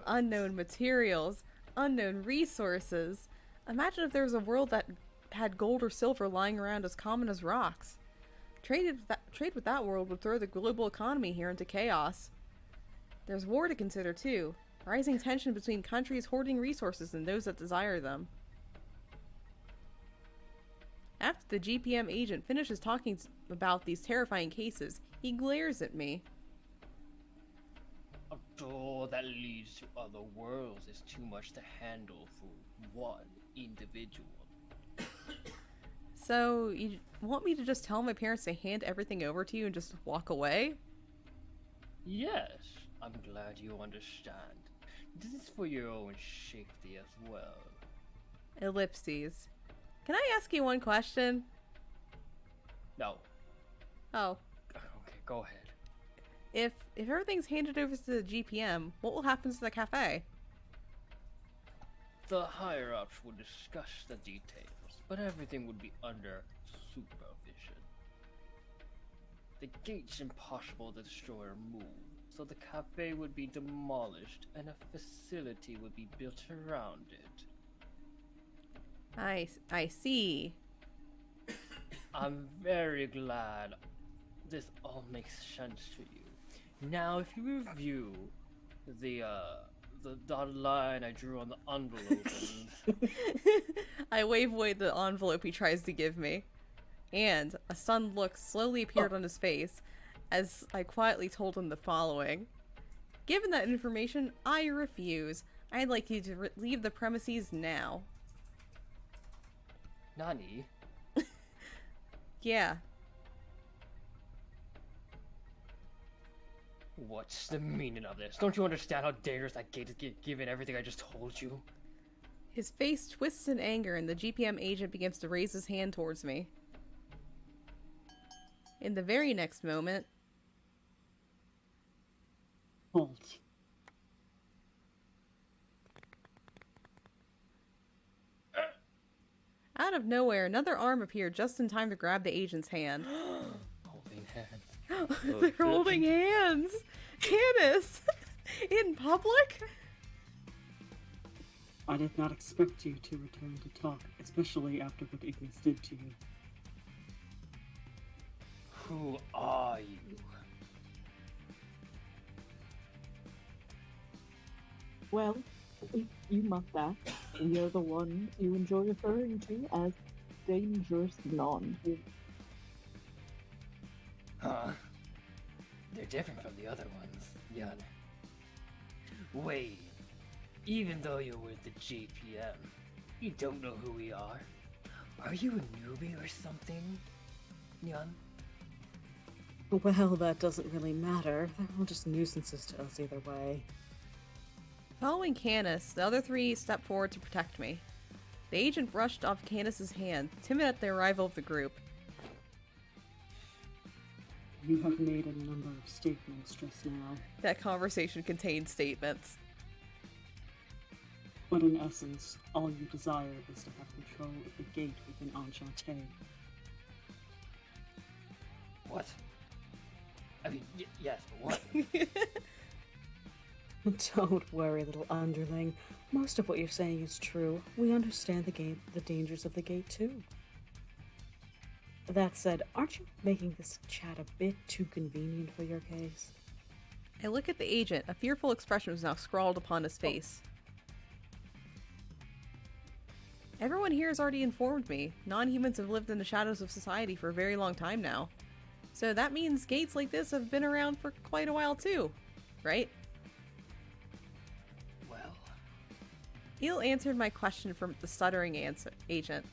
Unknown materials, unknown resources. Imagine if there was a world that had gold or silver lying around as common as rocks. Trade with that world would throw the global economy here into chaos. There's war to consider too. Rising tension between countries hoarding resources and those that desire them. After the GPM agent finishes talking about these terrifying cases, he glares at me. A door that leads to other worlds is too much to handle for one individual. So, you want me to just tell my parents to hand everything over to you and just walk away? Yes, I'm glad you understand. This is for your own safety as well. Ellipses. Can I ask you one question? No. Oh. Okay, go ahead. If everything's handed over to the GPM, what will happen to the cafe? The higher-ups will discuss the details, but everything would be under supervision. The gate's impossible to destroy or move, so the cafe would be demolished and a facility would be built around it. I see. I'm very glad this all makes sense to you. Now, if you review the dotted line I drew on the envelope and... I wave away the envelope he tries to give me. And a stunned look slowly appeared on his face as I quietly told him the following. Given that information, I refuse. I'd like you to leave the premises now. Nani? Yeah. What's the meaning of this? Don't you understand how dangerous that gate is given everything I just told you? His face twists in anger and the GPM agent begins to raise his hand towards me. In the very next moment... Halt. Out of nowhere, another arm appeared just in time to grab the agent's hand. Holding hands. They're holding hands! Canis! In public? I did not expect you to return to talk, especially after what Ignis did to you. Who are you? Well, if you must ask, we are the ones you enjoy referring to as dangerous non-humans. Huh? They're different from the other ones, Yun. Wait, even though you're with the GPM, you don't know who we are? Are you a newbie or something, Yun? Well, that doesn't really matter. They're all just nuisances to us either way. Following Canis, the other three stepped forward to protect me. The agent brushed off Canis's hand, timid at the arrival of the group. You have made a number of statements just now, That conversation contained statements. but in essence, all you desire is to have control of the gate within Enchante. What? I mean, yes, but what? Don't worry, little underling. Most of what you're saying is true. We understand the dangers of the gate too. That said, aren't you making this chat a bit too convenient for your case? I look at the agent. A fearful expression was now scrawled upon his face. Everyone here has already informed me. Non-humans have lived in the shadows of society for a very long time now. So that means gates like this have been around for quite a while too, right? Well, Eel answered my question from the stuttering agent.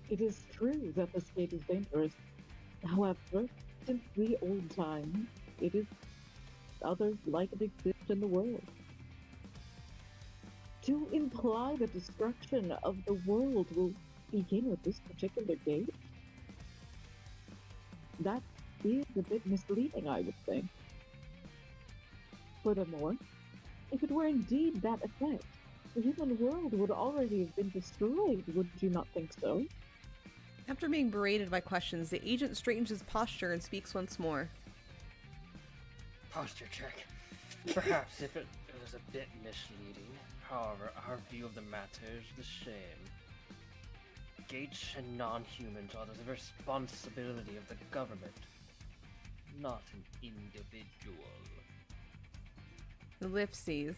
It is true that the state is dangerous. However, since the old times, it is others like it exist in the world. To imply the destruction of the world will begin with this particular gate? That is a bit misleading, I would think. Furthermore, if it were indeed that effect, the human world would already have been destroyed, would you not think so? After being berated by questions, the agent straightens his posture and speaks once more. Posture check. Perhaps if it was a bit misleading. However, our view of the matter is the same. Gates and non-humans are the responsibility of the government, not an individual. The Lipsies.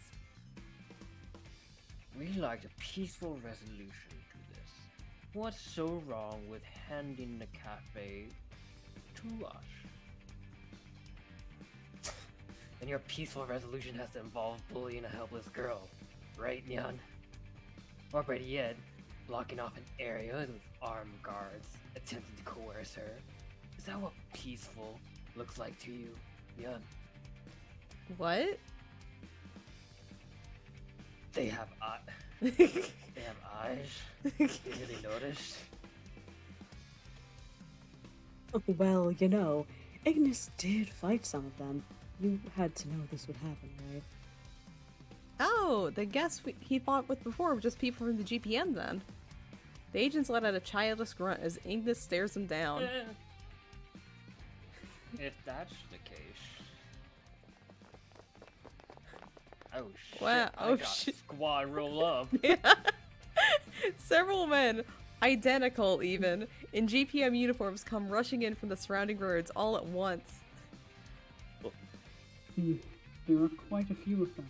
We like a peaceful resolution to this. What's so wrong with handing the cafe to us? And your peaceful resolution has to involve bullying a helpless girl, right, Nyan? Or better yet, blocking off an area with armed guards, attempting to coerce her. Is that what peaceful looks like to you, Nyan? What? They have eyes. Did they notice? Well, you know, Ignis did fight some of them. You had to know this would happen, right? Oh, the guests he fought with before were just people from the GPM then. The agents let out a childish grunt as Ignis stares him down. If that's the case. Oh shit. Wow. I Oh got shit. Squad roll up. Yeah. Several men, identical even, in GPM uniforms come rushing in from the surrounding roads all at once. There are quite a few of them,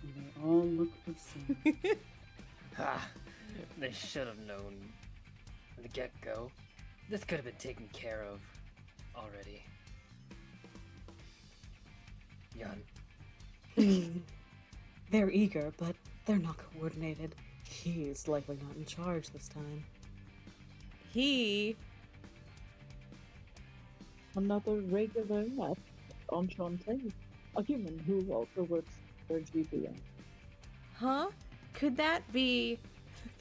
and they all look the same. Ha! They should have known from the get-go. This could have been taken care of already. Yun. They're eager, but they're not coordinated. He's likely not in charge this time. Another regular Enchante, a human who also works for GPM. Huh? Could that be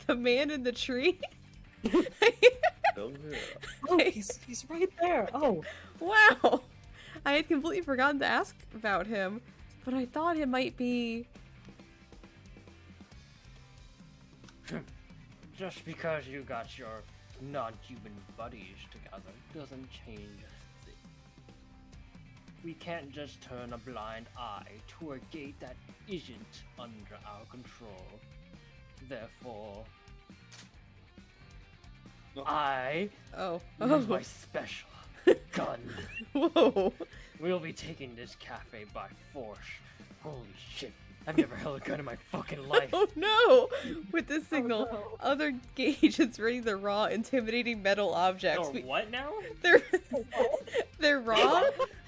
the man in the tree? Oh, yeah. Oh, he's right there. Oh, Wow! I had completely forgotten to ask about him, but I thought it might be... Just because you got your non-human buddies together doesn't change a thing. We can't just turn a blind eye to a gate that isn't under our control. Therefore, I Oh. use my special gun. Whoa! We'll be taking this cafe by force. Holy shit. I've never held a gun in my fucking life. Oh no! With this signal, no. other agents ready the raw, intimidating metal objects. Or what now? They're they're raw.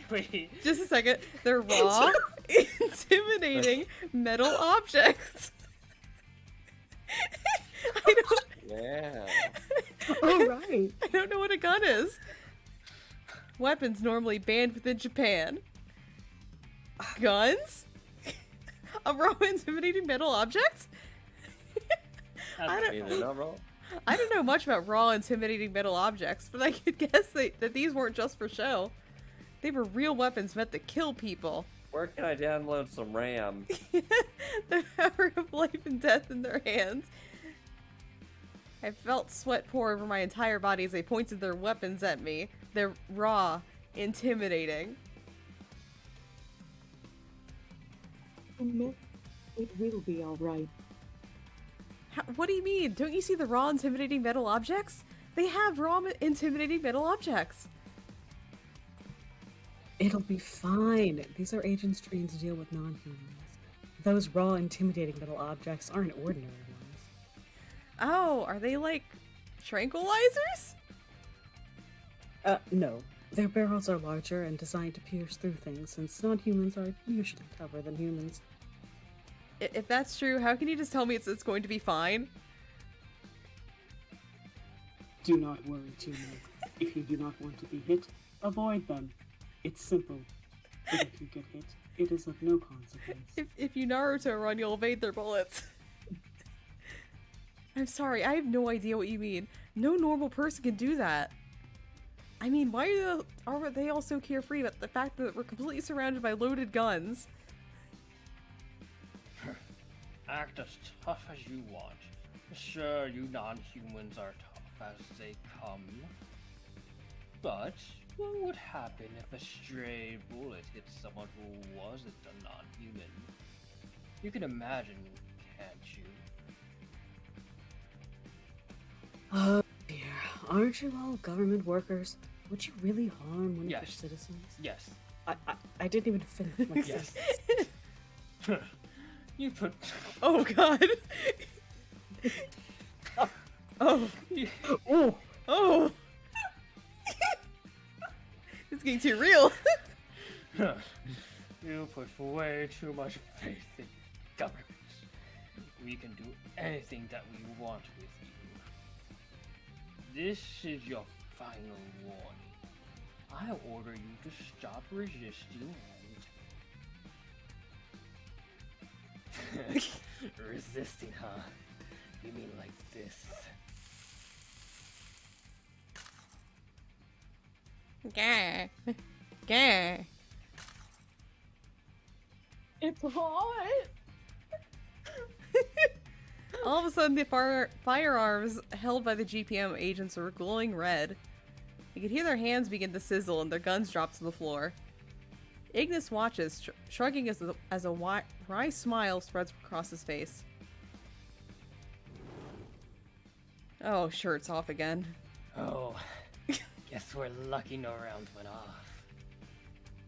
Wait. Just a second. They're raw, intimidating metal objects. Yeah. all right. I don't know what a gun is. Weapons normally banned within Japan. Guns? A raw, intimidating metal object? I don't- Either not wrong. I don't know much about raw, intimidating metal objects, but I could guess that these weren't just for show. They were real weapons meant to kill people. Where can I download some RAM? The power of life and death in their hands. I felt sweat pour over my entire body as they pointed their weapons at me. They're raw, intimidating. Miss, it will be alright. What do you mean? Don't you see the raw, intimidating metal objects? They have raw, intimidating metal objects. It'll be fine. These are agents trained to deal with non-humans. Those raw, intimidating metal objects aren't ordinary ones. Oh, are they like tranquilizers? No. Their barrels are larger and designed to pierce through things, since non-humans are usually tougher than humans. If that's true, how can you just tell me it's going to be fine? Do not worry too much. If you do not want to be hit, avoid them. It's simple. But if you get hit, it is of no consequence. If you Naruto run, you'll evade their bullets. I'm sorry, I have no idea what you mean. No normal person can do that. I mean, why are they all so carefree about the fact that we're completely surrounded by loaded guns? Act as tough as you want. Sure, you non-humans are tough as they come. But what would happen if a stray bullet hit someone who wasn't a non-human? You can imagine, can't you? Oh dear, aren't you all government workers? Would you really harm one of your Yes. citizens? Yes. I didn't even finish my Yes. sentence. You put... Oh god. Oh. Oh! Oh. It's getting too real. You put way too much faith in government. We can do anything that we want with you. This is your final warning. I order you to stop resisting and... Resisting, huh? You mean like this? Gah. Gah. It's hot. All of a sudden, the firearms held by the GPM agents were glowing red. You could hear their hands begin to sizzle and their guns drop to the floor. Ignis watches, shrugging as a wry smile spreads across his face. Oh, shirt's off again. Oh, guess we're lucky no round went off.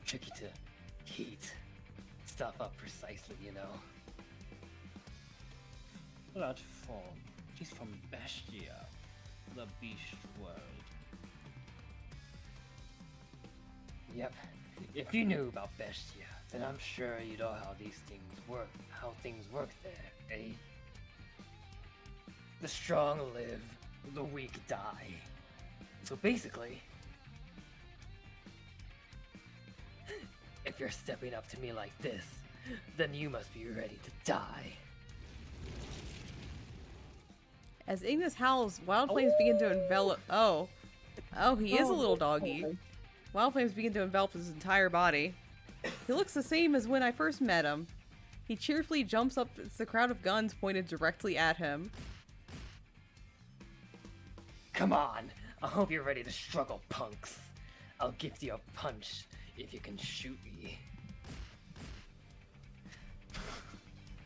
Tricky to heat stuff up precisely, you know. That form, she's from Bestia, the beast world. Yep, if you knew about Bestia, then I'm sure you know how things work there, eh? The strong live, the weak die. So basically, if you're stepping up to me like this, then you must be ready to die. As Ignis howls, wild flames begin to envelop. Oh, he is a little doggy. Wild flames begin to envelop his entire body. He looks the same as when I first met him. He cheerfully jumps up as the crowd of guns pointed directly at him. Come on, I hope you're ready to struggle, punks. I'll gift you a punch if you can shoot me.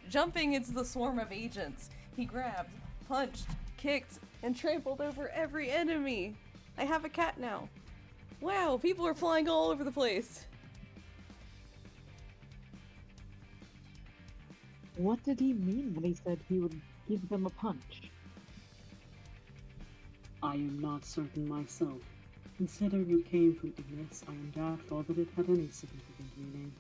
Jumping into the swarm of agents, he grabbed, punched, kicked, and trampled over every enemy. I have a cat now. Wow, people are flying all over the place. What did he mean when he said he would give them a punch? I am not certain myself. Considering it came from Ignis, I am doubtful that it had any significant meaning.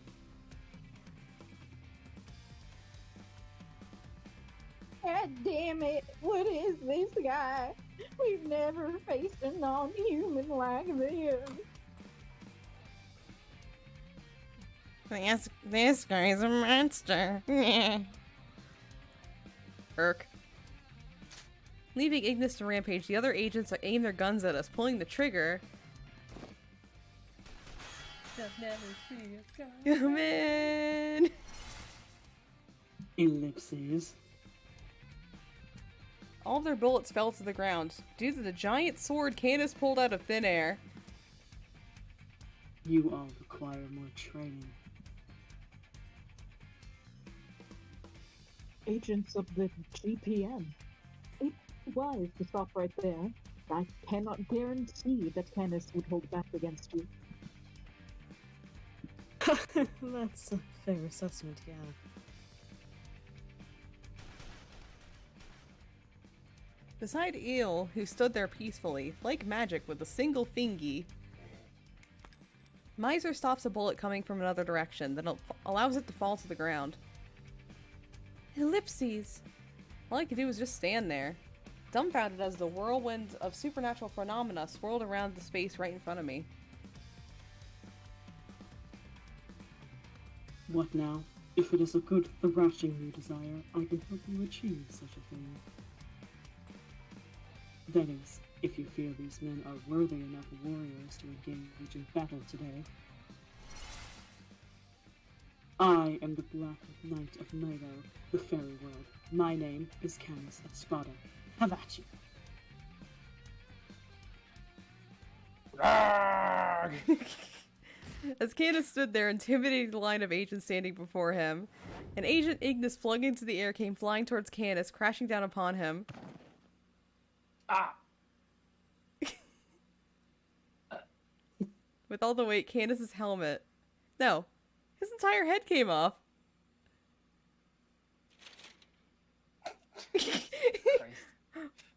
God damn it! What is this guy? We've never faced a non-human like this. This guy's a monster. Irk. Leaving Ignis to rampage, the other agents aim their guns at us, pulling the trigger. Come in! Ellipses. All of their bullets fell to the ground due to the giant sword Candace pulled out of thin air. You all require more training. Agents of the GPM. It's wise to stop right there. I cannot guarantee that Canis would hold back against you. That's a fair assessment, yeah. Beside Eel, who stood there peacefully, like magic with a single thingy, Miser stops a bullet coming from another direction, then allows it to fall to the ground. Ellipses! All I could do was just stand there, dumbfounded as the whirlwind of supernatural phenomena swirled around the space right in front of me. What now? If it is a good thrashing you desire, I can help you achieve such a thing. That is, if you fear these men are worthy enough warriors to engage in battle today. I am the Black Knight of Nido, the fairy world. My name is Canis Espada. Have at you. As Canis stood there, intimidating the line of agents standing before him, an Agent Ignis flung into the air came flying towards Canis, crashing down upon him. Ah! With all the weight, Canis' helmet... No, his entire head came off.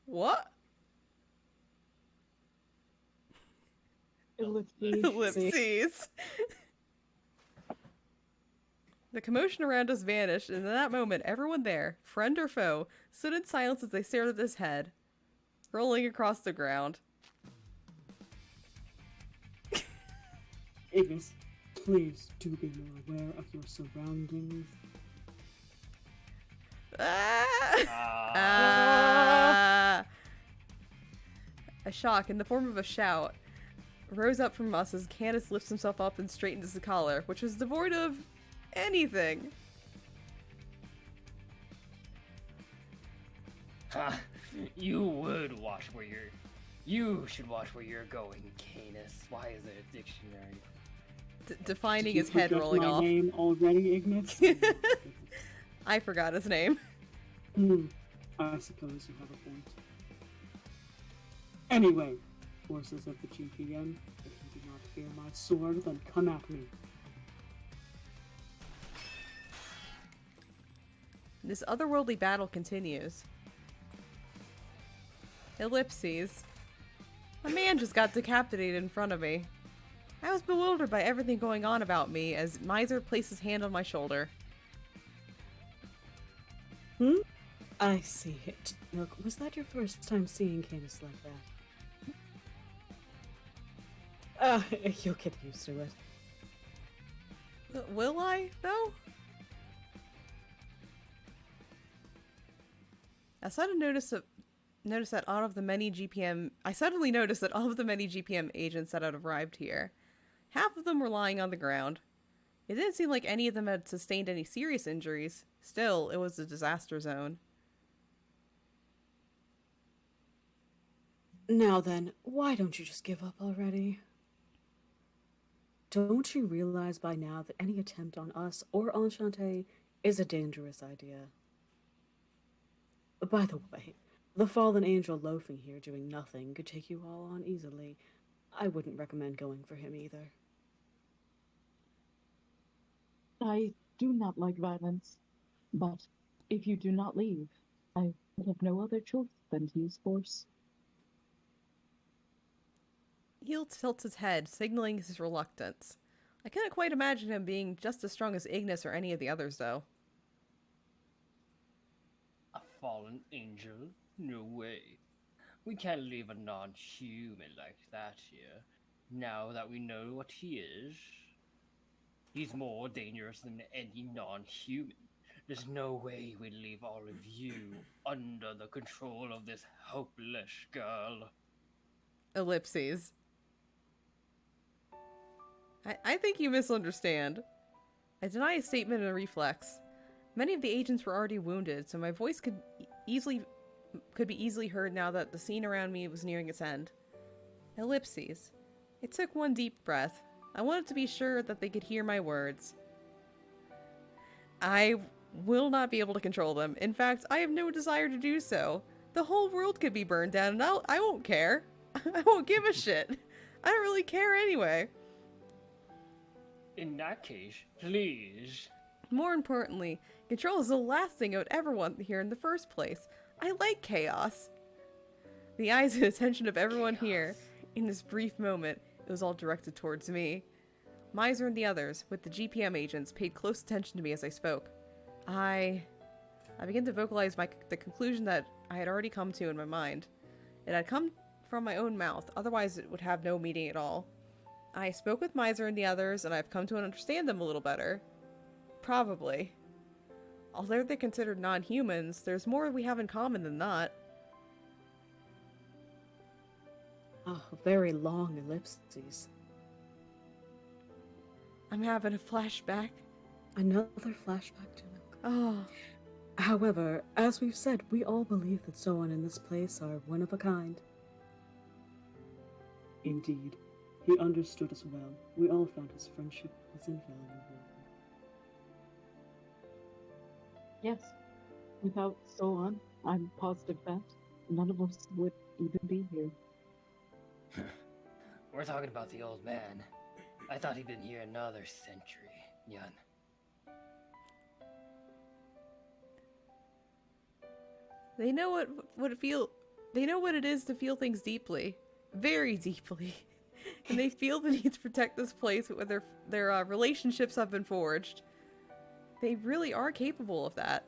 What? Ellipses. Ellipses. The commotion around us vanished, and in that moment, everyone there, friend or foe, stood in silence as they stared at his head, rolling across the ground. Ignis, please do be more aware of your surroundings. A shock, in the form of a shout, rose up from us as Canis lifts himself up and straightens the collar, which was devoid of anything. Ha! You would watch where you're... You should watch where you're going, Canis. Why is it a dictionary? Defining Did you his head forget rolling my off. name already, Ignis? I forgot his name. I suppose you have a point. Anyway, forces of the GPM, if you do not fear my sword, then come at me. This otherworldly battle continues. Ellipses. A man just got decapitated in front of me. I was bewildered by everything going on about me as Miser placed his hand on my shoulder. I see it. Look, was that your first time seeing Canis like that? You'll get used to it. Will I, though? I suddenly noticed that all of the many GPM... I suddenly noticed that all of the many GPM agents that had arrived here, half of them were lying on the ground. It didn't seem like any of them had sustained any serious injuries. Still, it was a disaster zone. Now then, why don't you just give up already? Don't you realize by now that any attempt on us or Enchante is a dangerous idea? By the way, the fallen angel loafing here doing nothing could take you all on easily. I wouldn't recommend going for him either. I do not like violence, but if you do not leave, I will have no other choice than to use force. He'll tilt his head, signaling his reluctance. I couldn't quite imagine him being just as strong as Ignis or any of the others, though. A fallen angel? No way. We can't leave a non-human like that here, now that we know what he is. He's more dangerous than any non-human. There's no way we'd leave all of you under the control of this hopeless girl. Ellipses. I think you misunderstand. I deny a statement in a reflex. Many of the agents were already wounded, so my voice could be easily heard now that the scene around me was nearing its end. Ellipses. It took one deep breath. I wanted to be sure that they could hear my words. I will not be able to control them. In fact, I have no desire to do so. The whole world could be burned down, and I won't care. I won't give a shit. I don't really care anyway. In that case, please. More importantly, control is the last thing I would ever want here in the first place. I like chaos. The eyes and attention of everyone here, in this brief moment, it was all directed towards me. Miser and the others, with the GPM agents, paid close attention to me as I spoke. I began to vocalize the conclusion that I had already come to in my mind. It had come from my own mouth, otherwise it would have no meaning at all. I spoke with Miser and the others, and I've come to understand them a little better. Probably. Although they're considered non-humans, there's more we have in common than that. Ah, very long ellipses. I'm having a flashback. Another flashback to Milk. Oh. However, as we've said, we all believe that someone in this place are one of a kind. Indeed. He understood us well. We all found his friendship was invaluable. Yes. Without Soan, I'm positive that none of us would even be here. We're talking about the old man. I thought he'd been here another century, Yun. They know they know what it is to feel things deeply. Very deeply. And they feel the need to protect this place where their relationships have been forged. They really are capable of that.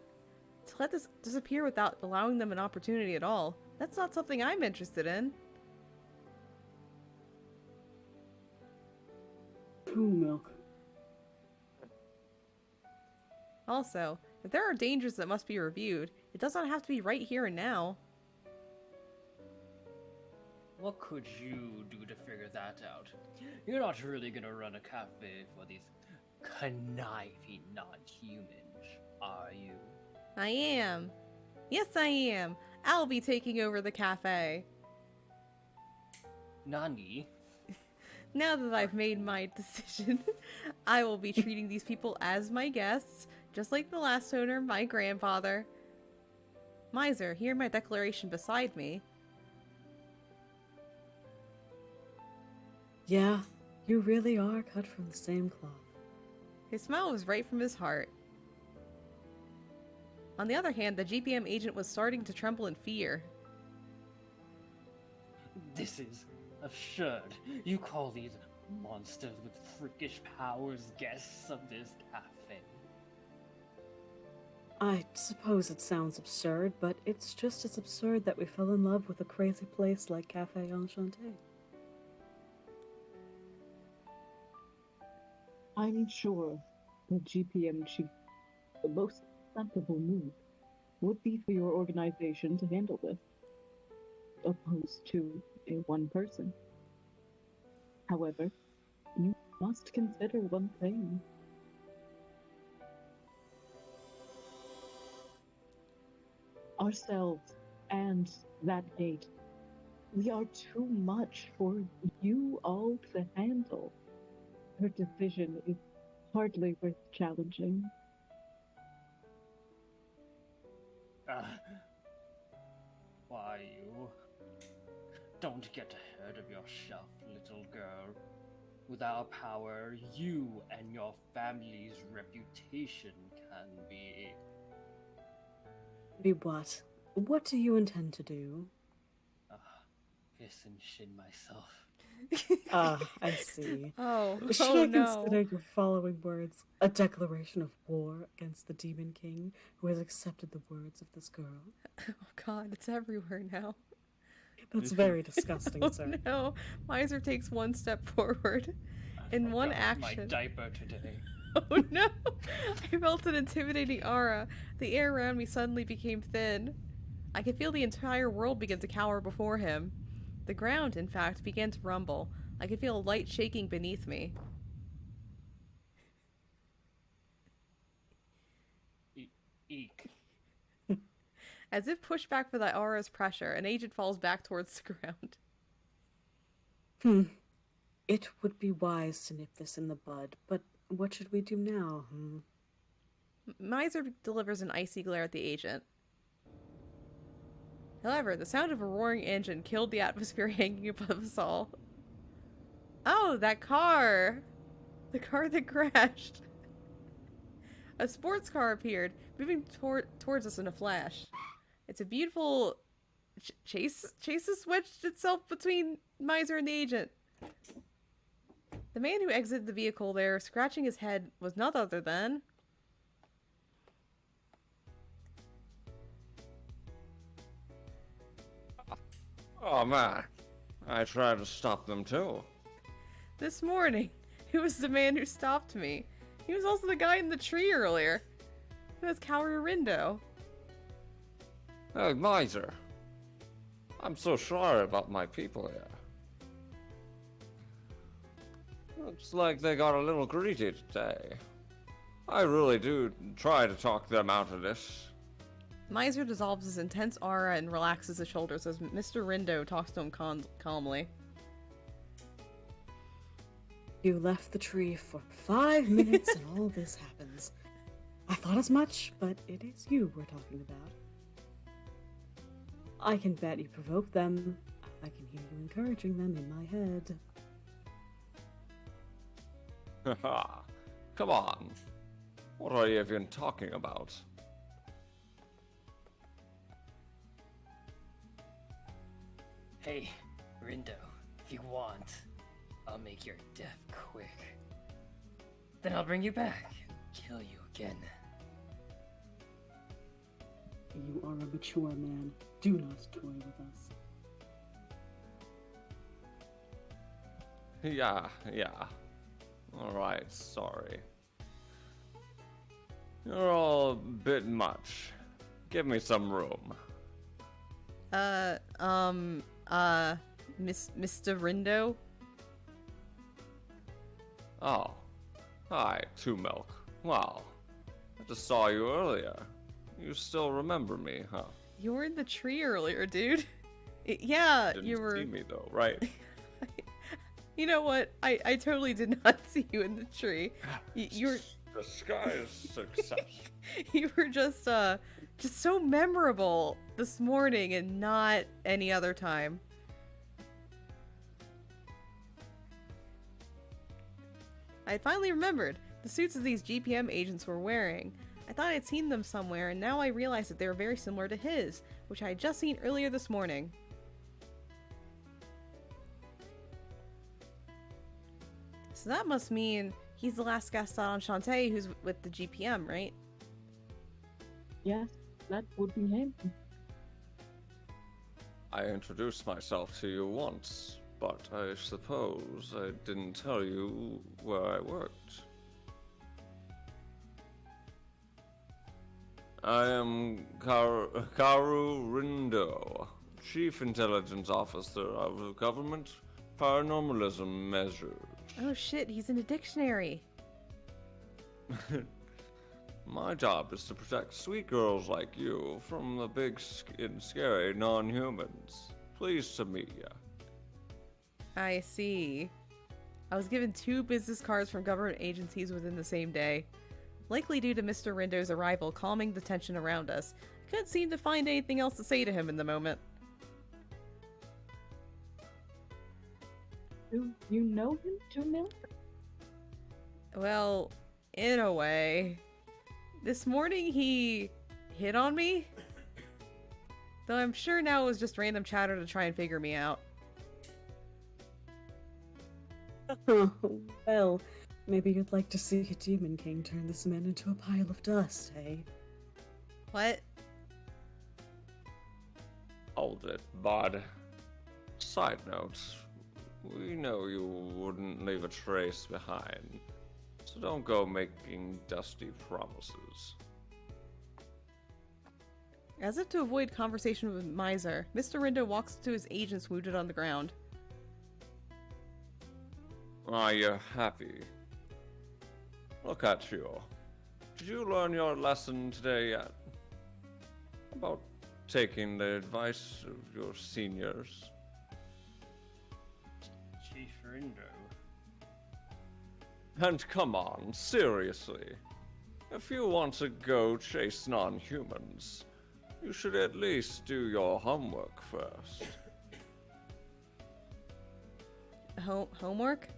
To let this disappear without allowing them an opportunity at all, that's not something I'm interested in. True, Milk. Also, if there are dangers that must be reviewed, it does not have to be right here and now. What could you do to figure that out? You're not really gonna run a cafe for these conniving non-humans, are you? I am. Yes, I am. I'll be taking over the cafe. Nani? Now that I've made my decision, I will be treating these people as my guests, just like the last owner, my grandfather. Miser, hear my declaration beside me. Yeah, you really are cut from the same cloth. His smile was right from his heart. On the other hand, the GPM agent was starting to tremble in fear. This is absurd. You call these monsters with freakish powers guests of this cafe? I suppose it sounds absurd, but it's just as absurd that we fell in love with a crazy place like Cafe Enchante. I'm sure the GPM chief, the most sensible move would be for your organization to handle this, opposed to a one person. However, you must consider one thing. Ourselves and that gate. We are too much for you all to handle. Her decision is hardly worth challenging. Why you? Don't get ahead of yourself, little girl. With our power, you and your family's reputation can be... Be what? What do you intend to do? Hiss and shin myself. I see. Should I consider your following words a declaration of war against the Demon King who has accepted the words of this girl? Oh god, it's everywhere now. That's very disgusting, Oh sir. no, Miser takes one step forward. In one action. My diaper today. Oh no! I felt an intimidating aura. The air around me suddenly became thin. I could feel the entire world begin to cower before him. The ground, in fact, began to rumble. I could feel a light shaking beneath me. Eek. As if pushed back by the aura's pressure, an agent falls back towards the ground. It would be wise to nip this in the bud, but what should we do now? Miser delivers an icy glare at the agent. However, the sound of a roaring engine killed the atmosphere hanging above us all. Oh, that car! The car that crashed. A sports car appeared, moving towards us in a flash. It's a beautiful... Chase has wedged itself between Miser and the agent. The man who exited the vehicle there, scratching his head, was none other than... Oh man, I tried to stop them too. This morning. It was the man who stopped me. He was also the guy in the tree earlier. It was Kaorindo. Hey, miser. I'm so sorry about my people here. Looks like they got a little greedy today. I really do try to talk them out of this. Miser dissolves his intense aura and relaxes his shoulders as Mr. Rindo talks to him calmly. You left the tree for 5 minutes and all this happens. I thought as much, but it is you we're talking about. I can bet you provoked them. I can hear you encouraging them in my head. Haha. Come on. What are you even talking about? Hey, Rindo, if you want, I'll make your death quick. Then I'll bring you back and kill you again. You are a mature man. Do not toy with us. Yeah. Alright, sorry. You're all a bit much. Give me some room. Mr. Rindo? Oh. Hi, Two Milk. Wow. I just saw you earlier. You still remember me, huh? You were in the tree earlier, dude. Yeah, Didn't you were... see me though, right? You know what? I totally did not see you in the tree. You were... Disguise success. You were just so memorable this morning and not any other time. I finally remembered the suits that these GPM agents were wearing. I thought I'd seen them somewhere, and now I realized that they were very similar to his, which I had just seen earlier this morning. So that must mean he's the last guest on Enchante who's with the GPM, right? Yes, that would be him. I introduced myself to you once, but I suppose I didn't tell you where I worked. I am Karu Rindo, Chief Intelligence Officer of Government Paranormalism Measures. Oh shit, he's in a dictionary. My job is to protect sweet girls like you from the big and scary non-humans. Pleased to meet ya. I see. I was given 2 business cards from government agencies within the same day. Likely due to Mr. Rindo's arrival calming the tension around us. I couldn't seem to find anything else to say to him in the moment. Do you know him, Two Milk? Well, in a way. This morning he hit on me. Though I'm sure now it was just random chatter to try and figure me out. Oh, well, maybe you'd like to see a Demon King turn this man into a pile of dust, hey? What? Hold it, bud. Side note, we know you wouldn't leave a trace behind, so don't go making dusty promises. As if to avoid conversation with Miser, Mr. Rindo walks to his agents wounded on the ground. Are you happy? Look at you. Did you learn your lesson today yet? About taking the advice of your seniors? Chief Rindo. And come on, seriously. If you want to go chase non-humans, you should at least do your homework first. Homework?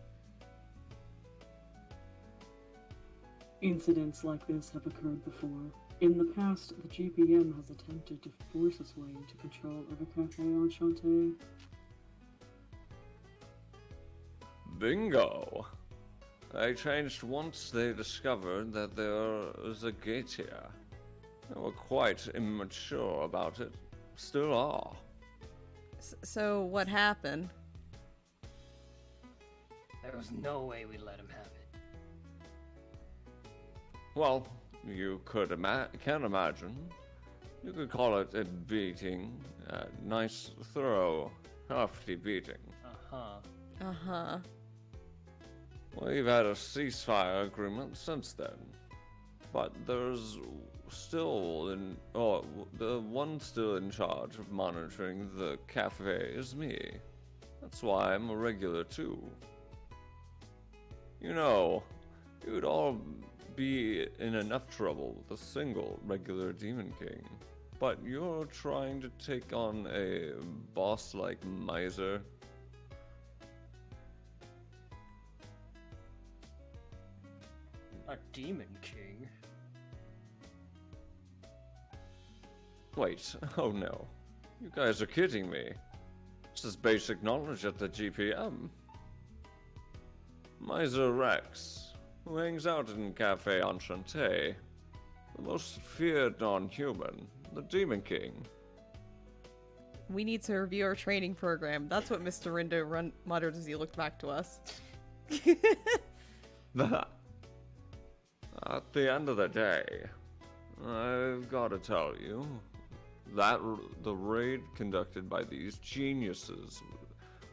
Incidents like this have occurred before. In the past, the GPM has attempted to force its way into control of a cafe Enchante. Bingo! They changed once they discovered that there was a gate here. They were quite immature about it. Still are. So what happened? There was no way we let him have it. Well, you can imagine. You could call it a beating. A nice, thorough, hefty beating. Uh-huh. Uh-huh. We've had a ceasefire agreement since then. But there's still the one still in charge of monitoring the cafe is me. That's why I'm a regular too. You know, you'd all be in enough trouble with a single regular Demon King. But you're trying to take on a boss like Miser. A Demon King? Wait, oh no. You guys are kidding me. This is basic knowledge at the GPM. Miser Rex, who hangs out in Cafe Enchante, the most feared non-human, the Demon King. We need to review our training program. That's what Mr. Rindo muttered as he looked back to us. At the end of the day, I've got to tell you that the raid conducted by these geniuses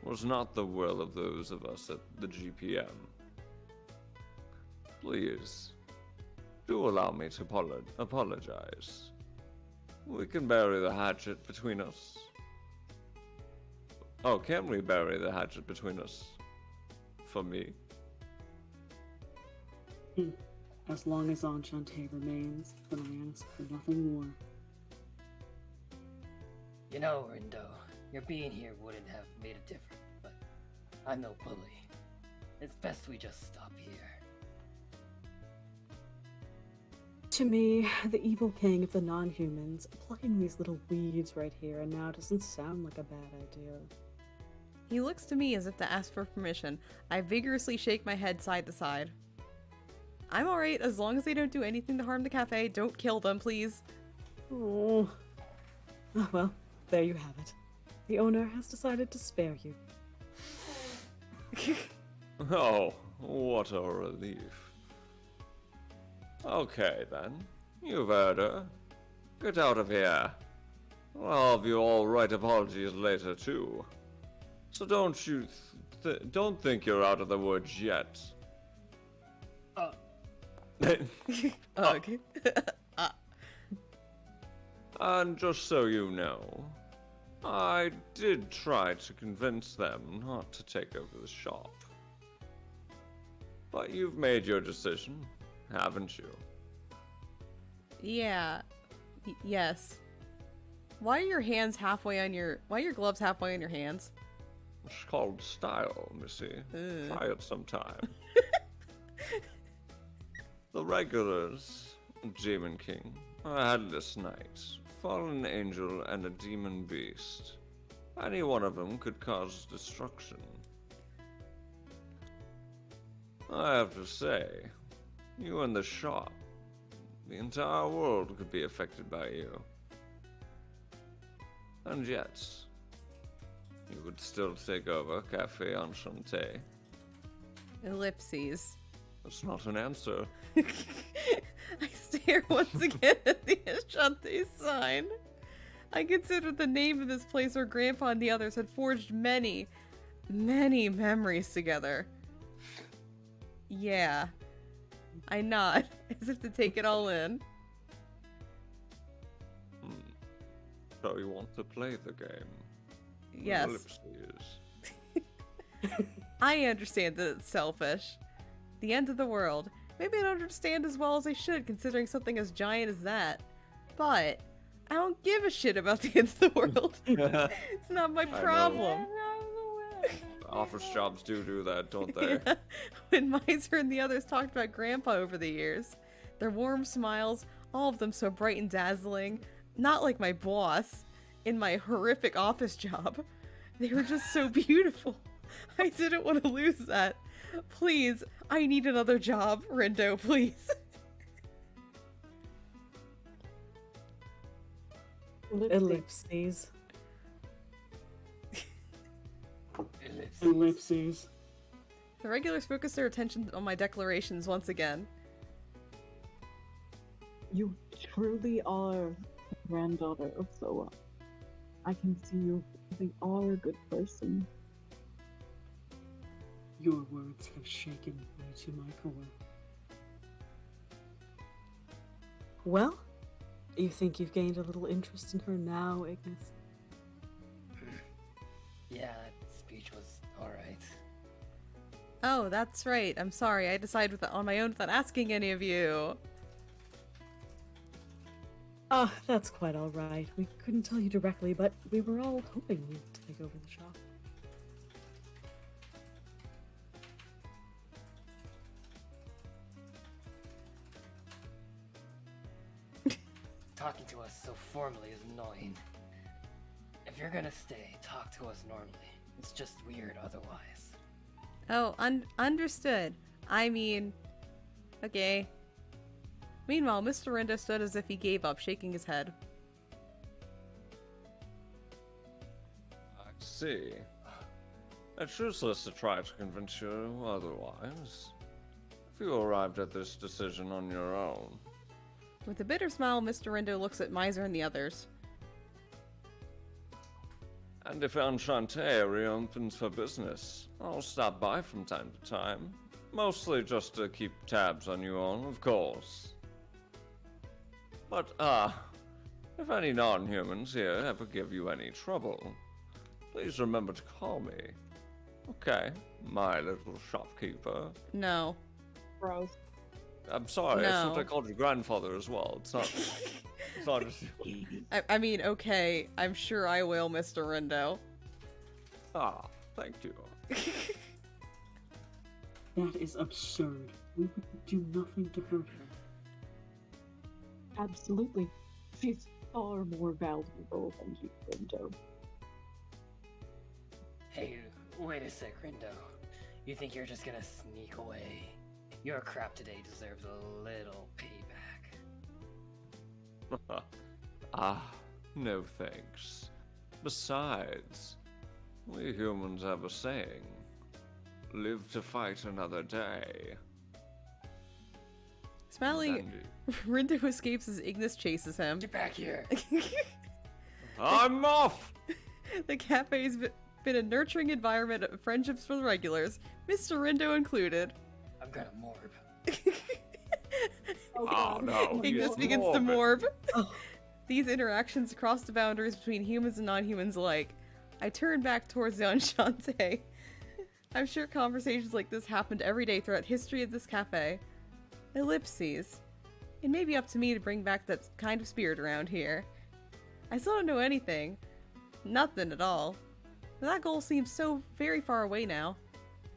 was not the will of those of us at the GPM. Please, do allow me to apologize. We can bury the hatchet between us. Oh, can we bury the hatchet between us? For me? As long as Enchante remains, then I ask for nothing more. You know, Rindo, your being here wouldn't have made a difference, but I'm no bully. It's best we just stop here. To me, the evil king of the non-humans, plucking these little weeds right here and now doesn't sound like a bad idea. He looks to me as if to ask for permission. I vigorously shake my head side to side. I'm alright as long as they don't do anything to harm the cafe. Don't kill them, please. Oh. Oh, well, there you have it. The owner has decided to spare you. Oh, what a relief. Okay then, you've heard her. Get out of here. I'll have you all write apologies later too. So don't don't think you're out of the woods yet. Okay. And just so you know, I did try to convince them not to take over the shop. But you've made your decision, haven't you? Yeah. Yes. Why are your hands halfway on your... Why are your gloves halfway on your hands? It's called style, Missy. Ugh. Try it sometime. The regulars, Demon King, a headless knight, fallen angel, and a demon beast. Any one of them could cause destruction. I have to say, you and the shop, the entire world could be affected by you. And yet, you would still take over Cafe Enchante. Ellipses. That's not an answer. I stare once again at the Enchante sign. I considered the name of this place where Grandpa and the others had forged many, many memories together. Yeah. I nod, as if to take it all in. So you want to play the game? Yes. Ellipses. I understand that it's selfish. The end of the world. Maybe I don't understand as well as I should, considering something as giant as that. But I don't give a shit about the end of the world. It's not my problem. Office jobs do that, don't they? Yeah. When Miser and the others talked about Grandpa over the years, their warm smiles, all of them so bright and dazzling, not like my boss in my horrific office job. They were just so beautiful. I didn't want to lose that. Please, I need another job, Rindo, please. Ellipses. Ellipses. The regulars focus their attention on my declarations once again. You truly are the granddaughter of Soa. I can see you really are a good person. Your words have shaken me to my core. Well, you think you've gained a little interest in her now, Ignis? Yeah, that speech was alright. Oh, that's right. I'm sorry. I decided on my own without asking any of you. Ah, that's quite alright. We couldn't tell you directly, but we were all hoping you'd take over the shop. Talking to us so formally is annoying. If you're gonna stay, talk to us normally. It's just weird otherwise. Oh, understood. I mean, okay. Meanwhile, Mr. Rindo stood as if he gave up, shaking his head. I see. It's useless to try to convince you otherwise. If you arrived at this decision on your own. With a bitter smile, Mr. Rindo looks at Miser and the others. And if Enchante reopens for business, I'll stop by from time to time. Mostly just to keep tabs on you all, of course. But, if any non-humans here ever give you any trouble, please remember to call me. Okay, my little shopkeeper. No. Gross. I'm sorry, I No. thought I called your grandfather as well. It's not just... I mean, okay. I'm sure I will, Mr. Rindo. Ah, thank you. That is absurd. We would do nothing to hurt her. Absolutely. She's far more valuable than you, Rindo. Hey, wait a sec, Rindo. You think you're just gonna sneak away? Your crap today deserves a little payback. No thanks. Besides, we humans have a saying. Live to fight another day. Smiling, Rindo escapes as Ignis chases him. Get back here! I'm off! The cafe's been a nurturing environment of friendships for the regulars, Mr. Rindo included. I'm gonna morb. Oh no. Ignis he's begins to morbid. morb. These interactions cross the boundaries between humans and non-humans alike. I turn back towards the Enchante. I'm sure conversations like this happened every day throughout history of this cafe. Ellipses. It may be up to me to bring back that kind of spirit around here. I still don't know anything. Nothing at all. That goal seems so very far away now.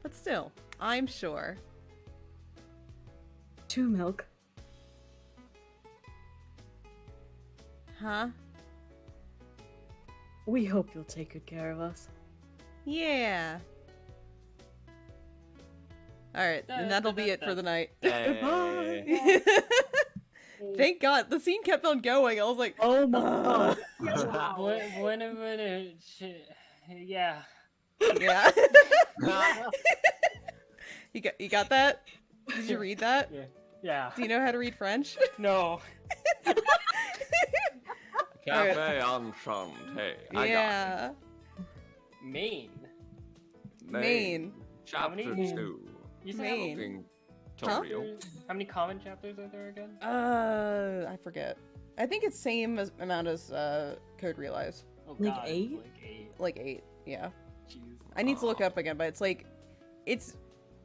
But still, I'm sure. 2 milk. Huh? We hope you'll take good care of us. Yeah. Alright, and that'll be it for the night. Hey. Thank God, the scene kept on going. I was like, Oh my god. Wait a minute. Yeah. yeah. You got that? Did you read that? Yeah. Do you know how to read French? No. Cafe Enchante. I Yeah. Maine. got it. Maine. Chapter many? 2. You said Maine. Looking Huh? tutorial. how many common chapters are there again? I forget. I think it's same amount as Code Realize. Oh, Like God, 8? Like 8. Like 8, yeah. Jeez. I need to look up again, but it's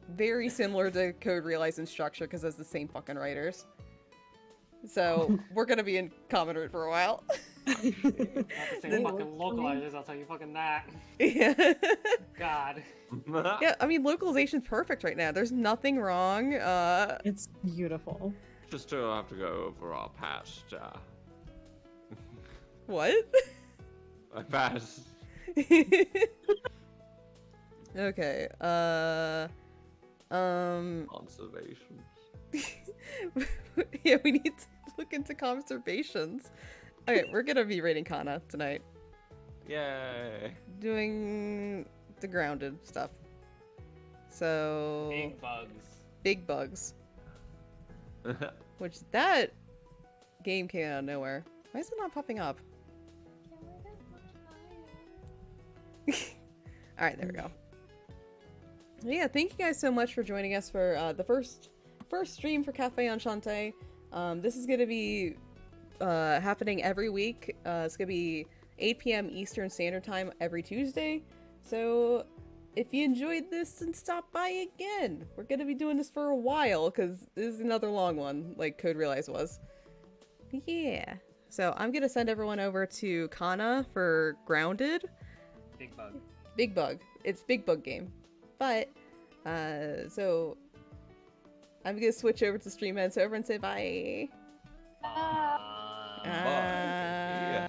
very similar to Code Realize in structure because it's the same fucking writers. So we're gonna be in common root for a while. Not the same fucking localizers, I'll tell you fucking that. Yeah. God. Yeah, I mean localization's perfect right now. There's nothing wrong. It's beautiful. Just to have to go over our past, What? my past. Okay, Conservation. Yeah, we need to look into conservations. Okay, we're gonna be rating Kana tonight. Yay. Doing the grounded stuff. So Big bugs. big bugs. Which that game came out of nowhere. Why is it not popping up? Alright, there we go. Yeah, thank you guys so much for joining us for the first stream for Cafe Enchante. This is gonna be happening every week. It's gonna be 8 p.m. Eastern Standard Time every Tuesday. So if you enjoyed this, then stop by again. We're gonna be doing this for a while because this is another long one, like Code Realize was. Yeah. So I'm gonna send everyone over to Kana for Grounded. Big bug. Big Bug. It's Big Bug game. But, so I'm gonna switch over to Streamhead so everyone say bye. Bye. Bye. Yeah.